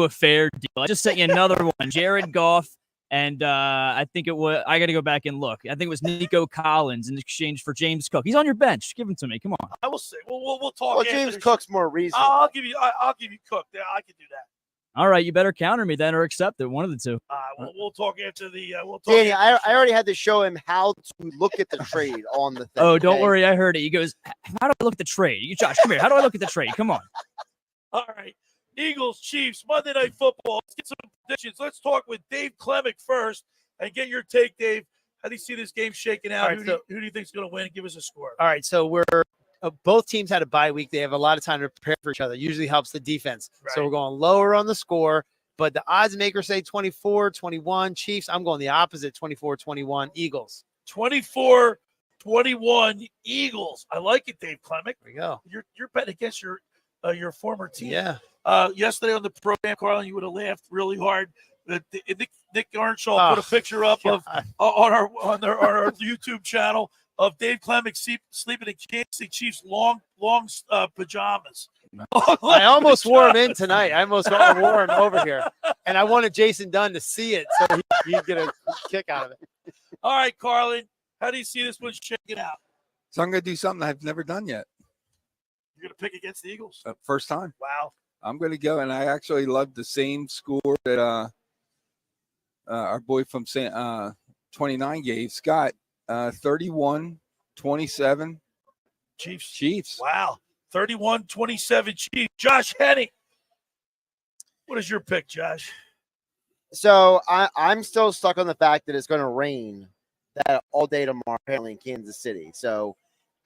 Speaker 21: fair deal. I just sent you another one. Jared Goff, and I think it was. I got to go back and look. I think it was Nico Collins in exchange for James Cook. He's on your bench. Give him to me. Come on.
Speaker 4: I will say. We'll talk.
Speaker 5: Well, James Cook's more reasonable.
Speaker 4: I'll give you Cook. Yeah, I can do that.
Speaker 21: All right, you better counter me then or accept it. One of the two.
Speaker 4: We'll talk after the.
Speaker 5: Danny, I already had to show him how to look at the trade on the thing.
Speaker 21: Oh, don't worry. I heard it. He goes, how do I look at the trade? Josh, come here. How do I look at the trade? Come on.
Speaker 4: All right. Eagles, Chiefs, Monday Night Football. Let's get some predictions. Let's talk with Dave Klemic first and get your take, Dave. How do you see this game shaking out?
Speaker 3: Right,
Speaker 4: who do you think is going to win? Give us a score.
Speaker 3: All right, so we're both teams had a bye week. They have a lot of time to prepare for each other. Usually helps the defense.
Speaker 4: Right.
Speaker 3: So we're going lower on the score, but the odds makers say 24-21 Chiefs. I'm going the opposite, 24-21 Eagles.
Speaker 4: 24-21 Eagles. I like it, Dave Klemic.
Speaker 3: There we go.
Speaker 4: You're betting against your former team.
Speaker 3: Yeah.
Speaker 4: Yesterday on the program, Carlin, you would have laughed really hard. Nick Arnshaw put a picture up of on our YouTube channel of Dave Klemic sleeping in Kansas City Chiefs long pajamas.
Speaker 3: I almost wore him in tonight. I almost wore him over here, and I wanted Jason Dunn to see it so he'd get a kick out of it.
Speaker 4: All right, Carlin, how do you see this one shaking out?
Speaker 6: So I'm going to do something I've never done yet.
Speaker 4: You're going to pick against the Eagles?
Speaker 6: First time.
Speaker 4: Wow.
Speaker 6: I'm going to go, and I actually love the same score that our boy from 29 gave, Scott, 31-27. Chiefs.
Speaker 4: Wow. 31-27 Chiefs. Josh Hennig. What is your pick, Josh?
Speaker 5: So I'm still stuck on the fact that it's going to rain that all day tomorrow, apparently in Kansas City. So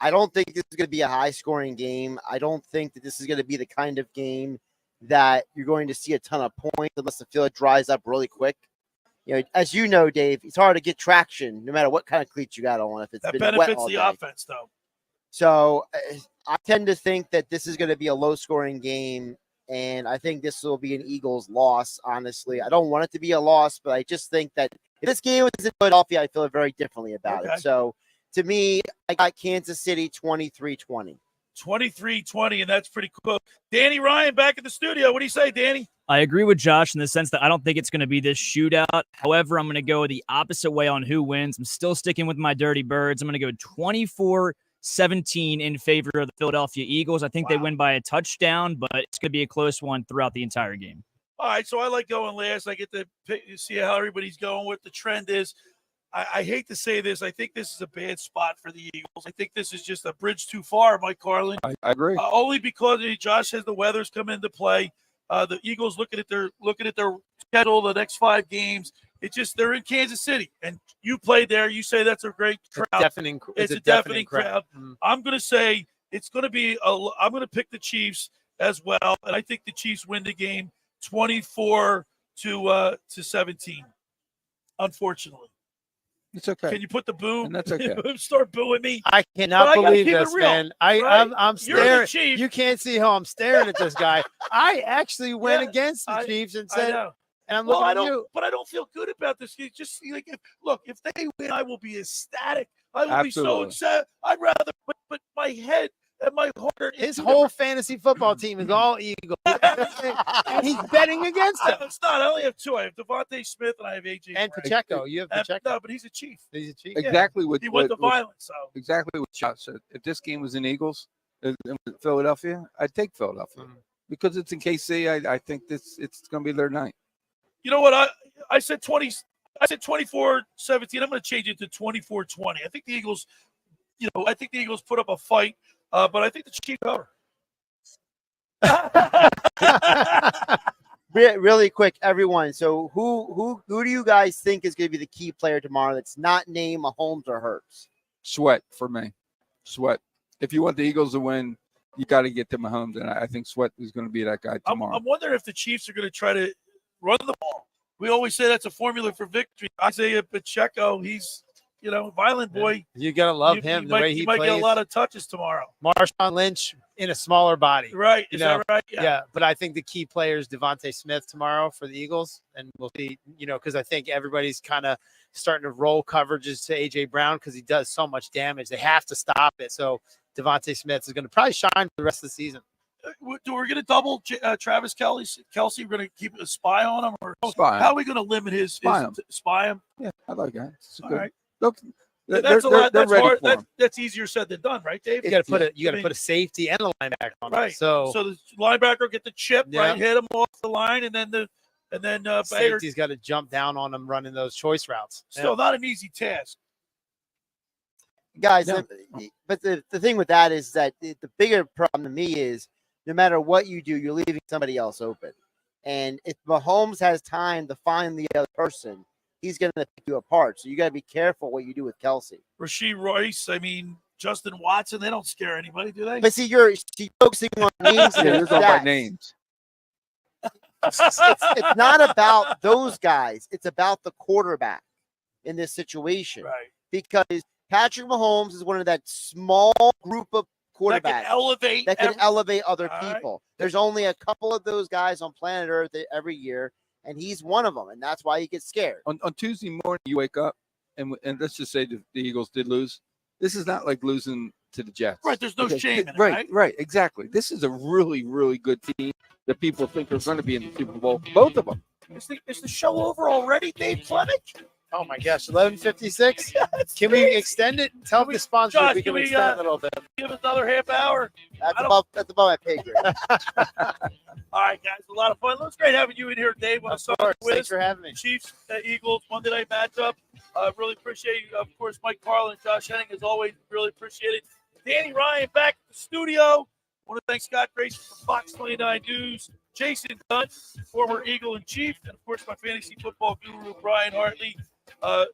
Speaker 5: I don't think this is going to be a high-scoring game. I don't think that this is going to be the kind of game that you're going to see a ton of points unless the field dries up really quick. You know, as you know, Dave, it's hard to get traction no matter what kind of cleats you got on. If it's
Speaker 4: that
Speaker 5: been
Speaker 4: benefits
Speaker 5: wet all
Speaker 4: the
Speaker 5: day.
Speaker 4: offense, though.
Speaker 5: So I tend to think that this is going to be a low-scoring game, and I think this will be an Eagles loss, honestly. I don't want it to be a loss, but I just think that if this game was in Philadelphia, I feel very differently about it. So to me, I got Kansas City 23-20.
Speaker 4: 23-20, and that's pretty cool. Danny Ryan back in the studio. What do you say, Danny?
Speaker 21: I agree with Josh in the sense that I don't think it's going to be this shootout. However, I'm going to go the opposite way on who wins. I'm still sticking with my Dirty Birds. I'm going to go 24-17 in favor of the Philadelphia Eagles. I think they win by a touchdown, but it's going to be a close one throughout the entire game.
Speaker 4: All right, so I like going last. I get to see how everybody's going, what the trend is. I hate to say this. I think this is a bad spot for the Eagles. I think this is just a bridge too far, Mike Carlin.
Speaker 6: I agree.
Speaker 4: Only because Josh has the weather's come into play. The Eagles looking at their schedule, the next 5 games. It's just they're in Kansas City, and you played there. You say that's a great crowd. It's a deafening crowd.
Speaker 3: Mm.
Speaker 4: I'm going to say it's going to be. I'm going to pick the Chiefs as well, and I think the Chiefs win the game 24-17. Unfortunately.
Speaker 6: It's okay.
Speaker 4: Can you put the boo?
Speaker 6: And that's okay.
Speaker 4: Start booing me.
Speaker 3: I cannot believe this, man. I'm
Speaker 4: You're
Speaker 3: staring.
Speaker 4: the Chief.
Speaker 3: You can't see how I'm staring at this guy. I actually went against the Chiefs and said, and I'm looking at you.
Speaker 4: But I don't feel good about this. It's just like if they win, I will be ecstatic. I will be so excited. I'd rather put my head and my heart.
Speaker 3: His whole fantasy football team is all Eagles. And he's betting against them.
Speaker 4: It's not. I only have 2. I have Devontae Smith and I have AJ.
Speaker 3: And Pacheco. You have Pacheco.
Speaker 4: No, but he's a Chief.
Speaker 3: He's a Chief.
Speaker 6: Exactly what
Speaker 4: he went to violence. So
Speaker 6: exactly what Josh said. If this game was in Eagles, in Philadelphia, I'd take Philadelphia because it's in KC. I think it's going to be their night.
Speaker 4: You know what? I said 20. I said 24-17. I'm going to change it to 24-20. I think the Eagles. I think the Eagles put up a fight. But I think the Chiefs cover.
Speaker 5: Really quick, everyone. So who do you guys think is going to be the key player tomorrow that's not named Mahomes or Hurts?
Speaker 6: Sweat for me. Sweat. If you want the Eagles to win, you got to get to Mahomes, and I think Sweat is going to be that guy tomorrow.
Speaker 4: I'm wondering if the Chiefs are going to try to run the ball. We always say that's a formula for victory. Isaiah Pacheco, he's violent boy.
Speaker 3: You gotta love him. The way he
Speaker 4: might
Speaker 3: plays.
Speaker 4: get a lot of touches tomorrow.
Speaker 3: Marshawn Lynch in a smaller body.
Speaker 4: Right.
Speaker 3: You
Speaker 4: Is
Speaker 3: know?
Speaker 4: that right?
Speaker 3: Yeah. But I think the key player is Devontae Smith tomorrow for the Eagles. And we'll see, because I think everybody's kind of starting to roll coverages to A.J. Brown because he does so much damage. They have to stop it. So Devontae Smith is going to probably shine for the rest of the season.
Speaker 4: We're going to double Travis Kelsey. We're going to keep a spy on him, or
Speaker 6: Spy him.
Speaker 4: how are we going to limit his spy him?
Speaker 6: Yeah, I like that. All
Speaker 4: right.
Speaker 6: Look,
Speaker 4: That's a lot. That's
Speaker 6: ready
Speaker 4: hard.
Speaker 6: for him.
Speaker 4: That's easier said than done, right, Dave?
Speaker 3: You got to put a safety and a linebacker on
Speaker 4: right.
Speaker 3: it. So
Speaker 4: the linebacker will get the chip,
Speaker 3: Yeah.
Speaker 4: right, hit him off the line, and then Bayer.
Speaker 3: safety's got to jump down on him running those choice routes.
Speaker 4: Still not an easy task.
Speaker 5: Guys,
Speaker 3: No.
Speaker 5: but the thing with that is that the bigger problem to me is no matter what you do, you're leaving somebody else open. And if Mahomes has time to find the other person, he's going to pick you apart. So you got to be careful what you do with Kelsey.
Speaker 4: Rasheed Royce, Justin Watson, they don't scare anybody, do they?
Speaker 5: But see, you're focusing on names.
Speaker 6: Yeah,
Speaker 5: and
Speaker 6: it's all by
Speaker 5: stats.
Speaker 6: names.
Speaker 5: It's not about those guys. It's about the quarterback in this situation.
Speaker 4: Right.
Speaker 5: Because Patrick Mahomes is one of that small group of quarterbacks
Speaker 4: that can
Speaker 5: elevate other
Speaker 4: All right.
Speaker 5: people. There's only a couple of those guys on planet Earth every year, and he's one of them, and that's why he gets scared.
Speaker 6: On Tuesday morning, you wake up, and let's just say the Eagles did lose. This is not like losing to the Jets.
Speaker 4: Right, there's no shame in it,
Speaker 6: right,
Speaker 4: right?
Speaker 6: right, exactly. This is a really, really good team that people think are going to be in the Super Bowl. Both of them.
Speaker 4: Is the show over already, Dave Klemic?
Speaker 3: Oh my gosh, 11:56. Can we extend it? Tell the sponsor
Speaker 4: Josh,
Speaker 3: we can extend it a little bit.
Speaker 4: Give us another half hour?
Speaker 5: That's above my pay grade.
Speaker 4: All right, guys, a lot of fun. It was great having you in here, Dave.
Speaker 3: Of course. Thanks for having me.
Speaker 4: Chiefs, Eagles, Monday night matchup. Really appreciate you. Of course, Mike Carlin, Josh Hennig, as always, really appreciate it. Danny Ryan back at the studio. Want to thank Scott Grayson from Fox 29 News, Jason Dunn, former Eagle and Chief, and of course my fantasy football guru Brian Hartley. A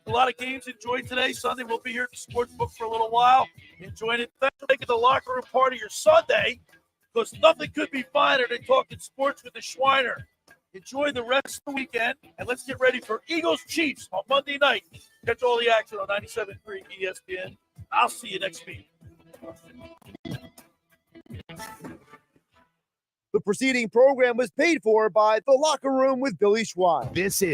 Speaker 4: lot of games enjoyed today. Sunday we'll be here at the Sportsbook for a little while. Enjoying it. Thanks for making the locker room part of your Sunday, because nothing could be finer than talking sports with the Schweiner. Enjoy the rest of the weekend, and let's get ready for Eagles Chiefs on Monday night. Catch all the action on 97.3 ESPN. I'll see you next week.
Speaker 10: The preceding program was paid for by The Locker Room with Billy Schwein.
Speaker 1: This is